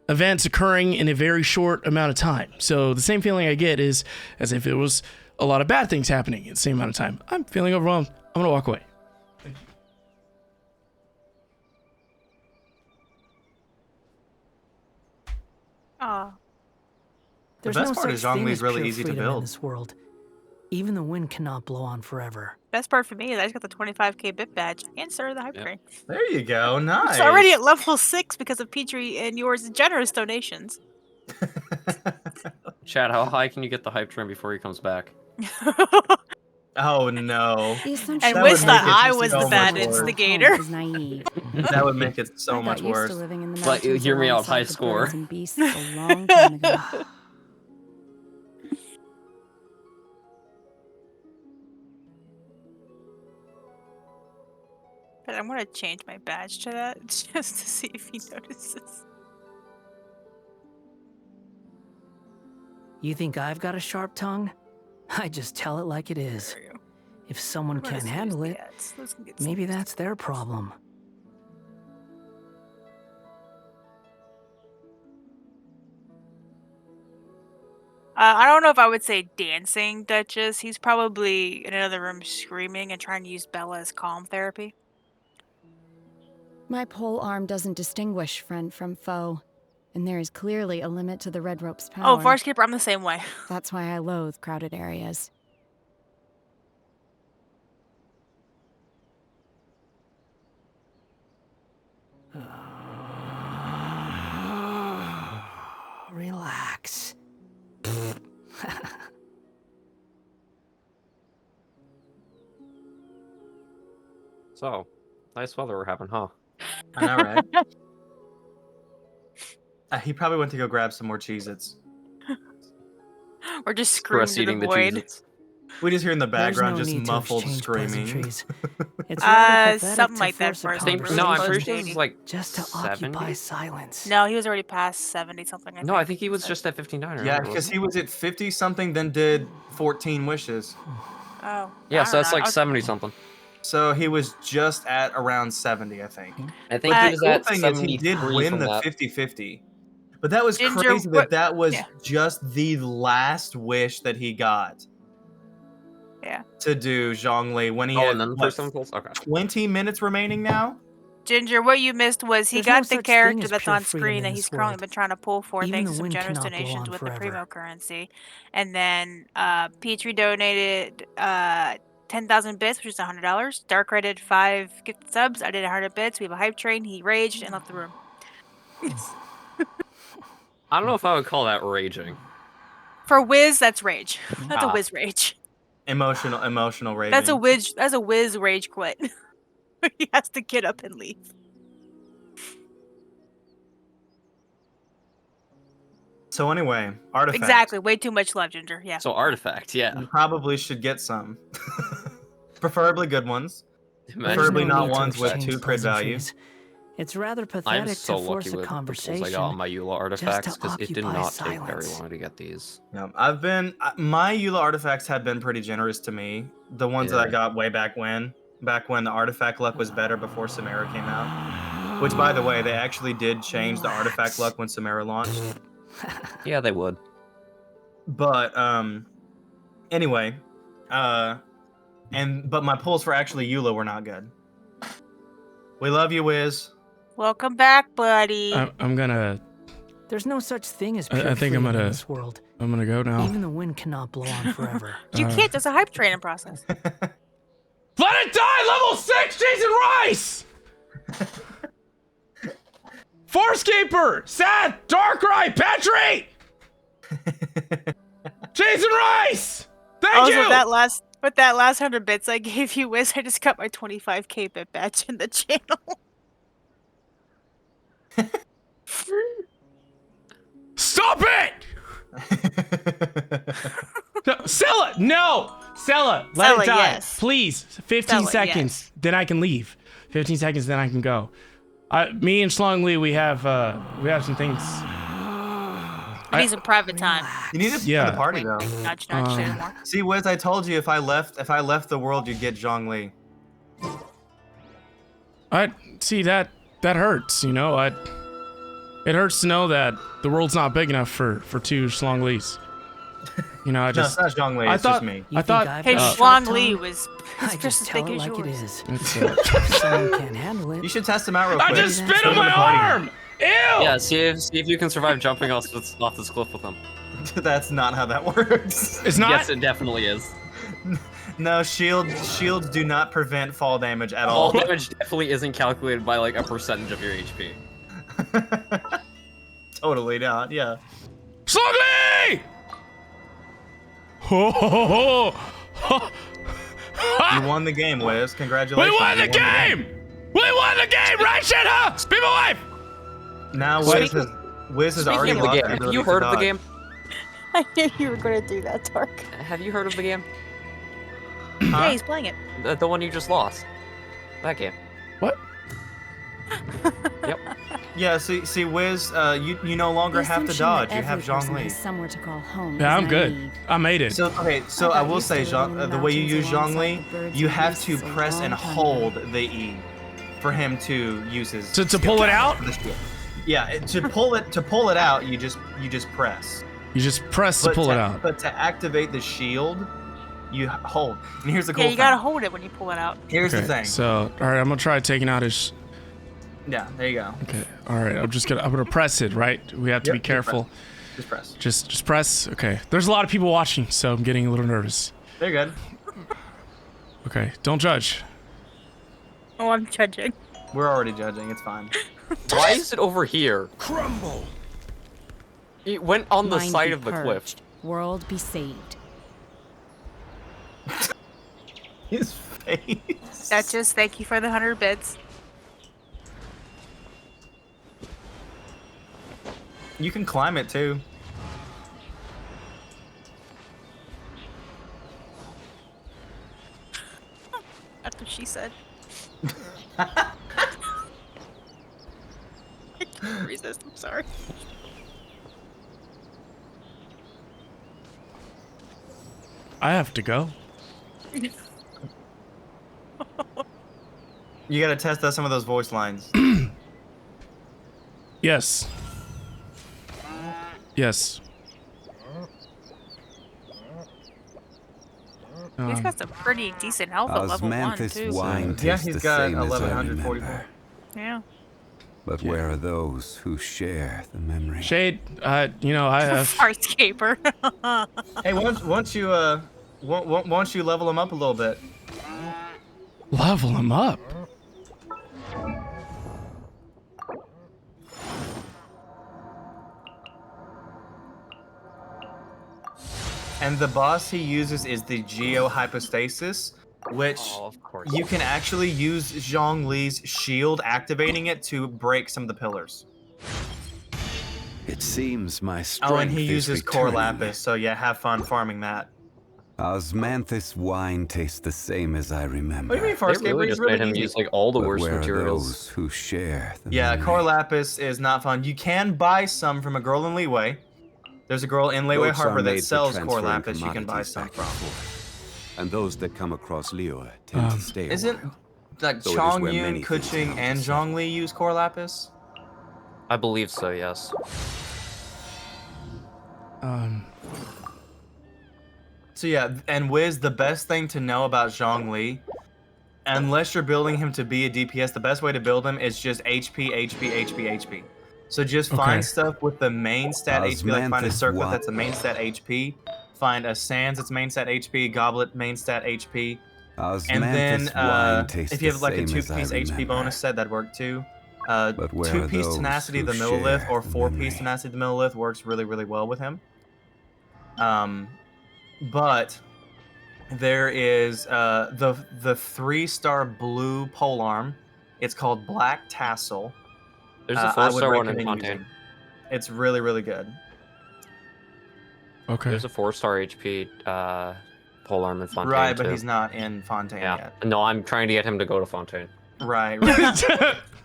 events occurring in a very short amount of time. So the same feeling I get is as if it was a lot of bad things happening at the same amount of time. I'm feeling overwhelmed. I'm gonna walk away. Aw. There's best no part such is thing Zhongli's as really pure easy to freedom in build. this world. Even the wind cannot blow on forever. Best part for me is I just got the 25k bit badge and started the hype train. There you go. Nice. It's already at level 6 because of Petrie and yours generous donations. Chad, how high can you get the hype train before he comes back? Oh no. The assumption And That wish would that make it I so was the much bad worse. instigator. Is naive. That would make it so I much got used worse. to living in the But mountains hear me out, alongside high the score. birds and beasts a long time ago. But I'm gonna change my badge to that just to see if he notices. You think I've got a sharp tongue? I just tell it like it is. There you go. If someone I'm gonna can't use handle the it, ads. Those can get maybe some- that's their problem. I don't know if I would say dancing Duchess. He's probably in another room screaming and trying to use Bella as calm therapy. My pole arm doesn't distinguish friend from foe, and there is clearly a limit to the red rope's power. Oh, Farscaper, I'm the same way. That's why I loathe crowded areas. Relax. So, nice weather we're having, huh? I know, right? He probably went to go grab some more Cheez-Its. Or just scream to the void. Cheez-Its. We just hear in the background no just need to muffled exchange screaming. pleasantries. It's rather pathetic Something to like that force a first name. No, I'm conversation pretty sure this is like just to 70? occupy silence. No, he was already past 70 something. No, I think he was just at 59. Yeah, because he was at 50 something, then did 14 wishes. Oh. Yeah, I so don't that's know. like 70 something. So he was just at around 70, I think. I think he was Cool at thing is he did 73 win from the that. 50-50. But that was Ginger, crazy what- that was yeah. just the last wish that he got. Yeah. To do Zhongli when he Oh, had and then the what, first impulse? Okay. 20 minutes remaining now? Ginger, what you missed was he There's no got the such thing character as that's pure on freedom screen in that this he's currently world. been trying to pull for Even thanks the to some wind generous cannot blow donations on with the forever. Primo currency. And then Petrie donated 10,000 bits, which is $100. Dark rated 5 gifted subs. I did 100 bits. We have a hype train. He raged and left the room. I don't know if I would call that raging. For Wiz, that's rage. That's a Ah. Wiz rage. Emotional raging. That's a Wiz rage quit. He has to get up and leave. So anyway, artifacts. Exactly. Way too much love, Ginger. Yeah. So artifact, yeah. You probably should get some. Preferably good ones. Imagine Preferably no not need to ones with exchange 2 crit value. pleasantries. It's rather I'm pathetic so to force lucky a with the tools I conversation got on my Eula artifacts because it did occupy not take very silence. long to get these. No, my Eula artifacts have been pretty generous to me. The ones that I Yeah. got way back when the artifact luck was better before Samara came out. Which, by the way, they actually did change the artifact luck when Samara launched. Yeah, they would. But anyway, but my pulls for actually Eula were not good. We love you, Wiz. Welcome back, buddy. I'm gonna. There's no such thing as pure I think I'm freedom in gonna. this world. I'm gonna go now. Even the wind cannot blow on forever. You can't. There's a hype training process. Let it die! Level 6, Jason Rice! Forcekeeper! Sad! Darkrai! Petrie! Jason Rice! Thank also, you! with that last 100 bits I gave you, Wiz, I just got my 25k bit badge in the channel. Stop it! No, Sella! No! Sella, let Sella, it die. yes. Please. 15 Sella, seconds. yes. Then I can leave. 15 seconds, then I can go. Me and Zhongli, we have some things. I need some private time. You need to be in the party though. Nudge, nudge, say more. See, Wiz, I told you if I left the world, you'd get Zhongli. See that hurts, you know. It hurts to know that the world's not big enough for 2 Zhonglis. You know, I just No, it's not Zhongli, it's just me. I thought Hey, Zhongli was I just just as tell big it as like it yours. is. It's, If someone can't handle it. You should test him out real I quick. just spit on my arm! Ew! Yeah, see if you can survive jumping off this cliff with them. That's not how that works. It's not? Yes, it definitely is. No, shields do not prevent fall damage at all. Fall damage definitely isn't calculated by like a percentage of your HP. Totally not, yeah. Zhongli! Ho, ho, ho, ho. You won the game, Wiz. Congratulations. We won the game! We won the game, right, shit, huh? Speak my wife! Now Wiz has already Speaking of the lost game, the have ability you to heard of the dodge. game? I knew you were going to do that, Dark. Have you heard of the game? Yeah, he's playing it. The one you just lost. That game. What? Yep. Yeah, see, Wiz, you no longer have to assumption dodge. that You have every person Zhongli. has somewhere to call home. Yeah, is I'm good. naive. I made it. So okay, so I will say, the way you use Zhongli, you have to press and hold the E for him to use his To pull it out? Yeah, to pull it out, you just press. You just press to But pull it out. But to activate the shield, you hold. And here's the cool Yeah, thing. you gotta hold it when you pull it out. Here's the Okay, thing. So, all right, I'm gonna try taking out his. Yeah, there you go. Okay, all right. I'm gonna press it. Right? We have to be Yep, careful. Just press. Just press. Okay. There's a lot of people watching, so I'm getting a little nervous. They're good. Okay. Don't judge. Oh, I'm judging. We're already judging. It's fine. Why is it over here? Crumble. It went on the Mind side be of the cliff. purged. World be saved. His face. That's just thank you for the 100 bits. You can climb it too. That's what she said. I can't resist. I'm sorry. I have to go. You gotta test out some of those voice lines. Yes. Yes. He's got some pretty decent health at level 1 Osmanthus too. wine Yeah, tastes he's the got same as I 1144. remember. Yeah. But where are those who share the memory? Shade, you know, I have. Farscaper. Hey, once you level him up a little bit. Level him up? And the boss he uses is the Geo-Hypostasis, which you can actually use Zhongli's shield, activating it to break some of the pillars. It seems my strength Oh, and he is uses Core returning. Lapis, so yeah, have fun farming that. Osmanthus wine tastes the same as I remember. What do you mean, Farscaper? They really He's just really made him easy. use like all the But worst where are materials. those who share the Yeah, memory? Core Lapis is not fun. You can buy some from a girl in Leeway. There's a girl in Leeway Boats are Harbor that made for sells Core transferring Lapis you can buy commodities some back from. and forth. And those that come across Liyue tend to stay a Isn't while. like So it is Chong where Yun, many things Kuching, come and to settle. Zhongli use Core Lapis? I believe so, yes. So yeah, and Wiz, the best thing to know about Zhongli, unless you're building him to be a DPS, the best way to build him is just HP, HP, HP, HP. So just Okay. find stuff with the main stat HP, like find a Osmanthus circlet wa- that's the main stat HP, find a Sands that's main stat HP, Goblet main stat HP, and then Osmanthus wine tastes if you have like a the same as I 2-piece HP remember. bonus set, that'd work too. But where are 2-piece those Tenacity of who the Millilith share or the 4-piece memory? Tenacity of the Millilith works really, really well with him. But there is the 3-star blue polearm. It's called Black Tassel. There's a I would 4-star one in recommend Fontaine. using. It's really, really good. Okay. There's a 4-star HP polearm in Fontaine Right, but too. he's not in Fontaine Yeah. yet. No, I'm trying to get him to go to Fontaine. Right.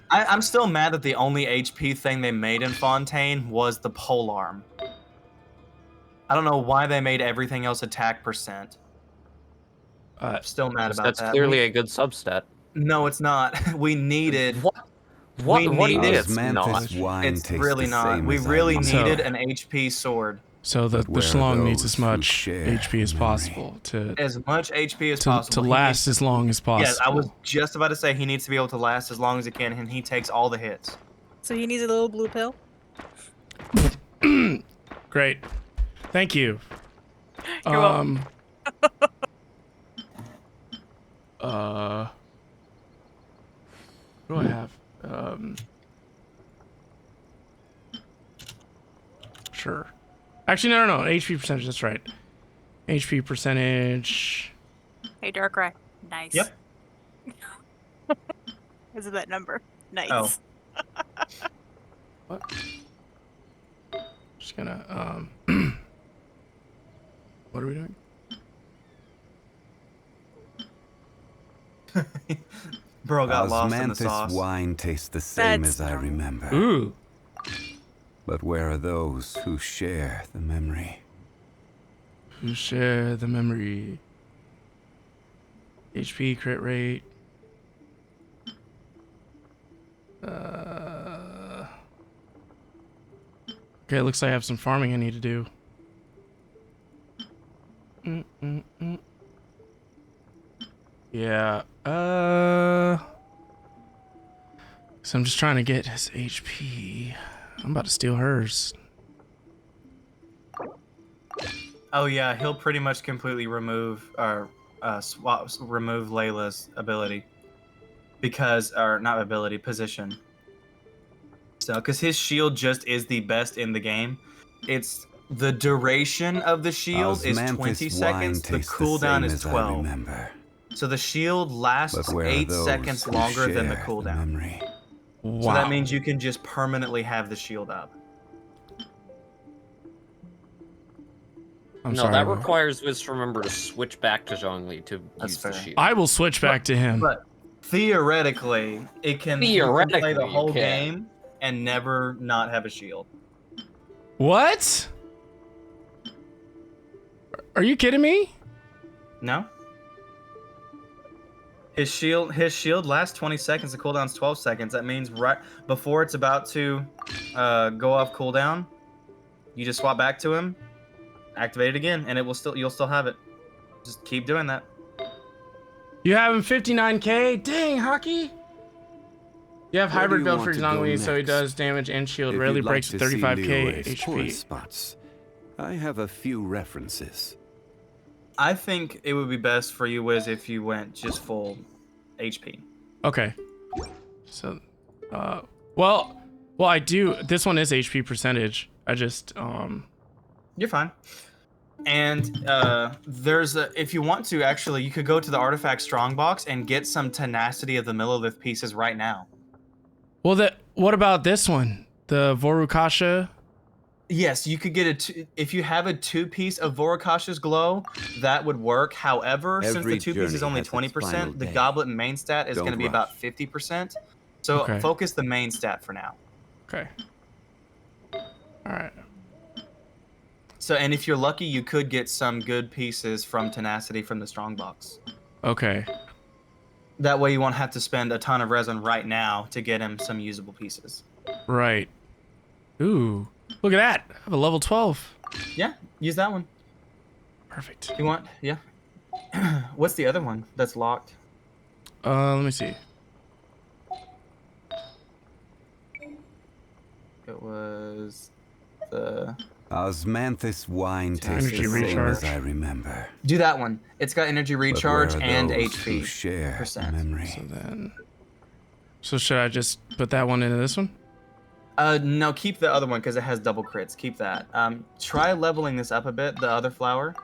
I'm still mad that the only HP thing they made in Fontaine was the polearm. I don't know why they made everything else attack percent. Still mad about That's that. clearly a good substat. No, it's not. We needed. What? What? We What do you mean needed- it's not? Osmanthus wine It's tastes really the not. same We as I really remember. needed an HP sword. So the where are schlong needs those as who much share HP as the memory? possible to As much HP as possible. to He last needs- as long as possible. Yes, I was just about to say he needs to be able to last as long as he can, and he takes all the hits. So he needs a little blue pill. Great. Thank you. You're welcome. What do I have? Sure. Actually, no. HP percentage. That's right. HP percentage. Hey, Darkrai. Nice. Yep. Is it that number? Nice. Oh. What? Just gonna What are we doing? Bro got lost in the Osmanthus sauce. wine tastes the same That's as I remember. Ooh. But where are those who share the memory? Who share the memory? HP crit rate. Okay, looks like I have some farming I need to do. Yeah. So I'm just trying to get his HP. I'm about to steal hers. Oh yeah, he'll pretty much completely remove or remove Layla's ability not ability, position. So, because his shield just is the best in the game. It's the duration of the shield is 20 seconds. The cooldown is 12. So the shield lasts 8 seconds longer than the cooldown. Wow. So that means you can just permanently have the shield up. I'm No, sorry, that what? requires Wiz to remember to switch back to Zhongli to use the shield. I will switch back to him. But theoretically, you can play Theoretically, the you whole can. game and never not have a shield. What? Are you kidding me? No? His shield lasts 20 seconds. The cooldown's 12 seconds. That means right before it's about to go off cooldown, you just swap back to him, activate it again, and you'll still have it. Just keep doing that. You have him 59k? Dang, Hockey. You have hybrid build for Zhongli, so he does damage and shield. Rarely breaks with 35k HP. Spots, I have a few references. I think it would be best for you, Wiz, if you went just full HP. Okay. So, well, I do. This one is HP percentage. I just, You're fine. And if you want to, actually, you could go to the Artifact Strongbox and get some Tenacity of the Millilith pieces right now. Well, what about this one? The Vorukasha? Yes, you could get if you have a 2-piece of Vorukasha's Glow, that would work. However, since the 2-piece is only 20%, the Goblet main stat is going to be about 50%. So focus the main stat for now. Okay. All right. So, and if you're lucky, you could get some good pieces from Tenacity from the Strongbox. Okay. That way you won't have to spend a ton of resin right now to get him some usable pieces. Right. Ooh. Look at that. I have a level 12. Yeah, use that one. Perfect. You want? Yeah. What's the other one that's locked? Let me see. It was the Osmanthus wine tastes the same as I remember. Do that one. It's got energy recharge and HP. HP. Share percent. Memory. So should I just put that one into this one? No, keep the other one because it has double crits. Keep that. Try leveling this up a bit, the other flower,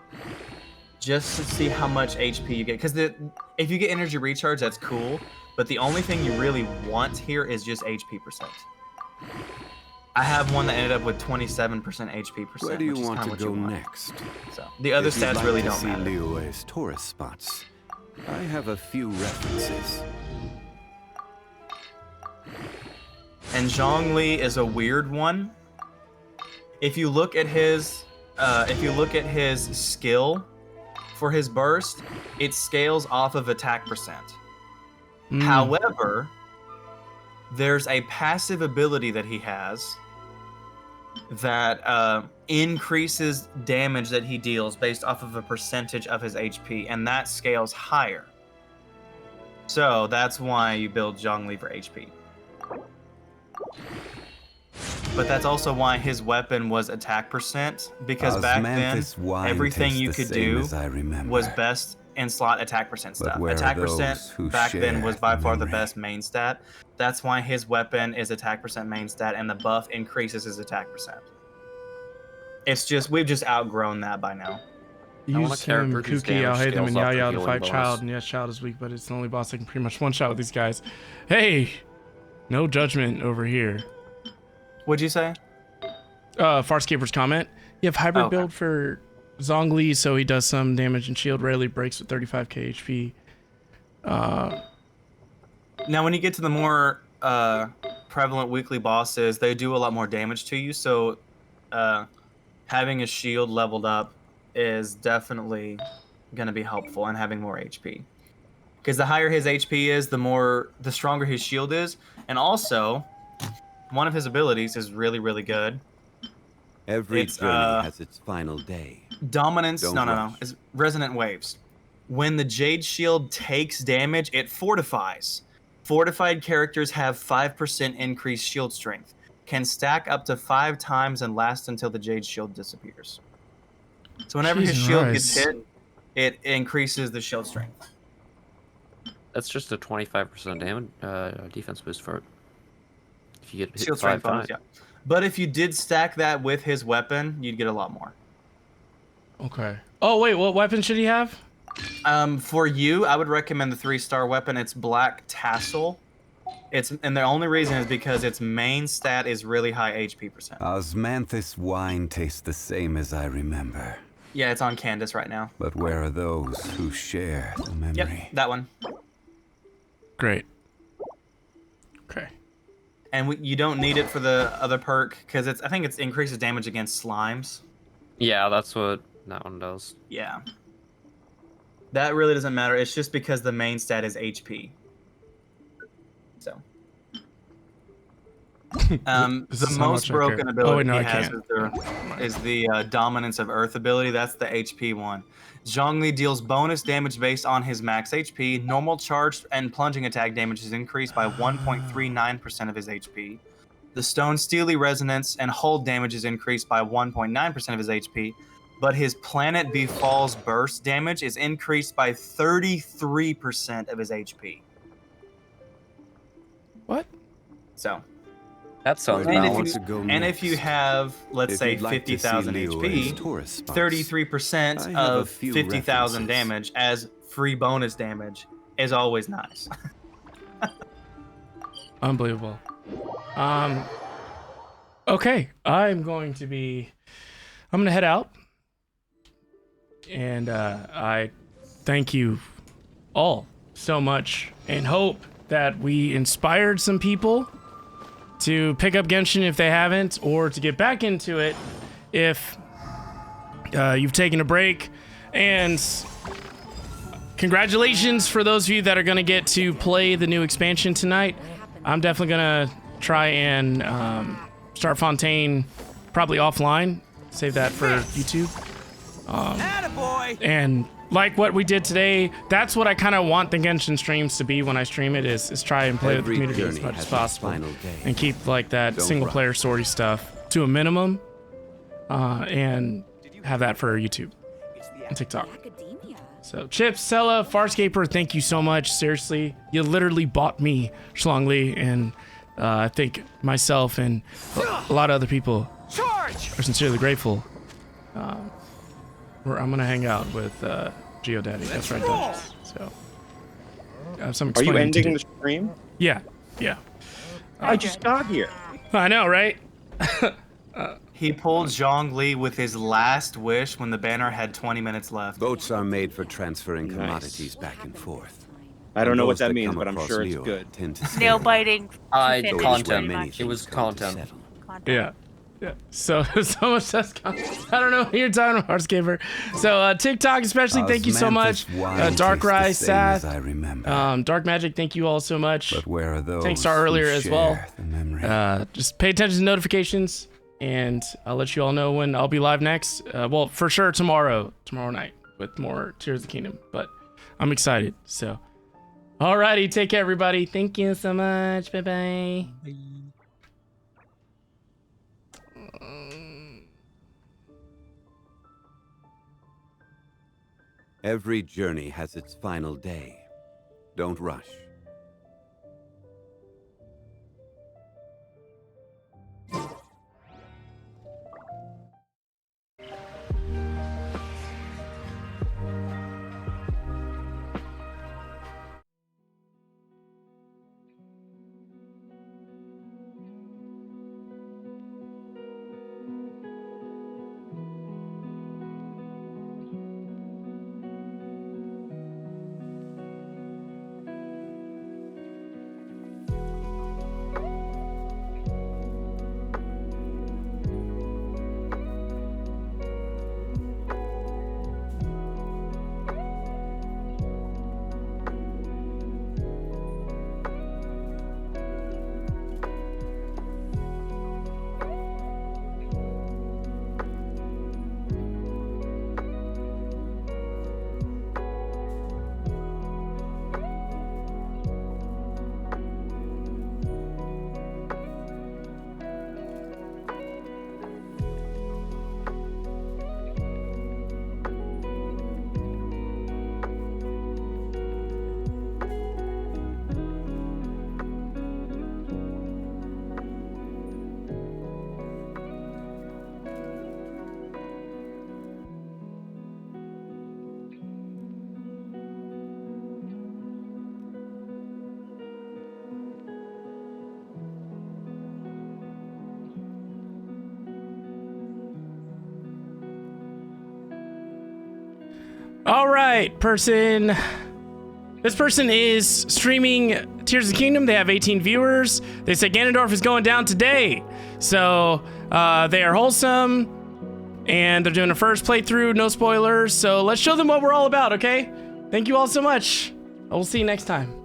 just to see how much HP you get. Because if you get energy recharge, that's cool. But the only thing you really want here is just HP percent. I have one that ended up with 27% HP percent. Where do you which is want to what go you want. next? So the other stats really don't matter. If you'd like to see Liyue's tourist spots, I have a few references. And Zhongli is a weird one. If you look at his skill for his burst, it scales off of attack percent. However, there's a passive ability that he has that increases damage that he deals based off of a percentage of his HP, and that scales higher. So that's why you build Zhongli for HP. But that's also why his weapon was attack percent, because back then everything you could do was best in slot attack percent stuff. Attack percent back then was by far the best main stat. That's why his weapon is attack percent main stat, and the buff increases his attack percent. It's just we've just outgrown that by now. Use him, Kuki, I'll hate them, and Yao to fight Child, and yes, Child is weak, but it's the only boss that can pretty much one-shot with these guys. Hey! No judgment over here. What'd you say? Farscaper's comment. You have hybrid build for Zhongli, so he does some damage and shield, rarely breaks with 35k HP. Now, when you get to the more prevalent weekly bosses, they do a lot more damage to you, so having a shield leveled up is definitely going to be helpful, and having more HP. Because the higher his HP is, the stronger his shield is, and also one of his abilities is really, really good. Every journey has its final day. Dominance. No. It's Resonant Waves. When the Jade Shield takes damage, it fortifies. Fortified characters have 5% increased shield strength. Can stack up to 5 times and last until the Jade Shield disappears. So whenever his shield gets hit, it increases the shield strength. That's just a 25% damage defense boost for it. If you get hit shield 5 strength bonus, times. yeah. But if you did stack that with his weapon, you'd get a lot more. Okay. Oh wait, what weapon should he have? For you, I would recommend the 3-star weapon. It's Black Tassel. And the only reason is because its main stat is really high HP percent. Osmanthus wine tastes the same as I remember. Yeah, it's on Candace right now. But where are those who share the memory? Yep, that one. Great. Okay. And you don't need it for the other perk because I think it increases damage against slimes. Yeah, that's what that one does. Yeah. That really doesn't matter. It's just because the main stat is HP. So. The most broken ability he has is the Dominance of Earth ability. That's the HP one. Zhongli deals bonus damage based on his max HP. Normal charge and plunging attack damage is increased by 1.39% of his HP. The Stone Steely Resonance and hold damage is increased by 1.9% of his HP. But his Planet Befall's burst damage is increased by 33% of his HP. What? So. That sounds balanced. And if you have, let's say, 50,000 HP, 33% of 50,000 damage as free bonus damage is always nice. Unbelievable. Okay, I'm going to head out. And I thank you all so much and hope that we inspired some people to pick up Genshin if they haven't, or to get back into it if you've taken a break. And congratulations for those of you that are going to get to play the new expansion tonight. I'm definitely going to try and start Fontaine probably offline. Save that for YouTube. And like what we did today, that's what I kind of want the Genshin streams to be when I stream it, is try and play with the community as much as possible and keep like that single player story stuff to a minimum, and have that for YouTube and TikTok. So Chips, Sella, Farscaper, thank you so much. Seriously, you literally bought me Zhongli, and I think myself and a lot of other people are sincerely grateful. I'm gonna hang out with GeoDaddy. That's right, Duchess. So I have some. Are you explaining to ending do. the stream? Yeah. I just got here. I know, right? He pulled Zhongli with his last wish when the banner had 20 minutes left. Boats are made for transferring commodities back and forth. I don't know what that means, but I'm sure it's good. Nail biting. Content. It was content. Yeah. So much stuff. I don't know what you're talking about, Farscaper. So TikTok especially, thank you so much. Dark Rise, Sath, Dark Magic, thank you all so much. But where are those? Thanks to earlier as well. Just pay attention to notifications, and I'll let you all know when I'll be live next. Well, for sure tomorrow night with more Tears of the Kingdom. But I'm excited. So, alrighty, take care, everybody. Thank you so much. Bye. Every journey has its final day. Don't rush. All right, person. This person is streaming Tears of the Kingdom. They have 18 viewers. They said Ganondorf is going down today. So they are wholesome, and they're doing a first playthrough, no spoilers. So let's show them what we're all about, okay? Thank you all so much. I will see you next time.